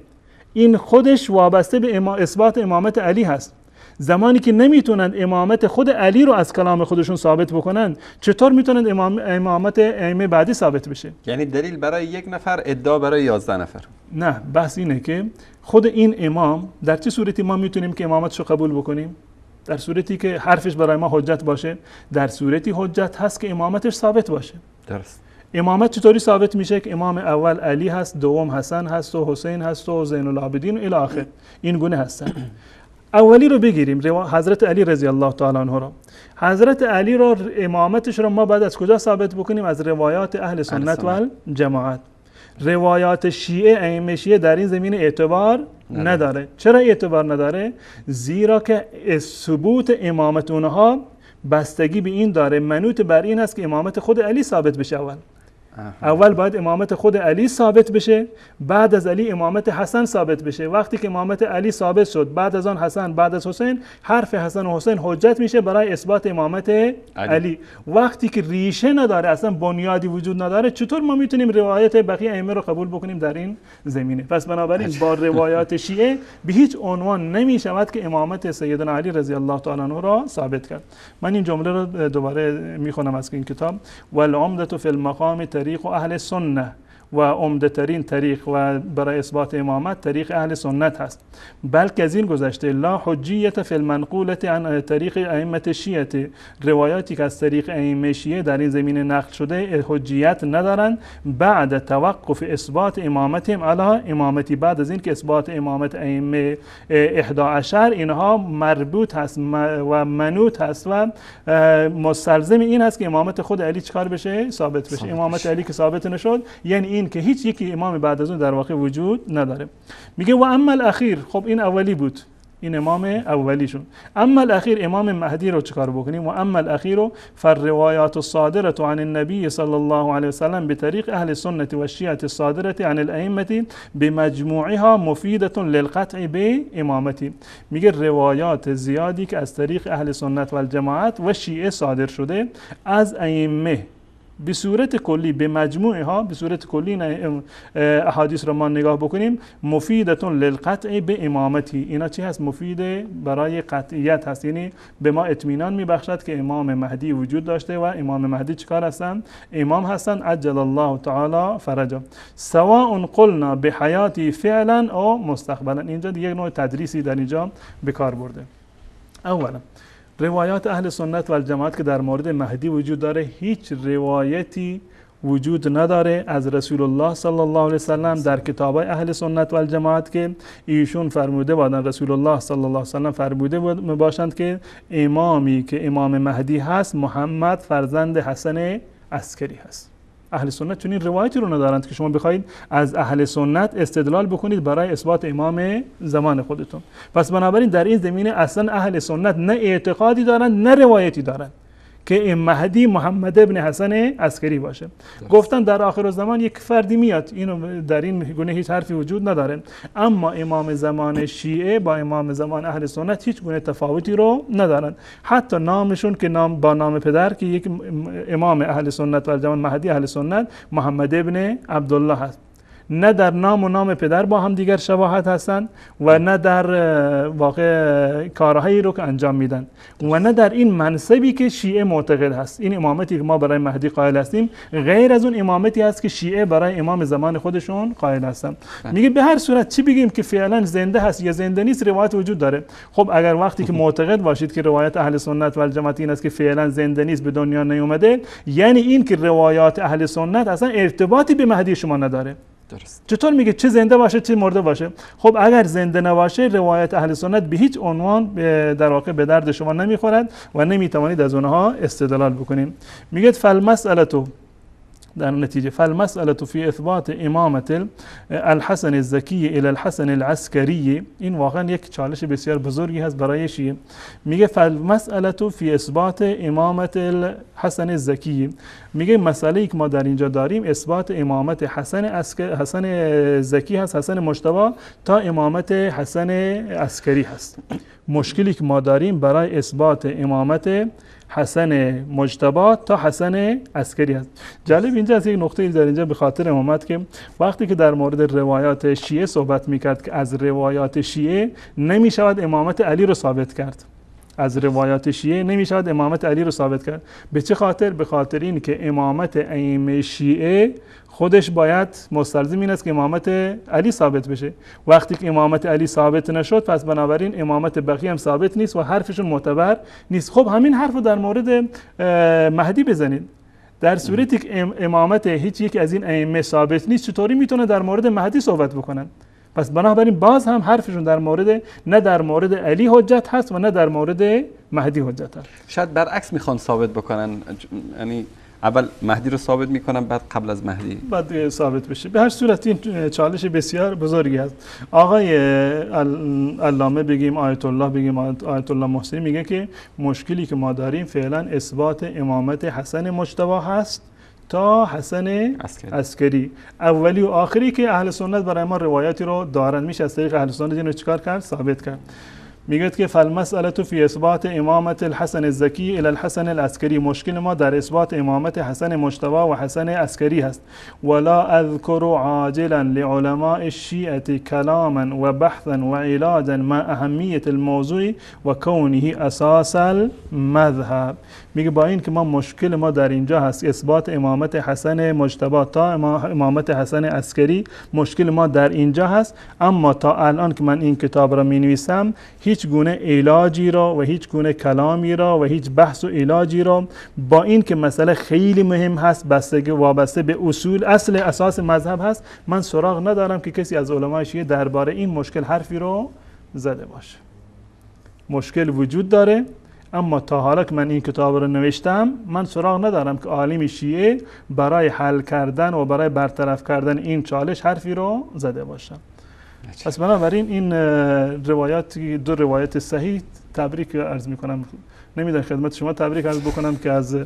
این خودش وابسته به اثبات امامت علی هست. زمانی که نمیتونند امامت خود علی رو از کلام خودشون ثابت بکنند، چطور میتونند امامت ائمه بعدی ثابت بشه؟ یعنی دلیل برای یک نفر، ادعا برای 11 نفر. نه، بحث اینه که خود این امام در چه صورتی ما میتونیم که امامتشو قبول بکنیم؟ در صورتی که حرفش برای ما حجت باشه، در صورتی حجت هست که امامتش ثابت باشه. درست. امامت چطوری ثابت میشه؟ که امام اول علی هست، دوم حسن هست و حسین هست و زین العابدین و الی آخر، این گونه هستن. اولی رو بگیریم، حضرت علی رضی الله تعالی عنه رو. حضرت علی رو امامتش رو ما بعد از کجا ثابت بکنیم؟ از روایات اهل سنت و جماعت. روایات شیعه، ائمه شیعه در این زمینه اعتبار نداره. چرا اعتبار نداره؟ زیرا که ثبوت امامت اونها بستگی به این داره، منوط بر این است که امامت خود علی ثابت بشه. اول باید امامت خود علی ثابت بشه، بعد از علی امامت حسن ثابت بشه. وقتی که امامت علی ثابت شد، بعد از آن حسن، بعد از حسین، حرف حسن و حسین حجت میشه برای اثبات امامت علی. وقتی که ریشه نداره، اصلا بنیادی وجود نداره، چطور ما میتونیم روایت بقیه ائمه رو قبول بکنیم در این زمینه؟ پس بنابراین با روایات شیعه به هیچ عنوان نمیشود که امامت سیدنا علی رضی الله تعالی عنه را ثابت کرد. من این جمله رو دوباره میخونم از این کتاب: والعمدة فی المقام طریق اهل سنه، و عمده ترین طریق و برای اثبات امامت طریق اهل سنت هست. بلکه از این گذشته لا حجیت فی المنقولة عن طریق ائمه شیعه، روایاتی که از طریق ائمه شیعه در این زمینه نقل شده حجیت ندارند بعد توقف اثبات امامتهم علی امامتی، بعد از این که اثبات امامت ائمه 11 اینها مربوط هست و منوط هست و مستلزم این هست که امامت خود علی چکار بشه؟ ثابت بشه. امامت علی که ثابت نشد، یعنی این که هیچ یکی امام بعد از اون در واقع وجود نداره. میگه و اما الاخیر، خب این اولی بود، این امام اولیشون. اما الاخیر، امام مهدی رو چکار بکنیم؟ و اما الاخیر فالروایات الصادره عن النبي صلی الله علیه وسلم بطریق اهل سنت و شیعه الصادره عن الائمه بمجموعها مفیده للقطع بامامتی. میگه روایات زیادی که از طریق اهل سنت و الجماعت و شیعه صادر شده از ائمه به صورت کلی، به مجموعه ها، به صورت کلی احادیث رو ما نگاه بکنیم، مفیدتون للقطع به امامتی. اینا چی هست؟ مفید برای قطعیت هست، یعنی به ما اطمینان میبخشد که امام مهدی وجود داشته و امام مهدی چیکار هستن؟ امام هستن عجل الله تعالی فرجه، سواء قلنا به حیاتی فعلا او مستقبلا. اینجا یک نوع تدریسی در اینجا به کار برده. اولا روایات اهل سنت و الجماعت که در مورد مهدی وجود داره، هیچ روایتی وجود نداره از رسول الله صلی الله علیه وسلم در کتابای اهل سنت و الجماعت که ایشون فرموده بودن، رسول الله صلی الله علیه وسلم فرموده باشند که امامی که امام مهدی هست محمد فرزند حسن عسکری هست. اهل سنت چنین روایتی رو ندارند که شما بخواید از اهل سنت استدلال بکنید برای اثبات امام زمان خودتون. پس بنابراین در این زمینه اصلا اهل سنت نه اعتقادی دارند نه روایتی دارند که مهدی محمد ابن حسن عسکری باشه. گفتن در آخر الزمان یک فردی میاد، اینو در این گونه هیچ حرفی وجود نداره. اما امام زمان شیعه با امام زمان اهل سنت هیچ گونه تفاوتی رو ندارن. حتی نامشون که نام با نام پدر که یک امام اهل سنت و الجماعت مهدی اهل سنت محمد ابن عبدالله هست، نه در نام و نام پدر با هم دیگر شباهت هستند و نه در واقع کارهایی رو که انجام میدن و نه در این منصبی که شیعه معتقد هست. این امامتی که ما برای مهدی قائل هستیم غیر از اون امامتی هست که شیعه برای امام زمان خودشون قائل هستن. میگه به هر صورت چی بگیم که فعلا زنده هست یا زنده نیست، روایت وجود داره. خب اگر وقتی که معتقد باشید که روایت اهل سنت و الجماعت این است که فعلا زنده نیست، به دنیا نیومده، یعنی این که روایات اهل سنت اصلا ارتباطی به مهدی شما نداره. درست. چطور میگه چه زنده باشه چه مرده باشه؟ خب اگر زنده نباشه روایت اهل سنت به هیچ عنوان در واقع به درد شما نمیخورد و نمیتوانید از اونها استدلال بکنید. میگه فالمسئله در نتیجه فالمسألة فی اثبات امامت الحسن الزکی الی الحسن العسکری، این واقعا یک چالش بسیار بزرگی هست برای شیعه. میگه فالمسألة فی اثبات امامت الحسن الزکی، میگه مسئله ای که ما در اینجا داریم اثبات امامت حسن زکی هست، حسن مجتبی تا امامت حسن عسکری هست. مشکلی که ما داریم برای اثبات امامت حسن مجتبی تا حسن عسکری هست. جالب اینجا از یک نقطه در اینجا به خاطر امامت که وقتی که در مورد روایات شیعه صحبت میکرد که از روایات شیعه نمیشود امامت علی رو ثابت کرد، از روایات شیعه نمیشود امامت علی رو ثابت کرد. به چه خاطر؟ به خاطر این که امامت ائمه شیعه خودش باید مستلزم این است که امامت علی ثابت بشه. وقتی که امامت علی ثابت نشد پس بنابراین امامت بقیه هم ثابت نیست و حرفشون معتبر نیست. خب همین حرف رو در مورد مهدی بزنید. در صورتی که امامت هیچ یک از این ائمه ثابت نیست چطوری میتونه در مورد مهدی صحبت بکنن؟ پس بنابراین باز هم حرفشون در مورد نه در مورد علی حجت هست و نه در مورد مهدی حجت هست. شاید برعکس میخوان ثابت بکنن، یعنی اول مهدی رو ثابت میکنن بعد قبل از مهدی بعد ثابت بشه. به هر صورت این چالش بسیار بزرگی است. آقای علامه بگیم آیت الله بگیم آیت الله محسنی میگه که مشکلی که ما داریم فعلا اثبات امامت حسن مجتبی هست تا حسن عسکری. اولی و آخری که اهل سنت برای ما روایتی رو دارن، میشه از طریق اهل سنت اینو چیکار کرد؟ ثابت کرد. میگه که فالمسألة فی اثبات امامت الحسن الزکی الی الحسن العسکری، مشکل ما در اثبات امامت حسن مجتبی و حسن عسکری هست. ولا اذکر عاجلا لعلماء الشیعة کلاما و بحثا و علاجا مع اهمیت الموضوع و کونه اساس المذهب. میگه با این که ما مشکل ما در اینجا هست اثبات امامت حسن مجتبی تا امامت حسن عسکری، مشکل ما در اینجا هست، اما تا الان که من این کتاب را می نویسم هیچ گونه علاجی را و هیچ گونه کلامی را و هیچ بحث و علاجی را با این که مسئله خیلی مهم هست، بستگی وابسته به اصول اصل اساس مذهب هست، من سراغ ندارم که کسی از علمای شیعه درباره این مشکل حرفی رو زده باشه. مشکل وجود داره، اما تا حالا که من این کتاب رو نوشتم من سراغ ندارم که عالم شیعه برای حل کردن و برای برطرف کردن این چالش حرفی رو زده باشم. پس بنابراین این روایات، دو روایت صحیح تبریک عرض میکنم. نمیدونم خدمت شما تبریک عرض بکنم که از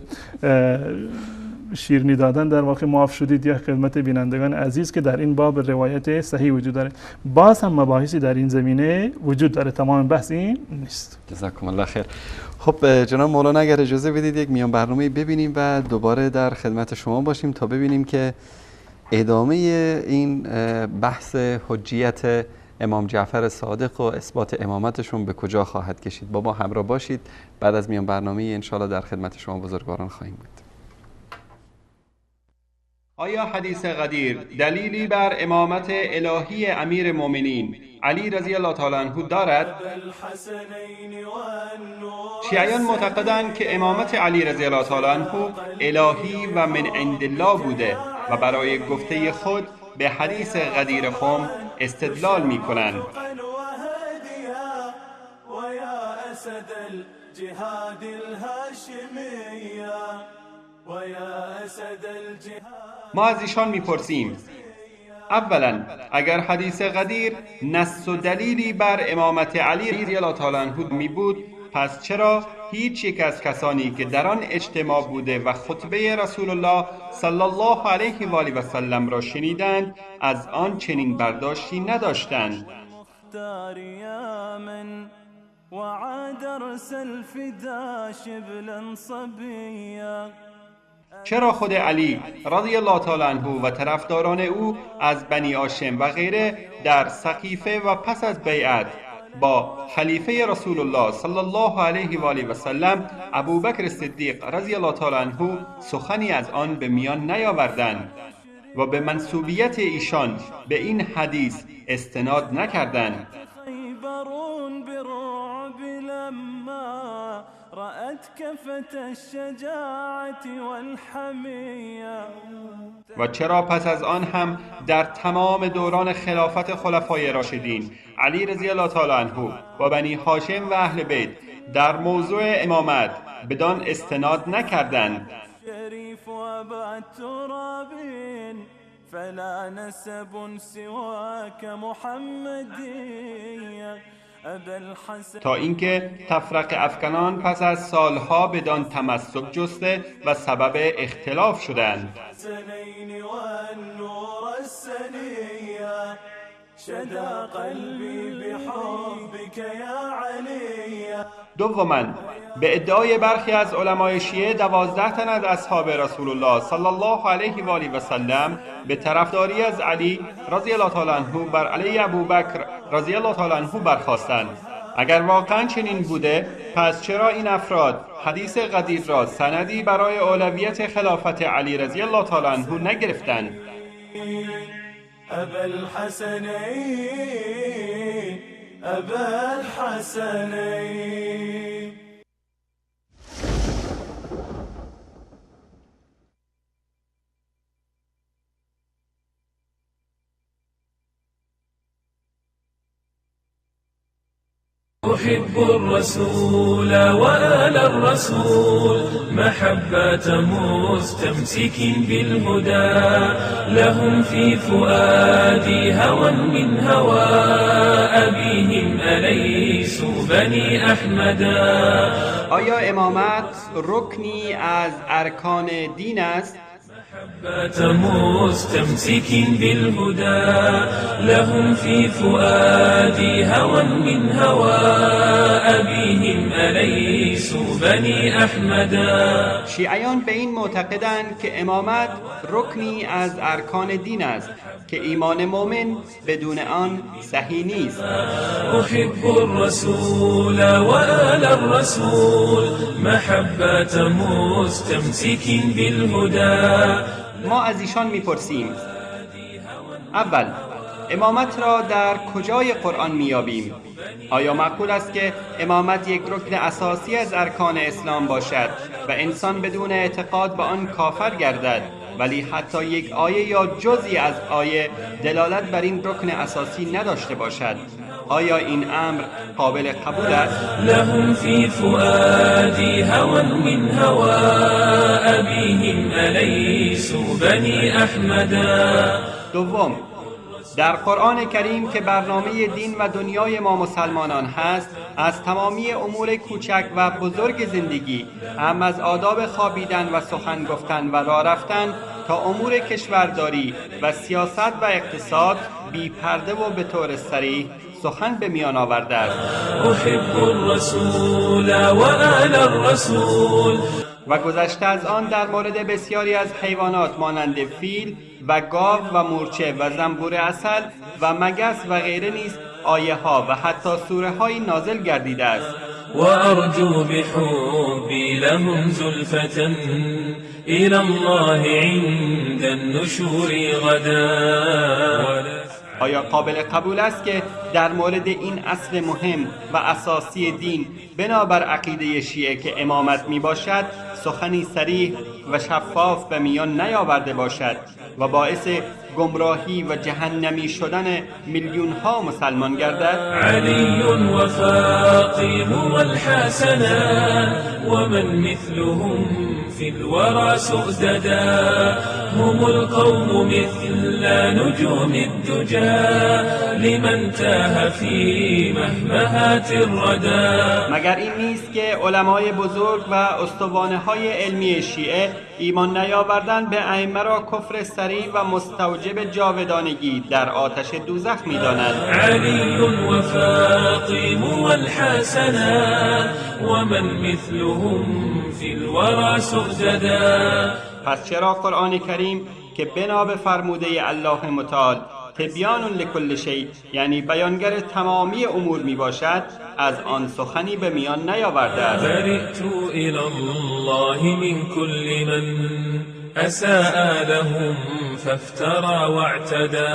شیرینی دادن در واقع معاف شدید یا خدمت بینندگان عزیز که در این باب روایت صحیح وجود داره. باز هم مباحثی در این زمینه وجود داره، تمام بحث این نیست. جزاکم الله خیر. خب جناب مولانا اگر اجازه بدید یک میان برنامه ببینیم و دوباره در خدمت شما باشیم تا ببینیم که ادامه این بحث حجیت امام جعفر صادق و اثبات امامتشون به کجا خواهد کشید. با ما همراه باشید. بعد از میان برنامه انشاءالله در خدمت شما بزرگواران خواهیم بود. آیا حدیث غدیر دلیلی بر امامت الهی امیر مومنین علی رضی الله تعالی عنه دارد؟ شیعیان معتقدند که امامت علی رضی الله تعالی عنه الهی و من عند الله بوده و برای گفته خود به حدیث غدیر خم استدلال می کنند. ما از ایشان میپرسیم اولا اگر حدیث غدیر نص و دلیلی بر امامت علی رضی الله تعالی عنه می بود، پس چرا هیچ یک از کسانی که در آن اجتماع بوده و خطبه رسول الله صلی الله علیه و آله و سلم را شنیدند از آن چنین برداشتی نداشتند؟ چرا خود علی رضی الله تعالی عنه و طرفداران او از بنی هاشم و غیره در سقیفه و پس از بیعت با خلیفه رسول الله صلی الله علیه و آله و سلم ابوبکر صدیق رضی الله تعالی عنه سخنی از آن به میان نیاوردند و به منسوبیت ایشان به این حدیث استناد نکردند؟ و چرا پس از آن هم در تمام دوران خلافت خلفای راشدین علی رضی الله تعالی عنه و بنی هاشم و اهل بیت در موضوع امامت بدان استناد نکردند؟ أبا التراب فلا نسب سواك محمدي أبا الحسن. تا اینکه تفرق افکنان پس از سالها بدان تمسک جسته و سبب اختلاف شدند. شدا قلبي بحبك يا علي. دوما به ادعای برخی از علمای شیعه 12 تن از اصحاب رسول الله صلی الله علیه و آله و سلم به طرفداری از علی رضی الله تعالی عنه بر علی ابوبکر رضی الله تعالی عنه برخاستند. اگر واقعا چنین بوده، پس چرا این افراد حدیث قدیر را سندی برای اولویت خلافت علی رضی الله تعالی عنه نگرفتند؟ أبا الحسنين أبا الحسنين. أحب الرسول وآل الرسول محبة مستمسك بالهدى لهم في فؤادي هوى من هوى أبيهم أليسوا بني أحمدا. آیا امامت رکنی از ارکان دین است؟ محبة مستمسك بالهدى لهم في فؤادي هوى من هوى أبيهم أليسوا بني أحمدا. شیعیان به این معتقدند که امامت رکنی از ارکان دین است که ایمان مؤمن بدون آن صحیح نیست. أحب الرسول وآل الرسول محبة مستمسك بالهدى. ما از ایشان میپرسیم: اول، امامت را در کجای قرآن میابیم؟ آیا معقول است که امامت یک رکن اساسی از ارکان اسلام باشد و انسان بدون اعتقاد به آن کافر گردد، ولی حتی یک آیه یا جزئی از آیه دلالت بر این رکن اساسی نداشته باشد؟ آیا این امر قابل قبول است؟ لهم في فؤادي هوى من هوى أبيهم أليسوا بني أحمدا. دوم، در قرآن کریم که برنامه دین و دنیای ما مسلمانان هست، از تمامی امور کوچک و بزرگ زندگی، هم از آداب خوابیدن و سخن گفتن و راه رفتن تا امور کشورداری و سیاست و اقتصاد، بی پرده و به طور صریح سخن به میان آورده است. أحب الرسول وآل الرسول. و گذشته از آن در مورد بسیاری از حیوانات مانند فیل و گاو و مورچه و زنبور عسل و مگس و غیره نیز آیه ها و حتی سوره های نازل گردیده است. وأرجو بحبي لهم زلفة إلى الله عند النشور غدا. آیا قابل قبول است که در مورد این اصل مهم و اساسی دین بنابر عقیده شیعه که امامت می باشد سخنی صریح و شفاف به میان نیاورده باشد و باعث گمراهی و جهنمی شدن میلیون ها مسلمان گردد؟ علی و فاطمه والحسنان ومن مثلهم في الورى سؤددا هم القوم مثل نجوم الدجى لمن تاه في مهمهات الردى. مگر این نیست که علمای بزرگ و استوانه های علمی شیعه ایمان نیاوردن به ائمه را کفر صریح و مستوجب جاودانگی در آتش دوزخ می‌دانند؟ علی و فاطمه والحسنان ومن مثلهم في الورى سؤددا. پس چرا قرآن کریم که بنا به فرموده الله متعال تبیان لکل شیء، یعنی بیانگر تمامی امور می باشد، از آن سخنی به میان نیاورده است؟ برئت الی الله من کل من اساء لهم فافترى واعتدى.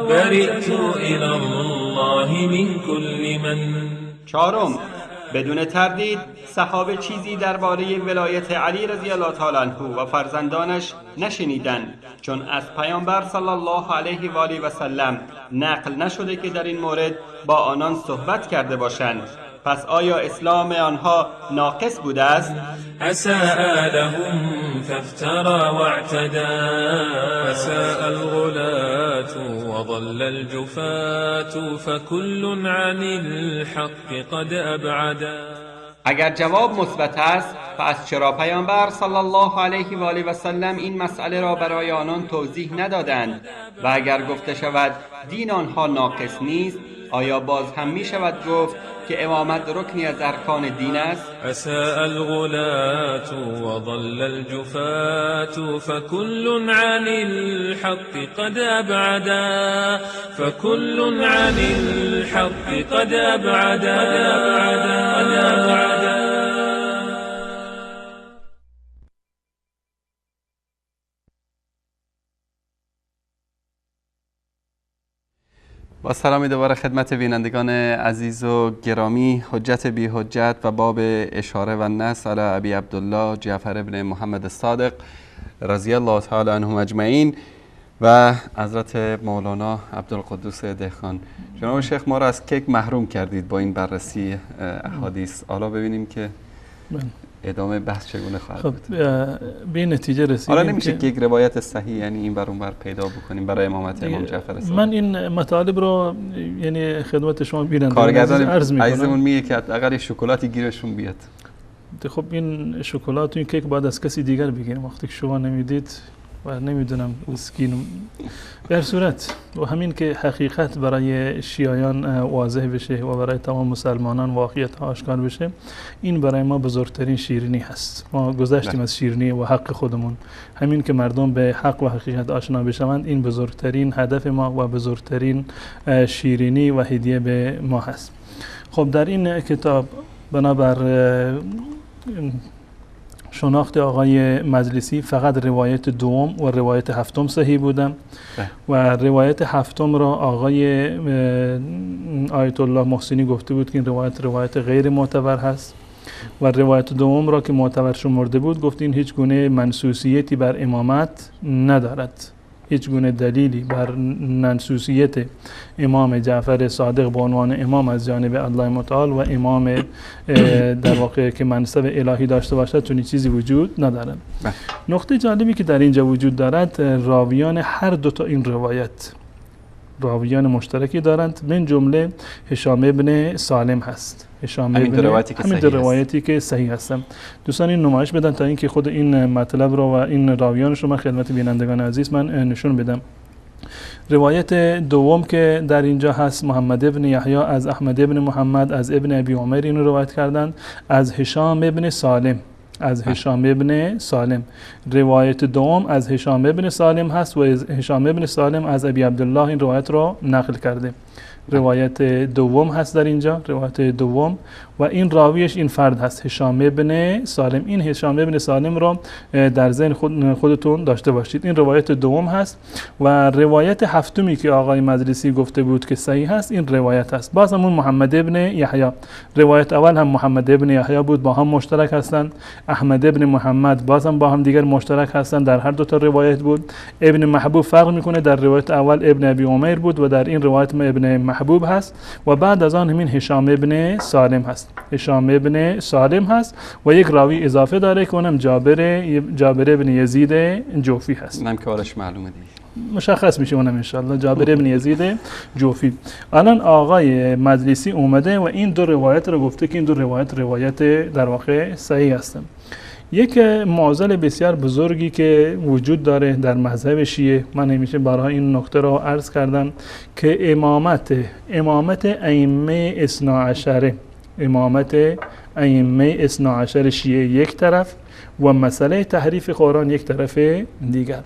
برئت الی الله من کل من. چهارم، بدون تردید صحابه چیزی درباره ولایت علی رضی الله تعالی عنه و فرزندانش نشنیدند، چون از پیامبر صلی الله علیه و آله و سلم نقل نشده که در این مورد با آنان صحبت کرده باشند. پس آیا اسلام آنها ناقص بوده است؟ أساء لهم فافترى واعتدى فساء الغلاة وضل الجفاة فكل عن الحق قد أبعدا. اگر جواب مثبت است، پس چرا پیامبر صلی الله علیه و آله و سلم این مسئله را برای آنان توضیح ندادند؟ و اگر گفته شود دین آنها ناقص نیست، آیا باز هم می شود گفت که امامت رکنی از ارکان دین است؟ أساء الغلاة وضل الجفاة فكل عن الحق قد أبعدا فكل عن الحق قد أبعدا. با سلامی دوباره خدمت بینندگان عزیز و گرامی. حجت بی حجت و باب اشاره و نص علی ابی عبدالله جعفر ابن محمد الصادق رضی الله تعالی عنهم اجمعین و حضرت مولانا عبدالقدوس دهقان. جناب شیخ، ما را از کیک محروم کردید با این بررسی احادیث. حالا ببینیم که ادامه بحث چگونه خواهد بود. به این نتیجه رسیدیم حالا نمیشه که یک روایت صحیح یعنی این بر اون بر پیدا بکنیم برای امامت امام جعفر صادق. من این مطالب رو یعنی خدمت شما بیننده کارگردان عرض می‌کنم. عزیزمون میگه که اگر شکلاتی گیرشون بیاد. خب این شکلات و این کیک باید از کسی دیگر بگیریم وقتی که شما نمیدید و نمیدونم مسکین. به هر صورت و همین که حقیقت برای شیعیان واضح بشه و برای تمام مسلمانان واقعیت آشکار بشه، این برای ما بزرگترین شیرینی هست. ما گذشتیم از شیرینی و حق خودمون. همین که مردم به حق و حقیقت آشنا بشوند، این بزرگترین هدف ما و بزرگترین شیرینی و هدیه به ما هست. خب در این کتاب بنابر شناخت آقای مجلسی فقط روایت دوم و روایت هفتم صحیح بودن و روایت هفتم را آقای آیت الله محسنی گفته بود که این روایت غیر معتبر هست و روایت دوم را که معتبر شمرده بود گفت این هیچ گونه منسوسیتی بر امامت ندارد، هیچ گونه دلیلی بر منسوسیت امام جعفر صادق به عنوان امام از جانب الله متعال و امام در واقع که منصب الهی داشته باشد چون چیزی وجود ندارد. نقطه جالبی که در اینجا وجود دارد، راویان هر دو تا این روایت راویان مشترکی دارند، من جمله هشام ابن سالم هست. همین دو روایتی که صحیح هستن. دوستان این نمایش بدن تا اینکه خود این مطلب رو و این راویان شما خدمت بینندگان عزیز من نشون بدم. روایت دوم که در اینجا هست، محمد ابن یحیی از احمد ابن محمد از ابن ابی عمر این روایت کردند از هشام ابن سالم. روایت دوم از هشام ابن سالم هست و هشام ابن سالم از ابی عبدالله این روایت رو نقل کرده. روایت دوم هست در اینجا، روایت دوم و این راویش این فرد هست، هشام ابن سالم. این هشام ابن سالم رو در ذهن خودتون داشته باشید. این روایت دوم هست و روایت هفتمی که آقای مجلسی گفته بود که صحیح هست این روایت هست. باز همون محمد ابن یحیی، روایت اول هم محمد ابن یحیی بود، با هم مشترک هستند. احمد ابن محمد باز هم با هم دیگر مشترک هستند، در هر دو تا روایت بود. ابن محبوب فرق میکنه، در روایت اول ابن ابی عمر بود و در این روایت ابن محبوب هست و بعد از آن همین هشام ابن سالم هست. هشام ابن سالم هست و یک راوی اضافه داره که اونم جابر ابن یزید جوفی هست. اونم که حالش معلومه دیگه، مشخص میشه اونم انشالله، جابر ابن یزید جوفی. الان آقای مجلسی اومده و این دو روایت رو گفته که این دو روایت در واقع صحیح هستن. یک معضل بسیار بزرگی که وجود داره در مذهب شیعه، من همیشه برای این نکته رو عرض کردم که امامت ائمه اثنا عشر شیعه یک طرف و مسئله تحریف قرآن یک طرف دیگر.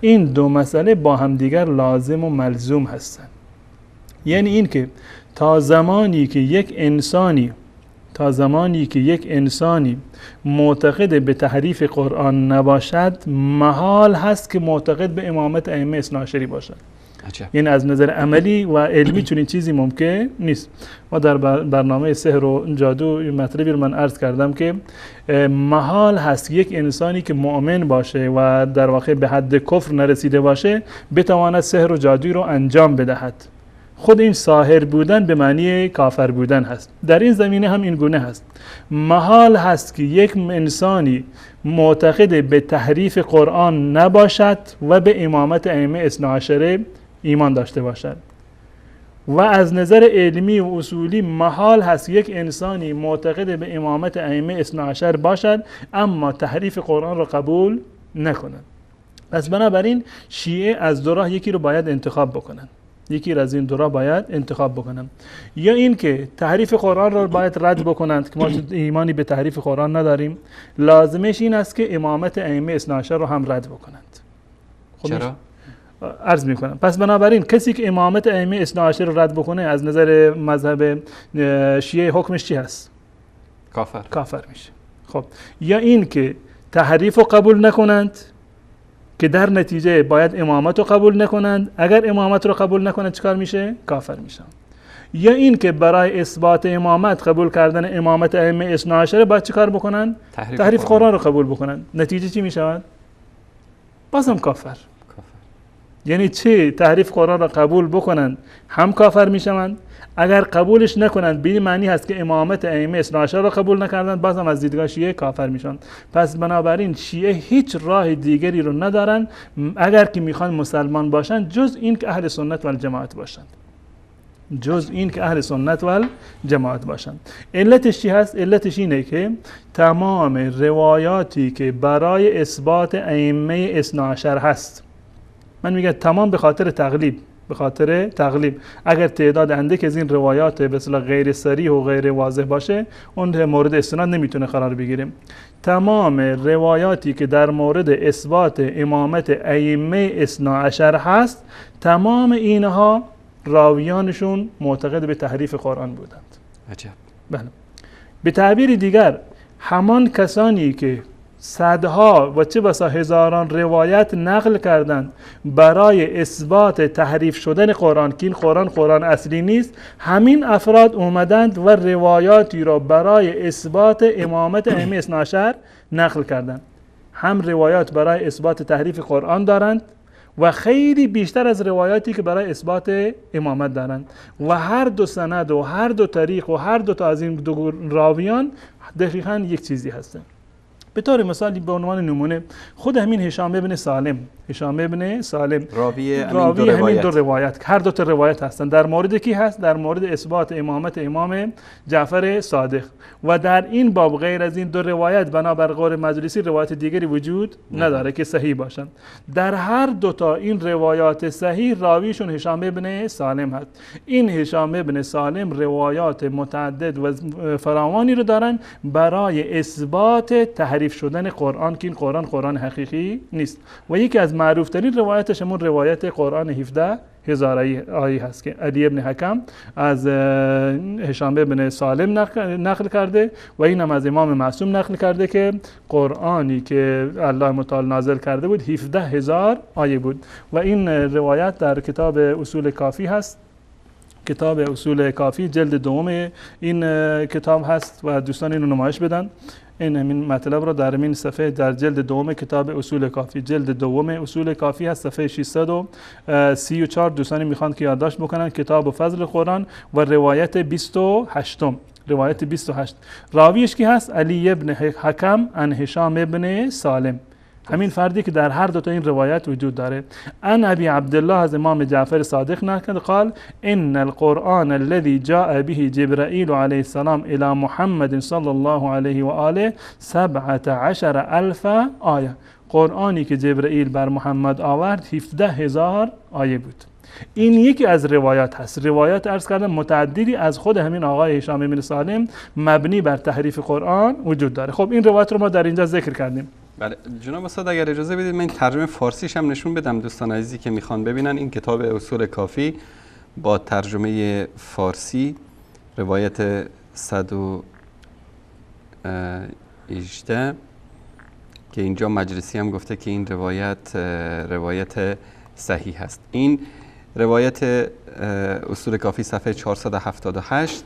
این دو مسئله با هم دیگر لازم و ملزوم هستند. یعنی این که تا زمانی که یک انسانی معتقد به تحریف قرآن نباشد، محال هست که معتقد به امامت ائمه اثنا عشری باشد. یعنی از نظر عملی و علمی چنین چیزی ممکن نیست. ما در برنامه سحر و جادو مطلبی رو من عرض کردم که محال هست یک انسانی که مؤمن باشه و در واقع به حد کفر نرسیده باشه بتواند سحر و جادوی رو انجام بدهد. خود این ساحر بودن به معنی کافر بودن هست. در این زمینه هم این گونه هست. محال هست که یک انسانی معتقد به تحریف قرآن نباشد و به امامت ائمه اثنا عشره ایمان داشته باشد. و از نظر علمی و اصولی محال هست یک انسانی معتقد به امامت ائمه اثنا عشر باشد اما تحریف قرآن را قبول نکند. پس بنابراین شیعه از دو راه یکی رو باید انتخاب بکنن. یکی از این دو راه باید انتخاب بکنن. یا این که تحریف قرآن را باید رد بکنند که ما ایمانی به تحریف قرآن نداریم، لازمش این است که امامت ائمه اثنا عشر رو هم رد بکنند. چرا؟ عرض میکنم. پس بنابراین کسی که امامت ائمه اثنا عشر رو رد بکنه از نظر مذهب شیعه حکمش چی هست؟ کافر میشه. خب یا این که تحریف رو قبول نکنند که در نتیجه باید امامت رو قبول نکنند، اگر امامت رو قبول نکنند چیکار میشه؟ کافر میشن. یا این که برای اثبات امامت قبول کردن امامت ائمه اثنا عشر باید چیکار بکنند؟ تحریف قرآن رو قبول بکنند. نتیجه چی میشود؟ بازم کافر. یعنی چه تحریف قرآن را قبول بکنند هم کافر میشوند، اگر قبولش نکنند به این معنی هست که امامت ائمه اثنا عشر را قبول نکردند، بازم از دیدگاه شیعه کافر میشن. پس بنابراین شیعه هیچ راه دیگری رو ندارن اگر که میخوان مسلمان باشند جز این که اهل سنت و الجماعت باشند. علتش چی هست؟ علتش اینه که تمام روایاتی که برای اثبات ائمه اثنا عشر هست، من میگم تمام به خاطر تقلیب، اگر تعداد اندک از این روایات به اصطلاح غیر صریح و غیر واضح باشه اون مورد استناد نمیتونه قرار بگیره. تمام روایاتی که در مورد اثبات امامت ائمه اثنا عشر هست، تمام اینها راویانشون معتقد به تحریف قرآن بودند. عجب. بله. به تعبیر دیگر همان کسانی که صدها و چه بسا هزاران روایت نقل کردند برای اثبات تحریف شدن قرآن که این قرآن اصلی نیست، همین افراد اومدند و روایاتی را برای اثبات امامت ائمه اثنا عشر نقل کردند. هم روایات برای اثبات تحریف قرآن دارند و خیلی بیشتر از روایاتی که برای اثبات امامت دارند و هر دو سند و هر دو طریق و هر دو تا از این دو راویان دقیقاً یک چیزی هستند. به طور مثال به عنوان نمونه خود همین هشام ابن سالم راوی همین دو روایت، هر دو تا روایت هستند. در مورد کی هست؟ در مورد اثبات امامت امام جعفر صادق. و در این باب غیر از این دو روایت بنابر قول مجلسی روایت دیگری وجود نداره که صحیح باشند. در هر دو تا این روایات صحیح راویشون هشام ابن سالم هست. این هشام ابن سالم روایات متعدد و فراوانی رو دارن برای اثبات تحریف شدن قرآن که این قرآن حقیقی نیست. و یکی از معروف ترین روایتش همون روایت قرآن 17,000 آیه هست که علی ابن حکم از هشام ابن سالم نقل کرده و این هم از امام معصوم نقل کرده که قرآنی که الله متعال نازل کرده بود 17,000 آیه بود. و این روایت در کتاب اصول کافی هست. کتاب اصول کافی جلد دوم این کتاب هست و دوستان اینو نمایش بدن. این همین مطلب را در این صفحه در جلد دوم کتاب اصول کافی، جلد دوم اصول کافی هست، صفحه 634 دوستانی میخوان که یادداشت بکنن کتاب فضل قرآن و روایت 28 روایت 28 راویش کی هست؟ علی ابن حکم عن هشام ابن سالم، همین فردی که در هر دو تا این روایت وجود داره. ان ابی عبدالله از امام جعفر صادق نقل قال ان القرآن الذي جاء به جبرائيل علیه السلام الى محمد صلی الله علیه و آله 17,000 آیه. قرآنی که جبرائیل بر محمد آورد 17,000 آیه بود. این یکی از روایات هست. روایات عرض کردم متعددی از خود همین آقای هشام بن سالم مبنی بر تحریف قرآن وجود داره. خب این روایت رو ما در اینجا ذکر کردیم. بله جناب استاد اگر اجازه بدید من ترجمه فارسیش هم نشون بدم دوستان عزیزی که میخوان ببینن. این کتاب اصول کافی با ترجمه فارسی روایت 118 که اینجا مجلسی هم گفته که این روایت صحیح هست. این روایت اصول کافی صفحه 478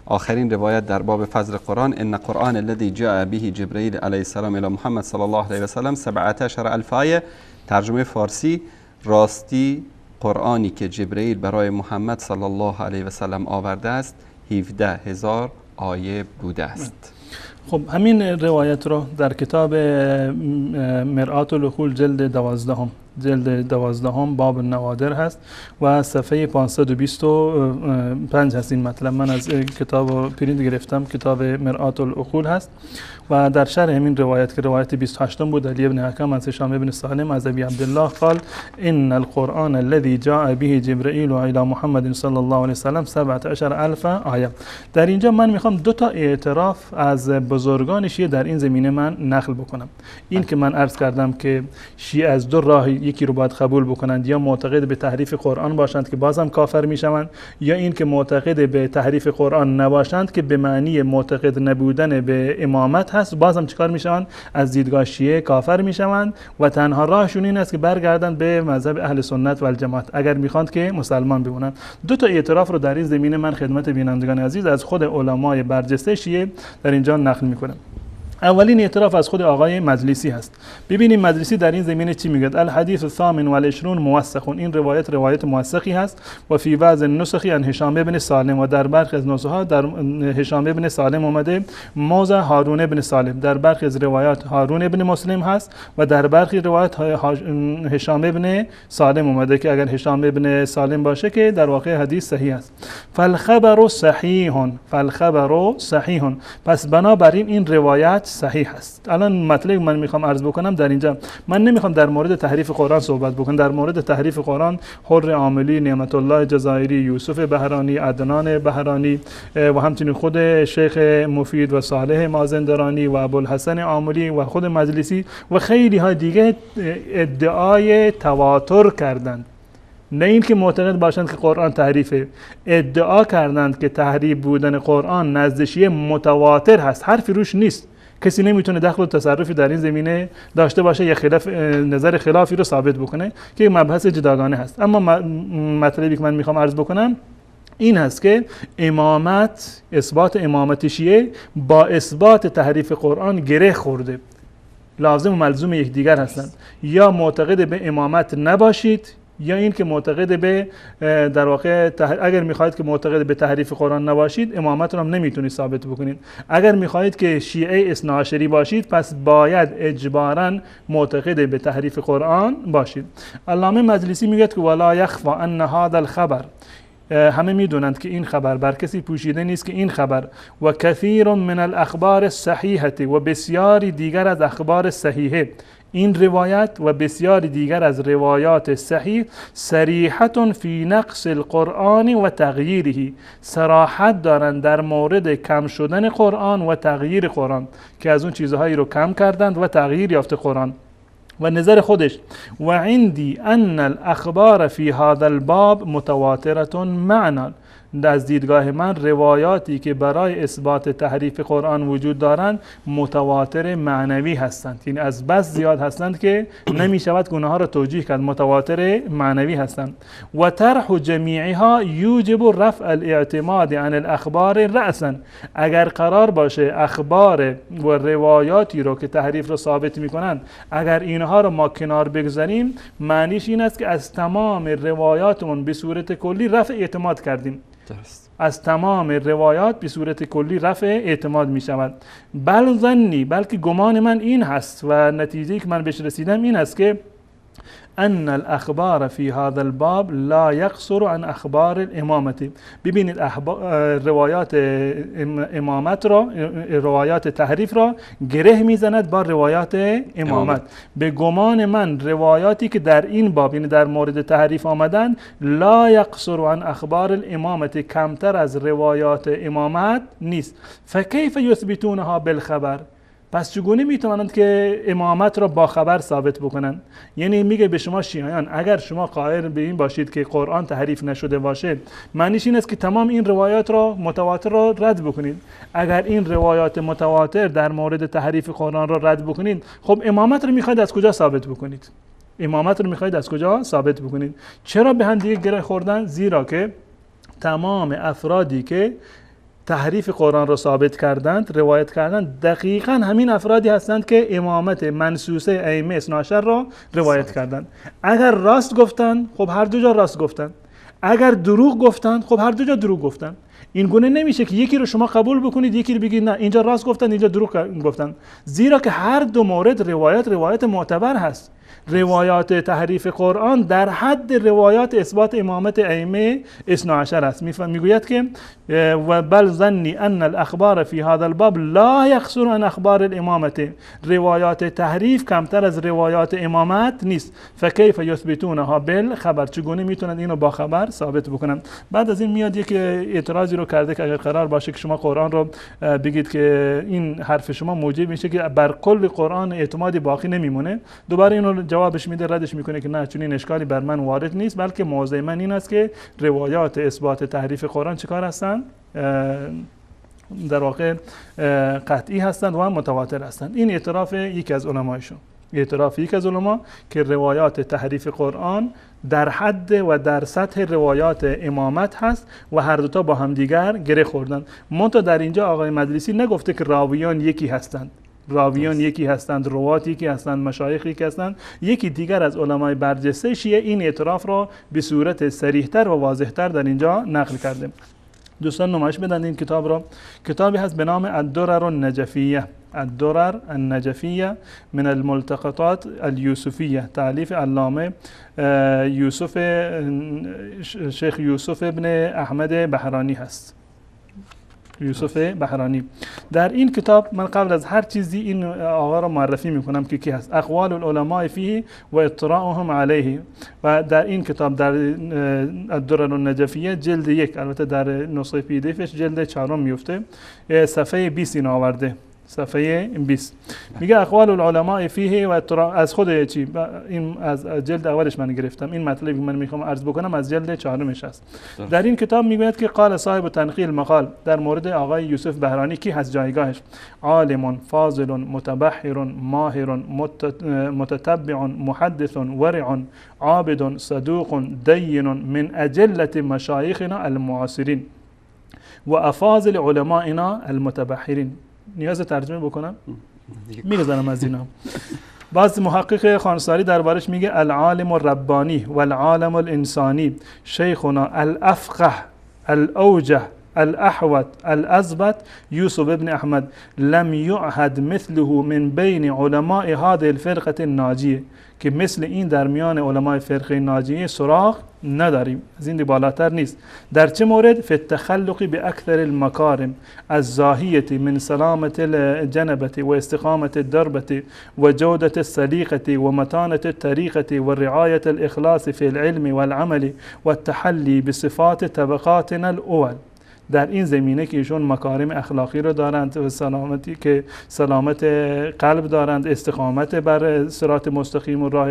آخرین روایت در باب فضل قرآن ان قرآن الذي جاء به جبرائیل علیه السلام الی محمد صلی الله علیه و سلم 17,000 آیه. ترجمه فارسی راستی قرآنی که جبرئیل برای محمد صلی الله علیه و سلم آورده است 17,000 آیه بوده است. خب همین روایت رو در کتاب مرآت العقول جلد 12 باب النوادر هست و صفحه 525 هست این مطلب. من از کتاب پرینت گرفتم، کتاب مرآت العقول هست و در شرح همین روایت که روایت 28 بود، علی بن حکم از هشام بن سالم از ابی عبدالله قال ان القرآن الذي جاء به جبرئیل الى محمد صلی الله علیه وسلم 17,000 آیه. در اینجا من میخوام دو تا اعتراف از بزرگان شیعه در این زمینه من نقل بکنم. این که من عرض کردم که شیعه از دو راه یکی رو باید قبول بکنند، یا معتقد به تحریف قرآن باشند که بازم کافر میشوند، یا این که معتقد به تحریف قرآن نباشند که به معنی معتقد نبودن به امامت هست، بازم چیکار میشوند؟ از دیدگاه شیعه کافر میشوند و تنها راهشون این است که برگردند به مذهب اهل سنت و الجماعت اگر میخواند که مسلمان بمونند. دو تا اعتراف رو در این زمینه من خدمت بینندگان عزیز از خود علمای برجسته شیعه در اینجا نقل میکنم. اولین اعتراف از خود آقای مجلسی هست. ببینیم مجلسی در این زمینه چی میگه. الحدیث الثامن والعشرون موثق، این روایت موثقی هست و فی بعض النسخ عن هشام بن سالم، و در برخی از نسخ ها در هشام بن سالم اومده موضع هارون بن سالم، در برخی از روایات هارون بن مسلم هست و در برخی روایات هشام بن سالم اومده که اگر هشام بن سالم باشه که در واقع حدیث صحیح است. فالخبر صحیح، پس بنابراین این روایت صحیح است. الان مطلب من میخوام عرض بکنم در اینجا، من نمیخوام در مورد تحریف قرآن صحبت بکنم. در مورد تحریف قرآن حر عاملی، نعمت الله جزایری، یوسف بهرانی، عدنان بهرانی و همچنین خود شیخ مفید و صالح مازندرانی و ابوالحسن عاملی و خود مجلسی و خیلی ها دیگه ادعای تواتر کردند. نه این که معتقد باشند که قرآن تحریفه، ادعا کردند که تحریف بودن قرآن نزد شیعه متواتر هست، حرفی روش نیست. کسی نمیتونه دخل و تصرفی در این زمینه داشته باشه یا نظر خلافی رو ثابت بکنه که مبحث جداگانه هست. اما مطلبی که من میخوام عرض بکنم این هست که اثبات امامت شیعه با اثبات تحریف قرآن گره خورده، لازم و ملزوم یکدیگر هستند. یا معتقد به امامت نباشید یا این که معتقد به در واقع اگر میخواهید که معتقد به تحریف قرآن نباشید امامت رو هم نمیتونید ثابت بکنید. اگر میخواهید که شیعه اثناعشری باشید پس باید اجباراً معتقد به تحریف قرآن باشید. علامه مجلسی میگه که ولا یخفى ان هذا الخبر، همه میدونند که این خبر بر کسی پوشیده نیست که این خبر و کثیر من الاخبار الصحیحه و بسیاری دیگر از اخبار صحیحه، این روایت و بسیاری دیگر از روایات صحیح صریحة فی نقص القرآن و تغییره، صراحت دارند در مورد کم شدن قرآن و تغییر قرآن، که از اون چیزهایی رو کم کردند و تغییر یافته قرآن. و نظر خودش و عندی ان الاخبار فی هذا الباب متواترة معنا، از دیدگاه من روایاتی که برای اثبات تحریف قرآن وجود دارند متواتر معنوی هستند، یعنی از بس زیاد هستند که نمی شود که اونها را توجیه کرد، متواتر معنوی هستند. و طرح جمیعها یوجب رفع الاعتماد عن الاخبار رأسا، اگر قرار باشه اخبار و روایاتی رو که تحریف رو ثابت می کنند اگر اینها رو ما کنار بگذاریم معنیش این است که از تمام روایاتمون به صورت کلی رفع اعتماد کردیم. درست. از تمام روایات به صورت کلی رفع اعتماد می شود. بلکه گمان من این هست و نتیجه‌ای که من بهش رسیدم این است که ان الاخبار فی هذا الباب لا یقصر عن اخبار الامامت. ببینید روایات امامت را، روایات تحریف را گره میزند با روایات امامت. به گمان من روایاتی که در این باب یعنی در مورد تحریف آمدن لا یقصر عن اخبار الامامت، کمتر از روایات امامت نیست. فکیف یثبتونها بالخبر، پس چگونه میتوانند که امامت را با خبر ثابت بکنند؟ یعنی میگه به شما شیعیان اگر شما قائل به این باشید که قرآن تحریف نشده باشه معنیش این است که تمام این روایات را متواتر را رد بکنید. اگر این روایات متواتر در مورد تحریف قرآن را رد بکنید، خب امامت رو میخواید از کجا ثابت بکنید؟ امامت رو میخواید از کجا ثابت بکنید؟ چرا به هم دیگه گره خوردن؟ زیرا که تمام افرادی که تحریف قرآن را ثابت کردند، روایت کردند، دقیقاً همین افرادی هستند که امامت منصوصه ائمه اثنا عشر را روایت کردند. اگر راست گفتند خب هر دو جا راست گفتند، اگر دروغ گفتند خب هر دو جا دروغ گفتند. این گونه نمیشه که یکی رو شما قبول بکنید یکی رو بگید نه اینجا راست گفتن اینجا دروغ گفتن، زیرا که هر دو مورد روایت معتبر هست. روایات تحریف قرآن در حد روایات اثبات امامت ائمه اثنا عشر است. میگوید که و بل ظنی ان الاخبار فی هذا الباب لا یقصر عن اخبار الامامه، روایات تحریف کمتر از روایات امامت نیست. فکیف یثبتونها بالخبر، چگونه میتونن اینو با خبر ثابت بکنن؟ بعد از این میاد یک اعتراضی رو کرده که اگر قرار باشه که شما قرآن رو بگید که این حرف شما موجب میشه که بر کل قرآن اعتمادی باقی نمیمونه، دوباره اینو جوابش میده، ردش میکنه که نه، چون این اشکالی بر من وارد نیست، بلکه موضع من این است که روایات اثبات تحریف قرآن چیکار هستن؟ در واقع قطعی هستند و متواتر هستند. این اعتراف یکی از علمایشون، اعتراف یک از علما که روایات تحریف قرآن در حد و در سطح روایات امامت هست و هر دوتا با همدیگر گره خوردن. منتها در اینجا آقای مجلسی نگفته که راویان یکی هستند، راویان یکی هستند، روات یکی هستند، مشایخ یکی هستند. یکی دیگر از علمای برجسته شیعه این اعتراف را به صورت صریح‌تر و واضح‌تر در اینجا نقل کرده. دوستان نمایش بدن این کتاب را. کتابی هست به نام الدرر النجفیه، الدرر النجفیه من الملتقطات اليوسفیه، تألیف علامه شیخ یوسف ابن احمد بحرانی هست، یوسف بحرانی. در این کتاب من قبل از هر چیزی این آقا را معرفی میکنم که کی هست. اقوال العلماء فیه و اطراءهم علیه. و در این کتاب در الدرر النجفیه جلد 1، البته در نسخه پی دی افش جلد 4 میفته، صفحه 20 این آورده، صفحه 20 میگه اقوال العلماء فیه و از خود چی، این از جلد اولش من گرفتم، این مطلبی که من میخوام عرض بکنم از جلد 4 است. در این کتاب میگوید که قال صاحب تنقیل مقال در مورد آقای یوسف بحرانی کی هست جایگاهش: عالم فاضل متبحر ماهر متتبع محدث ورع عابد صدوق دین من اجلة مشایخنا المعاصرین و افاضل علمائنا المتبحرین. نیاز ترجمه بکنم؟ میگذارم از اینا. بعض محقق خانساری دربارش میگه العالم الربانی و العالم الانسانی شیخنا الافقه الاوجه الاحوط الاضبط یوسف ابن احمد لم یعهد مثله من بین علماء هذه الفرقه الناجیه، که مثل این در میان علمای فرقه ناجیه سراغ نداریم، از این بالاتر نیست. در چه مورد؟ فی التخلق باکثر المکارم الزاهیه من سلامت الجنبه و استقامت الدربه و جوده السلیقه و متانه الطریقه و رعایه الاخلاص فی العلم والعمل و التحلی بصفات طبقاتنا الاول. در این زمینه که ایشون مکارم اخلاقی رو دارند و سلامتی که سلامت قلب دارند، استقامت بر صراط مستقیم و راه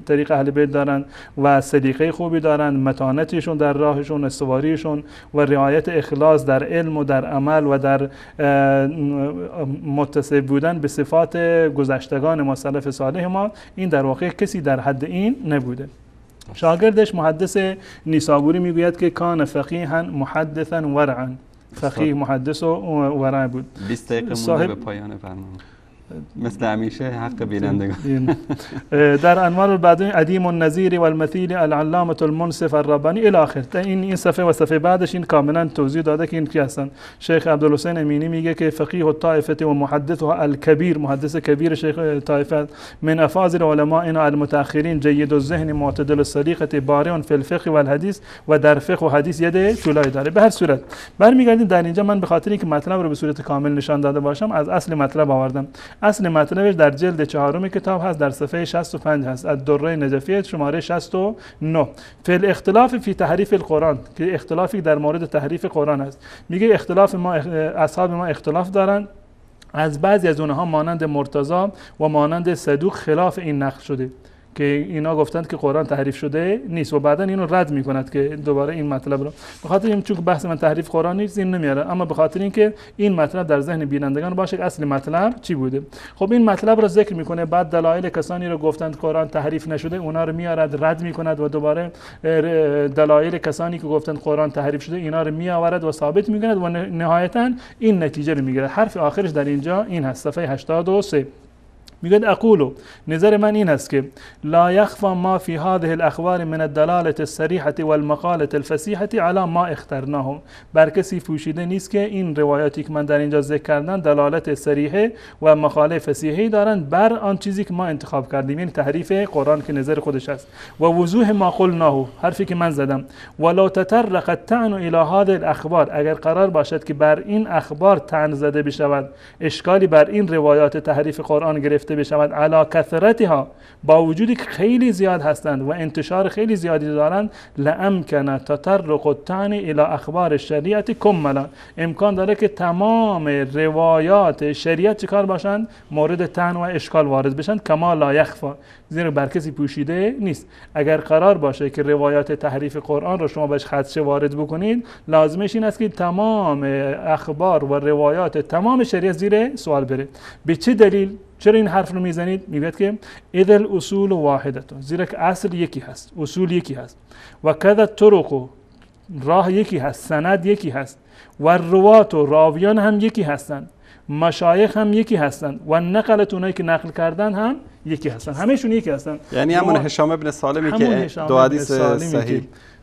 طریق اهل بیت دارند و سلیقه خوبی دارند، متانتشون در راهشون، استواریشون و رعایت اخلاص در علم و در عمل و در متصف بودن به صفات گذشتگان ما سلف صالح ما، این در واقع کسی در حد این نبوده. شاگردش محدث نیسابوری میگوید که کان فقیها محدثا ورعا، فقیه محدث و ورع بود. 20 دقیقه مونده به پایان برنامه، مثل همیشه حق بینندگان. در انوار البدیع ادیم النظیر و المثیل العلامه المنصف الربانی الی آخر. این صفحه و صفحه بعدش این کاملا توضیح داده که این کی هستن. شیخ عبدالحسین امینی میگه که فقیه الطائفه و محدثها الکبیر، محدث کبیر شیخ طائفه، من افاضل علمائنا المتأخرین، جید الذهن معتدل السلیقه بارع فی الفقه و الحدیث، و در فقه و حدیث ید طولایی داره. به هر صورت برمیگردیم در اینجا من به خاطر اینکه مطلب رو به صورت کامل نشان داده باشم از اصل مطلب آوردم. اصل مطلبش در جلد 4 کتاب هست، در صفحه 65 هست، الدره نجفیه شماره 69. فی الاختلاف فی تحریف القرآن، که اختلافی در مورد تحریف قرآن است. میگه اختلاف ما، اصحاب ما اختلاف دارند، از بعضی از اونها مانند مرتضی و مانند صدوق خلاف این نقل شده که اینا گفتند که قرآن تحریف شده نیست و بعدا اینو رد میکند که دوباره این مطلب رو، به خاطر این چون بحث من تحریف قرآن نیست این نمیاره، اما به خاطر اینکه این مطلب در ذهن بینندگان باشه که اصل مطلب چی بوده. خب این مطلب رو ذکر میکنه، بعد دلایل کسانی رو گفتند قرآن تحریف نشده اونا رو میارد رد میکند و دوباره دلایل کسانی که گفتند قرآن تحریف شده اینا رو میآورد و ثابت میکند و نهایتا این نتیجه رو میگیره. حرف آخرش در اینجا این هست، صفحه 83 میگه اقولو، نظر من این است که لا یخفى ما فی هذه الاخبار من الدلاله الصریحه والمقاله الفصیحه علی ما اخترناه، بر کسی پوشیده نیست که این روایاتی که من در اینجا ذکر کردم دلالت صریحه و مقاله فصیحه دارند بر آن چیزی که ما انتخاب کردیم، یعنی تحریف قرآن که نظر خودش است، و وضوح ما قلناه، حرفی که من زدم، ولو تطرق الطعن الى هذه الاخبار، اگر قرار باشد که بر این اخبار طعن زده بشود، اشکالی بر این روایات تحریف قرآن گرفته بشود، علی کثرتها، با وجودی که خیلی زیاد هستند و انتشار خیلی زیادی دارند، لامکن تطرق الطعن الى اخبار الشریعه کملا، امکان داره که تمام روایات شریعت چیکار باشند، مورد طعن و اشکال وارد بشن، کما لا یخفى، زیرا بر کسی پوشیده نیست. اگر قرار باشه که روایات تحریف قرآن رو شما بهش خدشه وارد بکنید، لازمش این است که تمام اخبار و روایات تمام شریعت زیر سوال بره. به چه دلیل؟ چرا این حرف رو میزنید؟ میگه که اذ الاصول واحده، زیرا که اصل یکی هست، اصول یکی هست، و کذا طرق، راه یکی هست، سند یکی هست، و روات و راویان هم یکی هستند، مشایخ هم یکی هستند، و نقلت اونایی که نقل کردن هم یکی هستند، همهشون یکی هستند. یعنی همون هشام ابن سالمی که دو حدیث صحیح،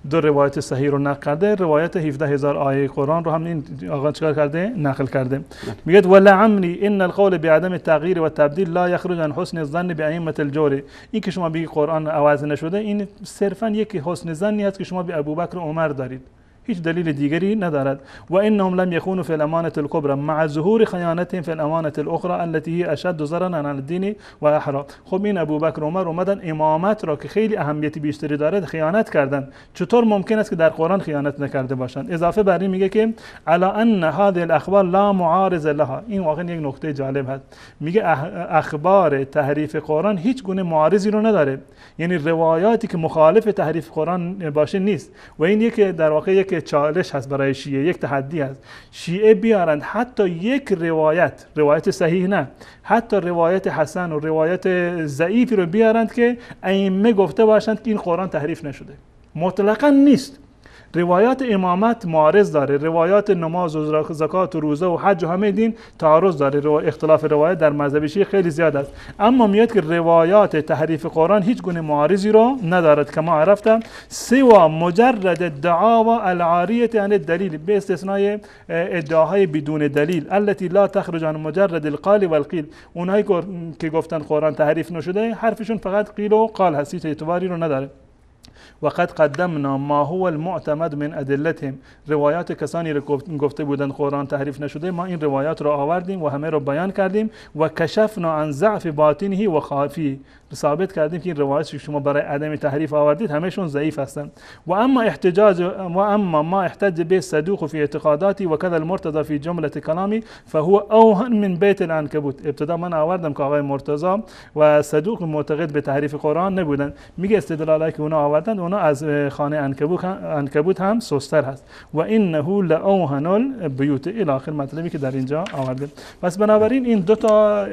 دو روایت صحیح رو نقل کرده، روایت 17000 آیه قرآن رو هم این آقا چیکار کرده؟ نقل کرده. میگه ولعمری ان القول بعدم التغییر و التبدیل لا یخرج عن حسن الظن بائمه الجور، این که شما بگی قرآن عوض نشده، این صرفا یک حسن ظنی است که شما به ابوبکر و عمر دارید، هیچ دلیل دیگری ندارد. و انهم لم يكونوا في الامانه الكبرى مع ظهور خیانتهم في الامانه الاخرى التي هي اشد ضررا عن الدين و احرى. خب این ابوبکر و عمر اومدن امامت را که خیلی اهمیت بیشتری داره خیانت کردن، چطور ممکن است که در قرآن خیانت نکرده باشند؟ اضافه بر این میگه که علی ان هذه الاخبار لا معارض لها، این واقعا یک نکته جالب هست، میگه اخبار تحریف قرآن هیچ گونه معارضی رو نداره، یعنی روایاتی که مخالف تحریف قرآن باشه نیست. و این یک در واقع یک چالش هست برای شیعه، یک تحدی هست، شیعه بیارند حتی یک روایت صحیح نه، حتی روایت حسن و روایت ضعیفی رو بیارند که ائمه گفته باشند که این قرآن تحریف نشده، مطلقاً نیست. روایات امامت معارض داره، روایات نماز و زکات و روزه و حج و همه دین تعارض داره، اختلاف روایت در مذهب شیعه خیلی زیاد است، اما میاد که روایات تحریف قرآن هیچ گونه معارضی رو ندارد، کما عرفتم سوا مجرد الدعاوى العاریه عن الدلیل، به استثنای ادعاهای بدون دلیل، التي لا تخرج عن مجرد القال والقیل، اونایی که گفتن قرآن تحریف نشده حرفشون فقط قیل و قال هست، هیچ اعتباری رو نداره. وقد قدمنا ما هو المعتمد من ادلتهم، روایات کسانی رو گفته بودند قرآن تحریف نشده، ما این روایات رو آوردیم و همه رو بیان کردیم، و کشفنا عن ضعف باطنه و خافی، ثابت کردیم که این روایات که شما برای عدم تحریف آوردید همهشون ضعیف هستند. و اما ما احتج به صدوق فی اعتقاداتی و کذا المرتضی فی جمله کلامی فهو اوهن من بیت العنکبوت. ابتدا من آوردم که آقای مرتضی و صدوق معتقد به تحریف قرآن نبودن، میگه استدلالی که اونا آوردن اونا از خانه عنکبوت هم سستر هست. و انه لاوهن البیوت، الی آخر مطلبی که در اینجا آورده. پس بنابراین این دو تا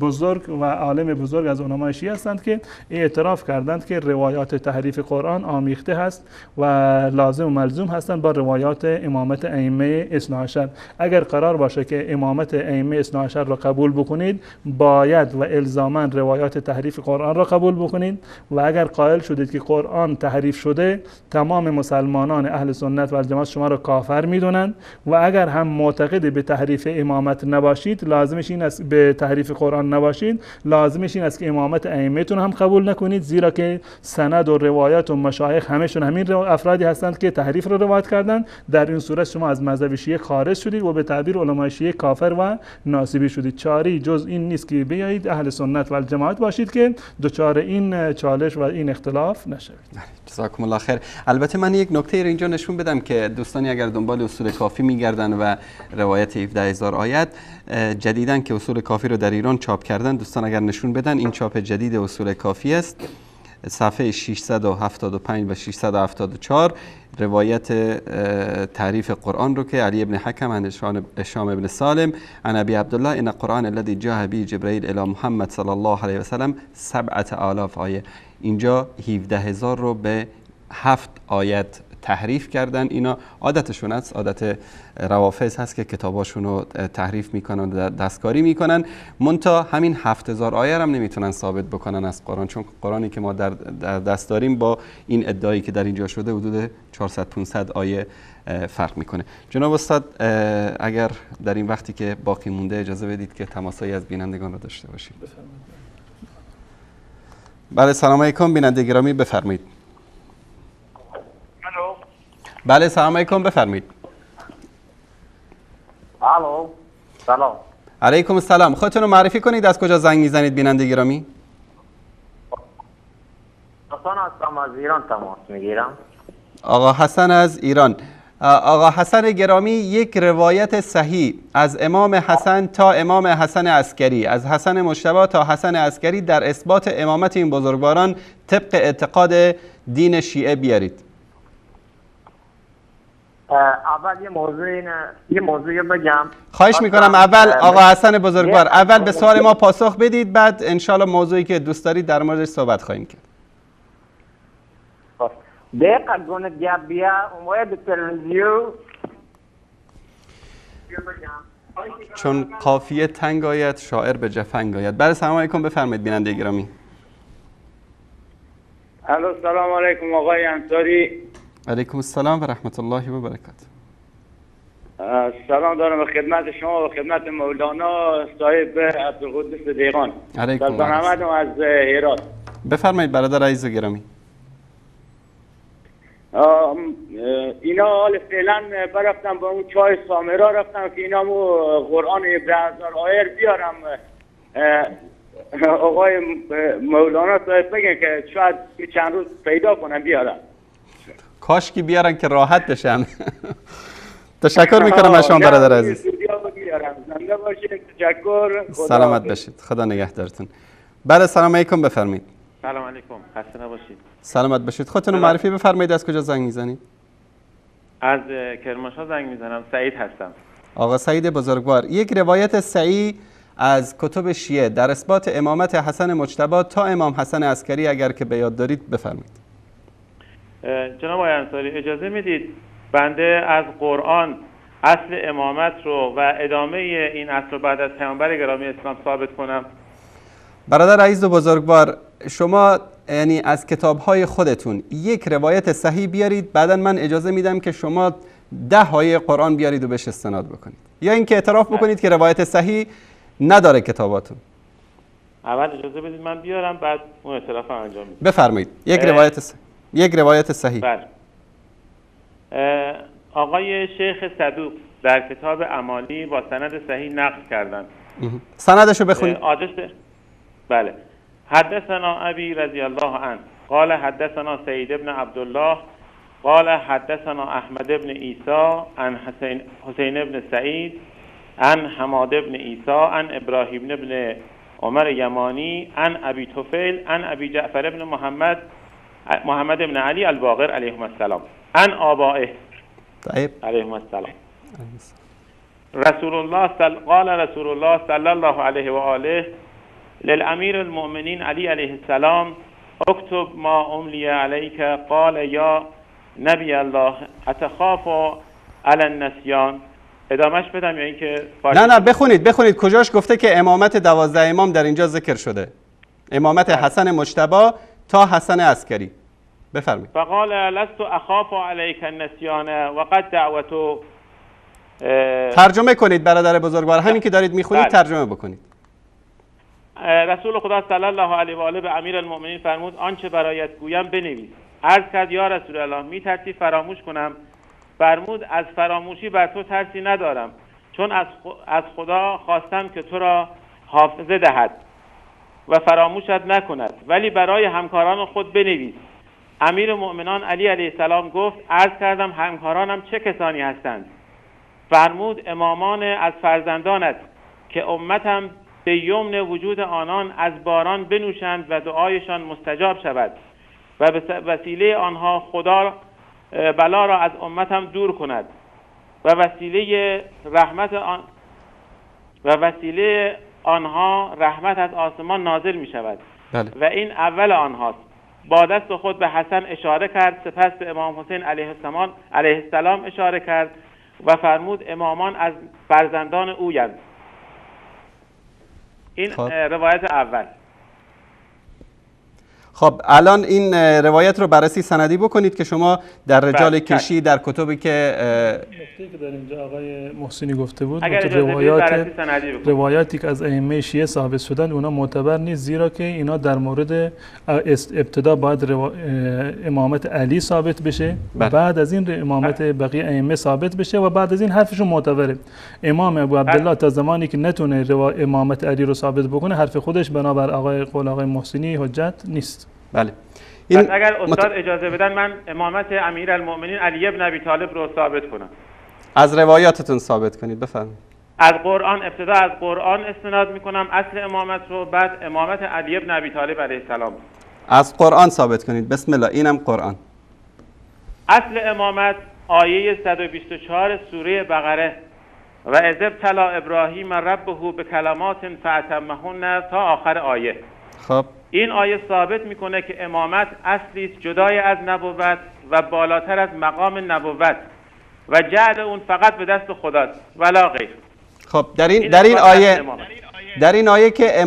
بزرگ و عالم بزرگ از علمای شیعه هستند که اعتراف کردند که روایات تحریف قرآن آمیخته هست و لازم و ملزوم هستند با روایات امامت ائمه اثنا عشر. اگر قرار باشه که امامت ائمه اثنا عشر را قبول بکنید، باید و الزاما روایات تحریف قرآن را قبول بکنید، و اگر قائل شدید که قرآن تحریف شده، تمام مسلمانان اهل سنت و الجماعت شما را کافر میدونند، و اگر هم معتقد به تحریف امامت نباشید، لازمش این است به تحریف قرآن نباشید، لازمش این است که امامت ائمه‌تون هم قبول نکنید، زیرا که سند و روایات و مشایخ همشون همین افرادی هستند که تحریف رو روایت کردند. در این صورت شما از مذهب شیعه خارج شدید و به تعبیر علمای شیعه کافر و ناصبی شدید. چاری جز این نیست که بیایید اهل سنت و الجماعت باشید که دچار این چالش و این اختلاف اختلاف نشوید. جزاکم الله خیر. البته من یک نکته اینجا نشون بدم که دوستانی اگر دنبال اصول کافی میگردن و روایت 17000 آیت جدیدن که اصول کافی رو در ایران چاپ کردن، دوستان اگر نشون بدن این چاپ جدید اصول کافی است، صفحه 675 و 674 روایت تعریف قرآن رو که علی ابن حکم عن هشام ابن سالم عن ابی عبدالله ان قرآن الذي جاء به جبرائیل الی محمد صلی الله علیه و سلم 7000 آیه، اینجا 17000 رو به 7 آیت تحریف کردن. اینا عادتشون است، عادت روافض هست که کتاباشون رو تحریف میکنن و دستکاری میکنن، منتها همین 7000 آیه هم نمیتونن ثابت بکنن از قرآن، چون قرآنی که ما در دست داریم با این ادعایی که در اینجا شده حدود 400-500 آیه فرق میکنه. جناب استاد اگر در این وقتی که باقی مونده اجازه بدید که تماسایی از بینندگان رو داشته باشیم. بله سلام علیکم بیننده گرامی، بفرمایید. بله سلام علیکم، بفرمایید. الو سلام. علیکم السلام. خودتون رو معرفی کنید، از کجا زنگ میزنید بیننده گرامی؟ حسن هستم، از ایران تماس میگیرم. آقا حسن از ایران. آقا حسن گرامی، یک روایت صحیح از امام حسن تا امام حسن عسکری، از حسن مجتبی تا حسن عسکری در اثبات امامت این بزرگواران طبق اعتقاد دین شیعه بیارید. اول یه موضوعی بگم. خواهش میکنم اول آقا حسن بزرگوار اول به سوال ما پاسخ بدید، بعد انشالله موضوعی که دوست دارید در موردش صحبت خواهیم کرد. دقیقا گونه بیا اومده به تلویزیون چون قافیه تنگ آید شاعر به جفنگ آید. بله سلام علیکم، بفرمایید بیننده گرامی. الو سلام علیکم آقای انصاری. علیکم السلام و رحمت الله و برکاته. سلام دارم به خدمت شما و خدمت مولانا صاحب عبدالقدوس دیقان. سلطان احمد از هرات. بفرمایید برادر عزیز و گرامی. اینا حال فعلا برفتم با اون چای سامرا رفتم که اینا مو قرآن 17000 آیه بیارم. آقای مولانا صاحب بگن که شاید چند روز پیدا کنم بیارم. کاش که بیارن که راحت بشن. تشکر میکنم از شما برادر عزیز. زنده باشید. تشکر. سلامت باشید. خدا نگهدارتون. بله سلام علیکم، بفرمایید. سلام علیکم، خسته نباشید. سلامت باشید. خودتون رو معرفی بفرمایید، از کجا زنگ میزنید؟ از کرمانشاه زنگ میزنم، سعید هستم. آقا سعید بزرگوار، یک روایت صحیح از کتب شیعه در اثبات امامت حسن مجتبی تا امام حسن عسکری اگر که به یاد دارید بفرمایید. جناب آقای انصاری اجازه میدید بنده از قرآن اصل امامت رو و ادامه این اصل بعد از پیامبر گرامی اسلام ثابت کنم؟ برادر عزیز و بزرگوار، شما یعنی از کتاب‌های خودتون یک روایت صحیح بیارید، بعدا من اجازه میدم که شما 10 آیه قرآن بیارید و بهش استناد بکنید، یا اینکه اعتراف بکنید که روایت صحیح نداره کتاباتون. اول اجازه بدید من بیارم، بعد اون اعتراف انجام میدم. بفرمایید. یک روایت صحیح. بله. آقای شیخ صدوق در کتاب امالی با سند صحیح نقل کردند. سندشو بخونید. بله. حدثنا ابي رضی الله عنه قال حدثنا سید ابن عبدالله قال حدثنا احمد ابن عیسی عن حسین ابن سعید عن حماد ابن عیسی عن ابراهیم ابن عمر یمانی عن ابی طفیل عن ابی جعفر ابن محمد ابن علی الباقر علیهم السلام عن آبائه علیهم السلام. قال رسول الله صلی الله علیه و آله للامیر المؤمنین علی علیه السلام اکتب ما املی علیک قال یا نبی الله اتخاف علی النسیان. ادامش بدم یا اینکه نه بخونید کجاش گفته که امامت 12 امام در اینجا ذکر شده؟ امامت حسن مجتبی تا حسن عسکری. بفرمایید. فقال لست اخاف علیک النسیان وقد دعوتو. ترجمه کنید برادر بزرگوار، همین که دارید میخونید ترجمه بکنید. رسول خدا صلی الله علیه و آله به امیر المؤمنین فرمود آنچه برایت گویم بنویس. عرض کرد یا رسول الله میترسی فراموش کنم؟ فرمود از فراموشی بر تو ترسی ندارم، چون از خدا خواستم که تو را حافظه دهد و فراموشت نکند، ولی برای همکاران خود بنویس. امیر مؤمنان علی علیه السلام گفت عرض کردم همکارانم چه کسانی هستند؟ فرمود امامان از فرزندانت که امتم به یمن وجود آنان از باران بنوشند و دعایشان مستجاب شود و به وسیله آنها خدا بلا را از امتم دور کند و وسیله آنها رحمت از آسمان نازل می شود. بله. و این اول آنهاست. با دست خود به حسن اشاره کرد، سپس به امام حسین علیه السلام اشاره کرد و فرمود امامان از فرزندان اویند. این روایت اول. خب الان این روایت رو بررسی سندی بکنید که شما در رجال کشی در کتبی که نکته که در اینجا آقای محسنی گفته بود، روایاتی که از ائمه شیعه ثابت شدن اونا معتبر نیست، زیرا که اینا در مورد ابتدا باید امامت علی ثابت بشه و بعد از این امامت بقیه ائمه ثابت بشه و بعد از این حرفشون معتبره. امام ابو عبدالله تا زمانی که نتونه امامت علی رو ثابت بکنه، حرف خودش بنابر قول آقای محسنی حجت نیست. بله. پس اگر استاد اجازه بدن من امامت امیرالمؤمنین علی ابن ابی طالب رو ثابت کنم. از روایاتتون ثابت کنید، بفرمایید. از قرآن، ابتدا از قرآن استناد میکنم اصل امامت رو، بعد امامت علی ابن ابی طالب علیه السلام. از قرآن ثابت کنید. بسم الله. اینم قرآن. اصل امامت آیه 124 سوره بقره و اذ ابتلی ابراهیم ربه به کلمات فاتمهن تا آخر آیه. خب این آیه ثابت میکنه که امامت اصلی است جدای از نبوت و بالاتر از مقام نبوت و جعل اون فقط به دست خداست ولا غیر. خب در این آیه که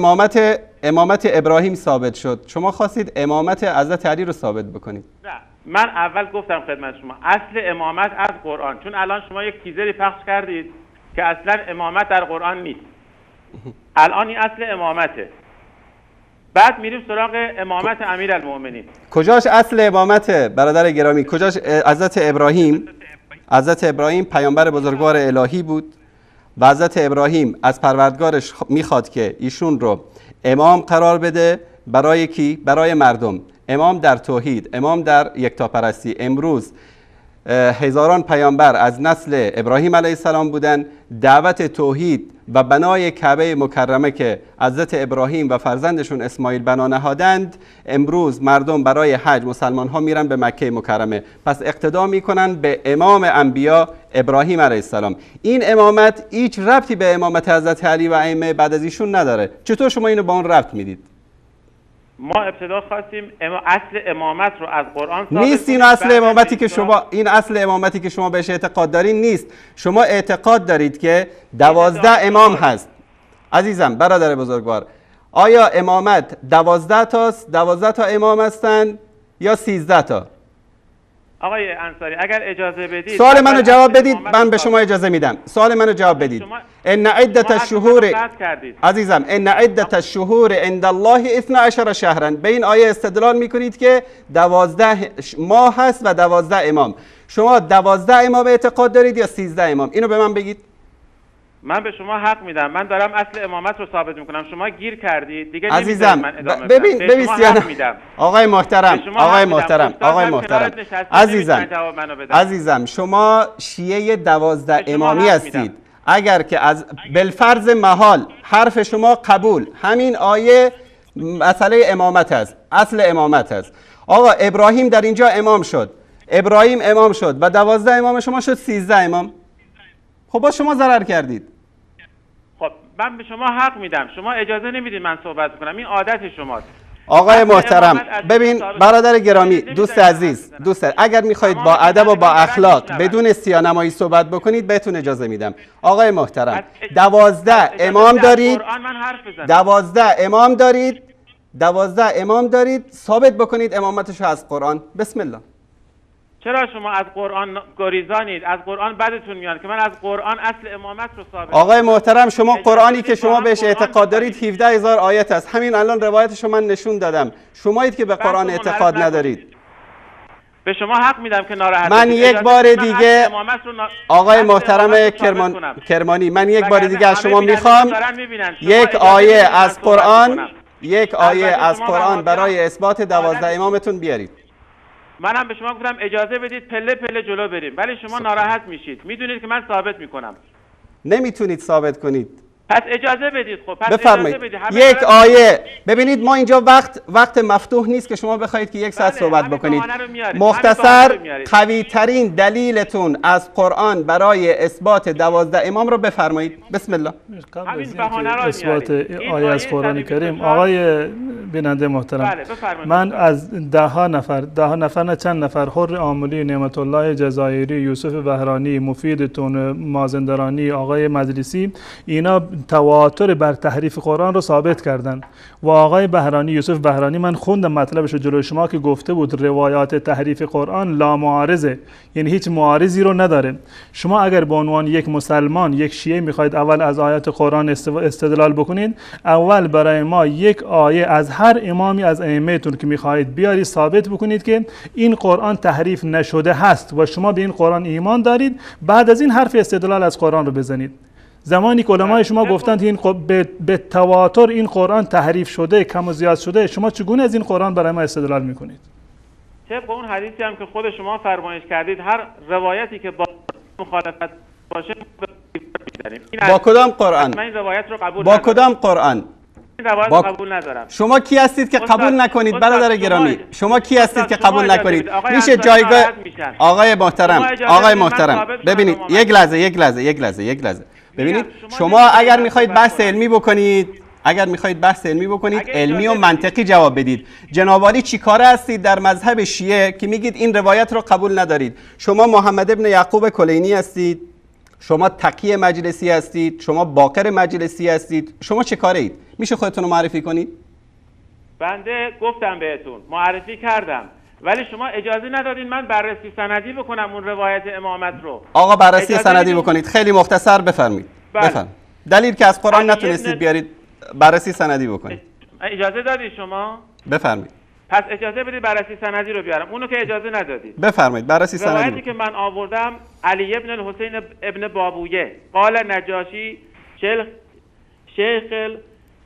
امامت ابراهیم ثابت شد، شما خواستید امامت حضرت علی رو ثابت بکنید. نه، من اول گفتم خدمت شما اصل امامت از قرآن، چون الان شما یک تیزری پخش کردید که اصلا امامت در قرآن نیست. الان این اصل امامته. بعد میریم سراغ امامت امیرالمؤمنین. کجاش اصل امامت برادر گرامی؟ کجاش حضرت ابراهیم پیامبر بزرگوار الهی بود و حضرت ابراهیم از پروردگارش میخواد که ایشون رو امام قرار بده. برای کی؟ برای مردم. امام در توحید، امام در یکتاپرستی. امروز هزاران پیامبر از نسل ابراهیم علیه السلام بودن. دعوت توحید و بنای کعبه مکرمه که حضرت ابراهیم و فرزندشون اسماعیل بنا نهادند، امروز مردم برای حج مسلمان ها میرن به مکه مکرمه، پس اقتدا میکنن به امام انبیا ابراهیم علیه السلام. این امامت هیچ ربطی به امامت حضرت علی و ائمه بعد از ایشون نداره. چطور شما اینو با اون ربط میدید؟ ما ابتدا خواستیم اصل امامت رو از قرآن ثابت نیست. این اصل امامتی که این اصل امامتی که شما بهش اعتقاد دارین نیست. شما اعتقاد دارید که 12 امام هست. عزیزم برادر بزرگوار، آیا امامت 12 تاست؟ 12 تا امام هستند یا 13 تا؟ آقای انصاری اگر اجازه بدید سوال منو جواب بدید، من به شما اجازه میدم. سوال منو جواب بدید. ان عدت الشهور عزیزم، ان عدت الشهور عند الله 12 شهرا. به این آیه استدلال میکنید که 12 ماه هست و 12 امام. شما 12 امام اعتقاد دارید یا 13 امام؟ اینو به من بگید. من به شما حق میدم، من دارم اصل امامت رو ثابت میکنم، شما گیر کردید دیگه. عزیزم من ادامه ببین آقای محترم عزیزم شما شیعه 12 امامی هستید. اگر که از بالفرض محال حرف شما قبول، همین آیه مسئله امامت است، اصل امامت است. آقا ابراهیم در اینجا امام شد، ابراهیم امام شد و 12 امام شما شد 13 امام. خب با شما ضرر کردید. خب من به شما حق میدم، شما اجازه نمیدید من صحبت کنم، این عادت شماست. آقای محترم ببین برادر گرامی، دوست عزیز، اگر میخواهید با ادب و با اخلاق بدون سیانمایی صحبت بکنید بهتون اجازه میدم. آقای محترم 12 امام دارید، 12 امام دارید، ثابت بکنید امامتش از قرآن. بسم الله. چرا شما از قرآن گریزانید؟ از قرآن بدتون میاد که من از قرآن اصل امامت رو ثابت. آقای محترم شما قرآنی که شما بهش اعتقاد دارید 17000 آیت است. همین الان روایتشو من نشون دادم. شمایید که به قرآن اعتقاد ندارید. به شما حق میدم که ناراحت من یک بار دیگه آقای محترم کرمانی، من یک بار دیگه از شما میخوام یک آیه از قرآن، یک آیه البته از شما قرآن وهابیان برای اثبات 12 امامتون بیارید. منم به شما گفتم اجازه بدید پله پله جلو بریم، ولی شما ناراحت میشید. میدونید که من ثابت میکنم. نمیتونید ثابت کنید. پس اجازه بدید. خب پس بفرمایید. اجازه بدید. یک آیه. ببینید ما اینجا وقت مفتوح نیست که شما بخواید که یک ساعت صحبت بکنید. مختصر قوی ترین دلیلتون از قرآن برای اثبات 12 امام رو بفرمایید. بسم الله. قبل از اینکه اثبات آیه از قرآن کریم، آقای بیننده محترم، من از ده ها نفر نه چند نفر، حر عاملی، نعمت الله جزایری، یوسف بهرانی، مفیدتون، مازندرانی، آقای مجلسی، اینا تواتر بر تحریف قرآن رو ثابت کردن. و آقای بهرانی، یوسف بهرانی، من خوندم مطلبش رو جلوی شما که گفته بود روایات تحریف قرآن لا معارضه، یعنی هیچ معارضی رو نداره. شما اگر به عنوان یک مسلمان، یک شیعه میخواید اول از آیات قرآن استدلال بکنید، اول برای ما یک آیه از هر امامی از ائمه‌تون که میخواهید بیاری ثابت بکنید که این قرآن تحریف نشده هست و شما به این قرآن ایمان دارید، بعد از این حرف استدلال از قرآن رو بزنید. زمانی که علمای شما گفتند این به تواتر این قرآن تحریف شده، کم و زیاد شده، شما چگونه از این قرآن برای ما استدلال میکنید؟ طبق اون حدیثی هم که خود شما فرمایش کردید، هر روایتی که با مخالفت باشه با کدام قرآن؟ من این روایت رو قبول با کدام قرآن؟ این روایت رو قبول ندارم. شما کی هستید که قبول نکنید برادر گرامی؟ شما کی هستید که قبول نکنید؟ میشه جایگاه آقای محترم ببینید، یک لحظه ببینید، شما اگر میخواید بحث علمی بکنید علمی و منطقی جواب بدید. جناب عالی چی کاره هستید در مذهب شیعه که میگید این روایت رو قبول ندارید؟ شما محمد ابن یعقوب کلینی هستید، شما تقی مجلسی هستید، شما باقر مجلسی هستید، شما چه کاره اید؟ میشه خودتون رو معرفی کنید؟ بنده گفتم بهتون، معرفی کردم، ولی شما اجازه ندادین من بررسی سندی بکنم اون روایت امامت رو. آقا بررسی سندی بکنید. خیلی مختصر بفرمایید. بفرمایید. دلیل که از قرآن نتونستید بیارید، بررسی سندی بکنید. اجازه دادید شما؟ بفرمایید. پس اجازه بدید بررسی سندی رو بیارم. اونو که اجازه ندادید. بفرمایید بررسی سندی. روایتی که من آوردم، علی ابن الحسین ابن بابویه قال نجاشی شیخ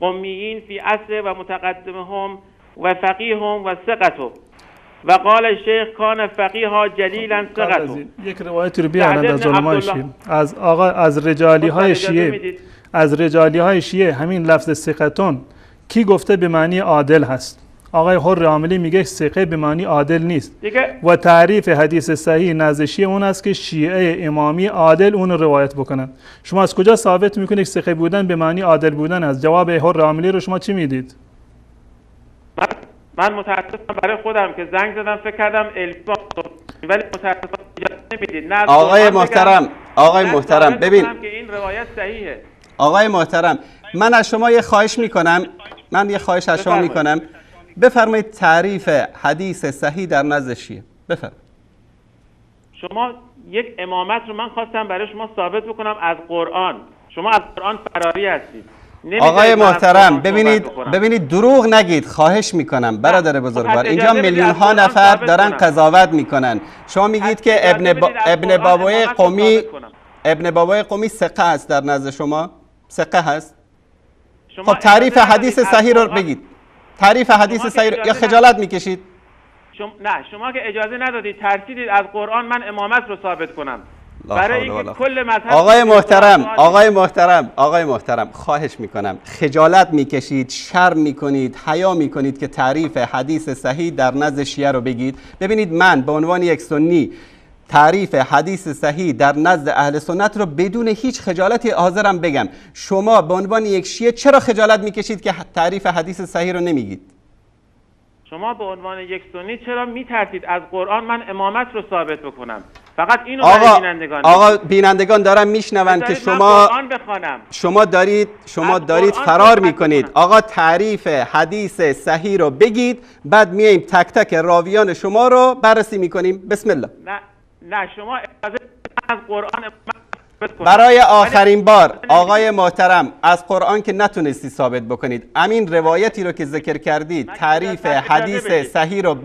القمیین فی عصر و متقدمهم و فقیهم و ثقته و قال الشیخ کان فقیها جلیلا ثقته. یک روایتی رو بیارند از علمای شیعه، از آقا از رجالی های شیعه، همین لفظ ثقتون کی گفته به معنی عادل هست؟ آقای حر عاملی میگه ثقه به معنی عادل نیست و تعریف حدیث صحیح نزد شیعه اون است که شیعه امامی عادل اون روایت بکنن. شما از کجا ثابت میکنید که ثقه بودن به معنی عادل بودن است؟ جواب حر عاملی رو شما چی میدید؟ من متاسفم برای خودم که زنگ زدم فکر کردم علمی، ولی متاسفم اجازه نمیدید. آقای محترم ببین که این روایت صحیحه. آقای محترم من از شما یه خواهش میکنم، از شما میکنم بفرمایید تعریف حدیث صحیح در نزد شیعه بفرمایید. شما یک امامت رو من خواستم برای شما ثابت بکنم از قرآن، شما از قرآن فراری هستید. آقای محترم ببینید دروغ نگید، خواهش میکنم برادر بزرگوار، اینجا میلیون ها نفر دارن قضاوت میکنن. شما میگید که ابن بابای قمی ثقه است در نزد شما؟ ثقه هست؟ خب تعریف حدیث صحیح رو بگید. تعریف حدیث صحیح رو، یا خجالت میکشید؟ شما که اجازه ندادید، ترسیدید از قرآن من امامت رو ثابت کنم. برای اینکه کل مذهب آقای محترم خواهش میکنم، خجالت میکشید، شرم میکنید، حیا میکنید که تعریف حدیث صحیح در نزد شیعه رو بگید. ببینید من به عنوان یک سنی تعریف حدیث صحیح در نزد اهل سنت رو بدون هیچ خجالتی حاضرم بگم. شما به عنوان یک شیعه چرا خجالت میکشید که تعریف حدیث صحیح رو نمیگید؟ شما به عنوان یک سنی چرا میترسید از قرآن من امامت رو ثابت بکنم؟ فقط اینو برای بینندگان. آقا بینندگان دارن میشنوند که شما دارید فرار میکنید. آقا تعریف حدیث صحیح رو بگید، بعد میایم تک تک راویان شما رو بررسی میکنیم. بسم الله. نه شما اجازه از قرآن برای آخرین بار آقای محترم، از قرآن که نتونستی ثابت بکنید، امین روایتی رو که ذکر کردید تعریف حدیث صحیح رو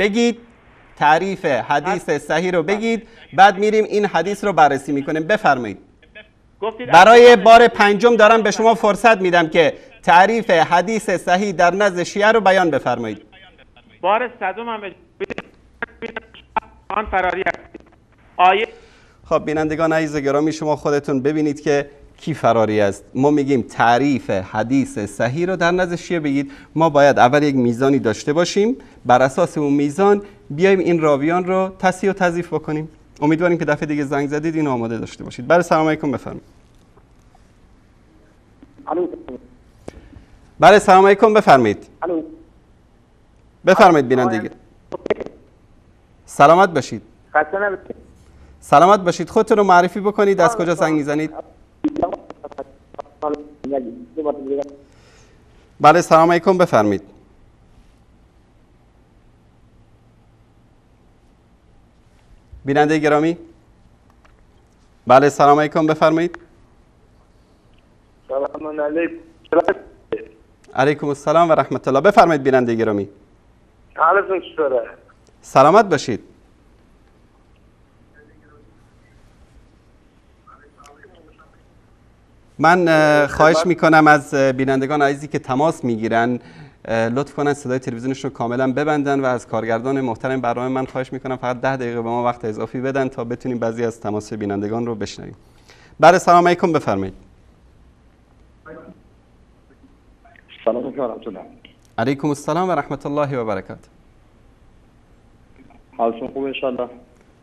بگید، بعد میریم این حدیث رو بررسی میکنیم. بفرمایید. برای بار پنجم دارم به شما فرصت میدم که تعریف حدیث صحیح در نزد شیعه رو بیان بفرمایید. بار صدم هم آن فراری است. آیه خب بینندگان عزیز گرامی، شما خودتون ببینید که کی فراری است. ما میگیم تعریف حدیث صحیح رو در نزد شیعه بگید. ما باید اول یک میزانی داشته باشیم، بر اساس اون میزان بیایم این راویان رو تصحیح و تضعیف بکنیم. امیدواریم که دفعه دیگه زنگ زدید اینو آماده داشته باشید. بله سلام علیکم، بفرمایید. بله سلام علیکم، بفرمایید. بفرمایید بینندگی. سلامت باشید. سلامت باشید. خودتون رو معرفی بکنید، از کجا زنگ میزنید؟ بله سلام علیکم، بفرمایید. بیننده گرامی. بله سلام علیکم، بفرمایید. سلام علیکم. علیکم السلام و رحمت الله. بفرمایید بیننده گرامی. حالتون چطوره؟ سلامت باشید. من خواهش میکنم از بینندگان عزیزی که تماس میگیرن لطف کنن صدای تلویزیونشون رو کاملا ببندن و از کارگردان محترم برنامه من خواهش میکنم فقط 10 دقیقه به ما وقت اضافی بدن تا بتونیم بعضی از تماس بینندگان رو بشنویم. بله سلام علیکم، بفرمایید. سلام علیکم و رحمت الله. علیکم السلام و رحمت الله و برکاته. حالتون خوبه ان شاء الله؟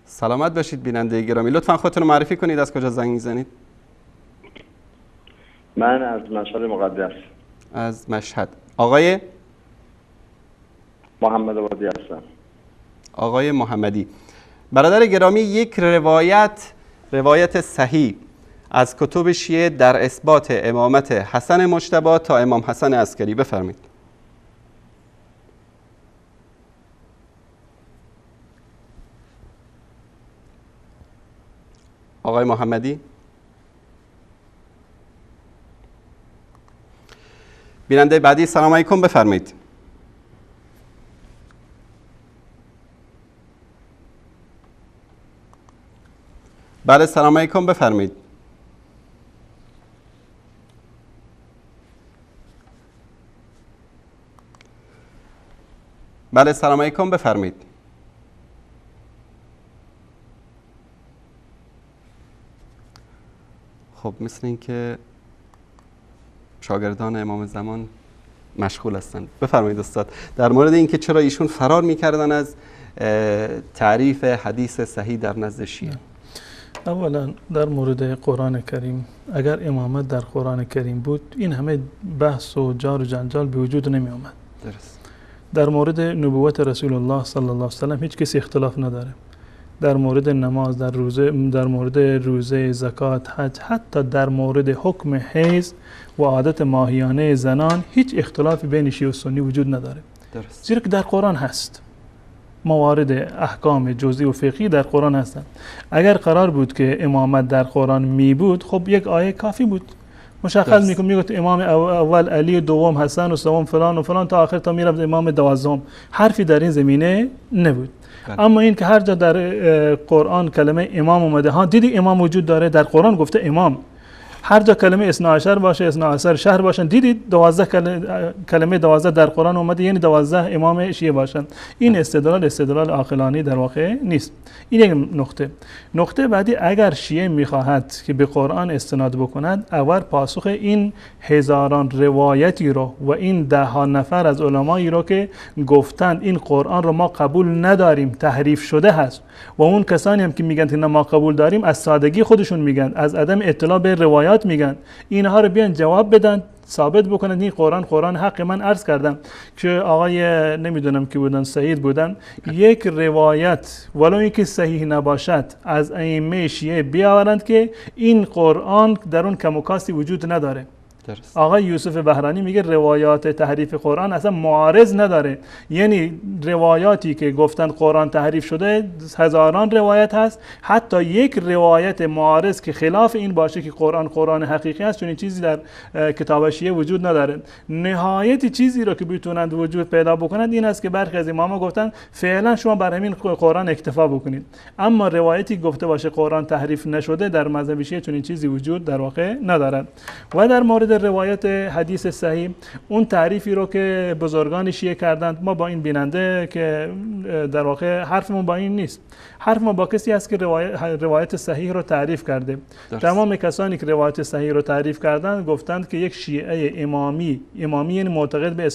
سلامت باشید بیننده گرامی. لطفا خودتون رو معرفی کنید، از کجا زنگ میزنید؟ من از مشهد مقدس. از مشهد. آقای محمد آبادی هستم. آقای محمدی. برادر گرامی، یک روایت صحیح از کتب شیعه در اثبات امامت حسن مجتبی تا امام حسن عسکری، بفرمایید. آقای محمدی. بیننده بعدی سلام علیکم، بفرمایید. بله سلام علیکم، بفرمایید. بله سلام علیکم، بفرمایید. خب مثل این که شاگردان امام زمان مشغول هستند. بفرمایید استاد، در مورد اینکه چرا ایشون فرار میکردن از تعریف حدیث صحیح در نزد شیعه. اولا در مورد قرآن کریم، اگر امامت در قرآن کریم بود این همه بحث و جار و جنجال به وجود نمی آمد. درست. در مورد نبوت رسول الله صلی الله علیه و سلم هیچ کسی اختلاف نداره. در مورد نماز، در مورد روزه، زکات، حج، حتی در مورد حکم حیض و عادت ماهیانه زنان هیچ اختلافی بین شیعه و سنی وجود نداره. درست. زیرا که در قرآن هست. موارد احکام جزئی و فقهی در قرآن هستند. اگر قرار بود که امامت در قرآن می بود، خب یک آیه کافی بود. مشخص میگفت امام اول علی، دوم حسن و سوم فلان و فلان تا آخر تا میرفت امام دوازم. حرفی در این زمینه نبود. اما این که هر جا در قرآن کلمه امام اومده، ها دیدی امام وجود داره، در قرآن گفته امام. هر جا کلمه اثنا عشر باشه، اثنا عشر شهر باشن، دیدید 12 کلمه 12 در قرآن اومده، یعنی 12 امام شیعه باشن. این استدلال عاقلانه در واقع نیست. این یک نقطه بعدی، اگر شیعه میخواهد که به قرآن استناد بکند، اول پاسخ این هزاران روایتی رو و این ده ها نفر از علمایی رو که گفتند این قرآن رو ما قبول نداریم، تحریف شده هست، و اون کسانی هم که میگن که ما قبول داریم، از سادگی خودشون میگن، از عدم اطلاع به روایات میگن، اینها رو بیان جواب بدن، ثابت بکنن این قرآن حق. من عرض کردم که آقای نمیدونم کی بودن، سعید بودن، یک روایت ولو اینکه صحیح نباشد از ائمه شیعه بیاورند که این قرآن در اون کم و کاستی وجود نداره. درست. آقای یوسف بهرانی میگه روایات تحریف قرآن اصلا معارض نداره، یعنی روایاتی که گفتن قرآن تحریف شده هزاران روایت هست، حتی یک روایت معارض که خلاف این باشه که قرآن حقیقی است، چون این چیزی در کتاب شیعه وجود نداره. نهایت چیزی رو که بتونند وجود پیدا بکنند این است که برخی از اماما گفتن فعلا شما بر همین قرآن اکتفا بکنید، اما روایتی گفته باشه قرآن تحریف نشده در مذهب شیعه چون این چیزی وجود در واقع ندارد. و در مورد روایت حدیث صحیح، اون تعریفی رو که بزرگان شیعه کردند، ما با این بیننده که در واقع حرفمون با این نیست، حرف ما با کسی است که روایت صحیح رو تعریف کرده. تمام کسانی که روایت صحیح رو تعریف کردند گفتند که یک شیعه امامی یعنی معتقد به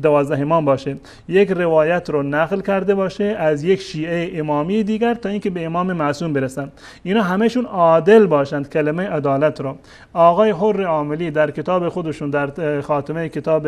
12 امام باشه، یک روایت رو نقل کرده باشه از یک شیعه امامی دیگر تا اینکه به امام معصوم برسن، اینا همشون عادل باشند. کلمه عدالت رو آقای حر عاملی در کتاب خودشون در خاتمه کتاب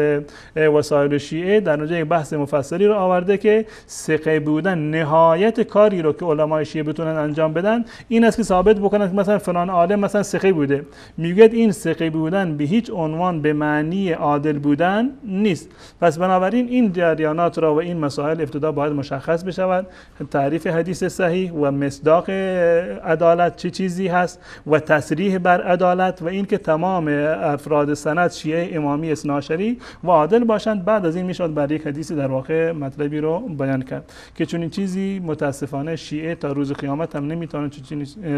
وسائل شیعه در اونجا یک بحث مفصلی رو آورده که ثقه بودن نهایت کاری رو که علمای شیعه بتونن انجام بدن این است که ثابت بکنن که مثلا فلان عالم مثلا ثقه بوده. میگه این ثقه بودن به هیچ عنوان به معنی عادل بودن نیست. پس بنابراین این جریانات را و این مسائل ابتدا باید مشخص بشود، تعریف حدیث صحیح و مصداق عدالت چه چیزی هست و تصریح بر عدالت و اینکه تمام افراد سند شیعه امامی اثناعشری و عادل باشند. بعد از این میشد بر یک حدیثی در واقع مطلبی رو بیان کرد که چون این چیزی متاسفانه شیعه تا روز قیامت هم نمیتونن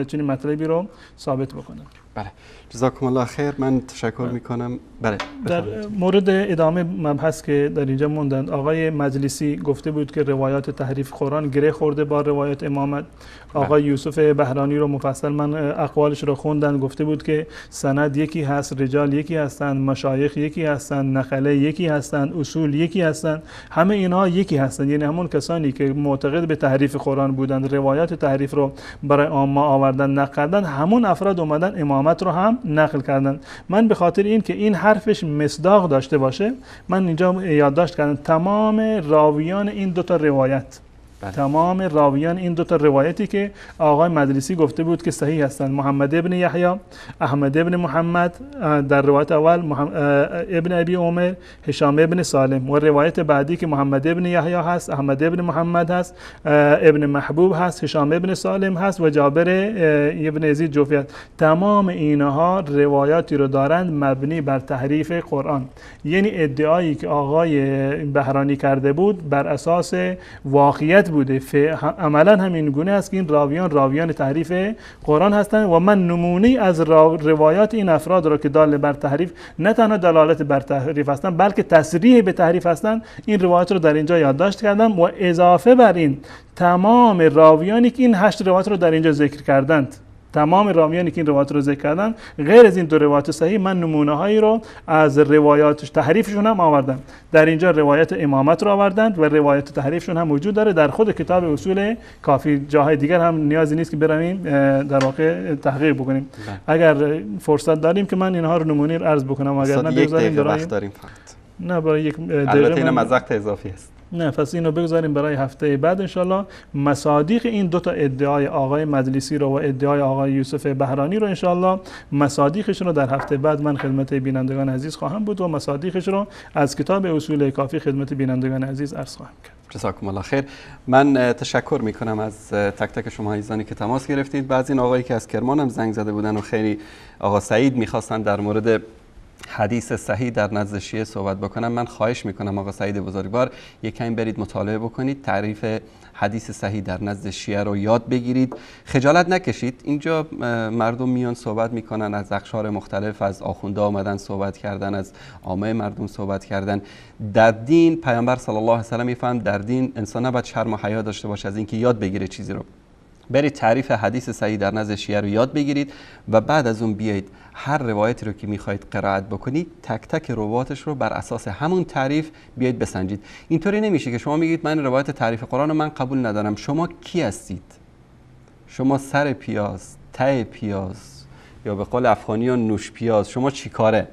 چون مطلبی رو ثابت بکنن. بله، جزاکم الله خیر. من تشکر میکنم. بله، در مورد ادامه مبحث که در اینجا موندند، آقای مجلسی گفته بود که روایات تحریف قرآن گره خورده با روایت امامت. آقای یوسف بهرانی رو مفصل من اقوالش رو خوندن، گفته بود که سند یکی هست، رجال یکی هستند، مشایخ یکی هستند، نقله یکی هستند، اصول یکی هستند، همه اینها یکی هستند. یعنی همون کسانی که معتقد به تحریف قرآن بودند، روایات تحریف رو برای عامه آوردن، نقل کردن، همون افراد اومدن امامت رو هم نقل کردن. من به خاطر این که این حرفش مصداق داشته باشه، من اینجا یادداشت کردم تمام راویان این دو تا روایت، تمام راویان این دو تا روایتی که آقای مجلسی گفته بود که صحیح هستند، محمد ابن یحیی، احمد ابن محمد در روایت اول، ابن ابی عمر، هشام ابن سالم، و روایت بعدی که محمد ابن یحیی هست، احمد ابن محمد هست، ابن محبوب هست، هشام ابن سالم هست و جابر ابن یزید جوفی هست. تمام اینها روایاتی رو دارند مبنی بر تحریف قرآن. یعنی ادعایی که آقای بهرانی کرده بود بر اساس واقعیت بوده. عملا همین گونه است که این راویان تحریف قرآن هستند و من نمونه از روایات این افراد را که دال بر تحریف، نه تنها دلالت بر تحریف هستند بلکه تصریح به تحریف هستند، این روایات رو در اینجا یادداشت کردم. و اضافه بر این تمام راویانی که این 8 روایت رو در اینجا ذکر کردند، تمام راویانی که این روایات رو ذکر کردن غیر از این دو روایت صحیح، من نمونه هایی رو از روایات تحریفشون هم آوردم. در اینجا روایت امامت رو آوردند و روایت تحریفشون هم وجود داره در خود کتاب اصول کافی. جاهای دیگر هم نیازی نیست که برویم در واقع تحقیق بکنیم. اگر فرصت داریم که من اینها رو نمونه عرض بکنم، اگر نه بگذاریم وقت داریم فقط. نه برای یک البته این مزقت اضافی است. نه، پس اینو بگذاریم برای هفته بعد انشالله. مصادیق این دو تا ادعای آقای مجلسی رو و ادعای آقای یوسف بهرانی رو انشالله مصادیقش رو در هفته بعد من خدمت بینندگان عزیز خواهم بود و مصادیقش رو از کتاب اصول کافی خدمت بینندگان عزیز عرض خواهم کرد. جزاکم الله خیر. من تشکر میکنم از تک تک شما عزیزانی که تماس گرفتید. بعضی این آقایی که از کرمان هم زنگ زده بودن و خیلی آقا سعید میخواستن در مورد حدیث صحیح در نزد شیعه صحبت بکنم. من خواهش میکنم آقا سعید بزرگوار یک کمی برید مطالعه بکنید، تعریف حدیث صحیح در نزد شیعه رو یاد بگیرید، خجالت نکشید. اینجا مردم میان صحبت میکنن، از اقشار مختلف، از آخونده آمدن صحبت کردن، از عامه مردم صحبت کردن. در دین پیامبر صلی الله علیه و سلم میفهم در دین انسان نباید شرم و حیا داشته باشه از اینکه یاد بگیره چیزی رو. برید تعریف حدیث صحیح در نزد شیعه رو یاد بگیرید و بعد از اون بیایید هر روایتی رو که میخواید قرائت بکنید تک تک روایتش رو بر اساس همون تعریف بیایید بسنجید. اینطوری نمیشه که شما میگید من روایت تعریف قرآن رو من قبول ندارم. شما کی هستید؟ شما سر پیاز، ته پیاز، یا به قول افغانیان نوش پیاز. شما چی کاره؟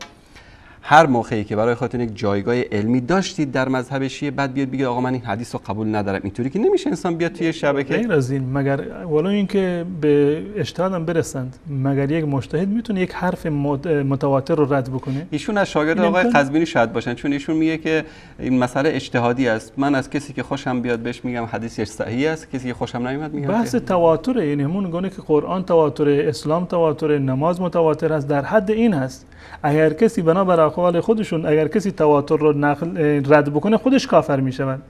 هر موقعی که برای خودتون یک جایگاه علمی داشتید در مذهب شیعه بعد بیاد بگید آقا من این حدیث رو قبول ندارم. اینطوری که نمیشه انسان بیاد توی شبکه. غیر از این، مگر ولو اینکه به اجتهاد هم برسند، مگر یک مجتهد میتونه یک حرف متواتر رو رد بکنه؟ ایشون از شاگرد آقای قزوینی شاید باشن، چون ایشون میگه که این مسئله اجتهادی است. من از کسی که خوشم بیاد بهش میگم حدیثش صحیح است، کسی که خوشم نمیاد میگم بحث تواتره. یعنی همون گونه که قرآن تواتره، اسلام تواتره، نماز متواتر است، در حد این هست. اگر کسی بنابر اقوال خودشون اگر کسی تواتر رو رد بکنه خودش کافر میشود.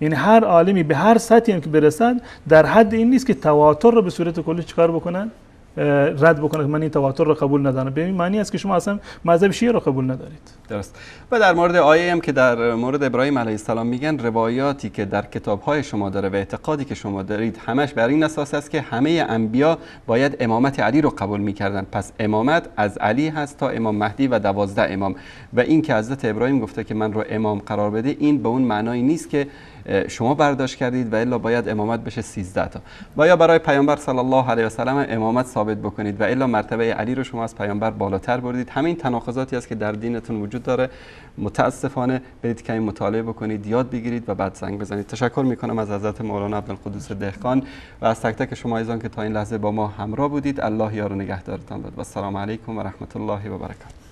یعنی هر عالمی به هر سطحی هم که برسند در حد این نیست که تواتر رو به صورت کلی چیکار بکنن؟ رد بکنه که من این تواتر رو قبول ندارم. به این معنی است که شما اصلا مذهب شیعه رو قبول ندارید. درست. و در مورد آیه هم که در مورد ابراهیم علیه السلام میگن روایاتی که در کتاب‌های شما داره و اعتقادی که شما دارید همش بر این اساس است که همه انبیا باید امامت علی رو قبول میکردن. پس امامت از علی هست تا امام مهدی و 12 امام. و این که حضرت ابراهیم گفته که من رو امام قرار بده، این به اون معنایی نیست که شما برداشت کردید و الا باید امامت بشه 13 تا. و یا برای پیامبر صلی الله علیه و سلم امامت ثابت بکنید و الا مرتبه علی رو شما از پیامبر بالاتر بردید. همین تناقضاتی است که در دینتون وجود داره. متاسفانه برید که این مطالعه بکنید، یاد بگیرید و بعد زنگ بزنید. تشکر میکنم از حضرت مولانا عبدالقدوس دهقان و از تک تک شما عزیزان که تا این لحظه با ما همراه بودید. الله یار و نگهدارتان باد. و السلام علیکم و رحمت الله و برکاته.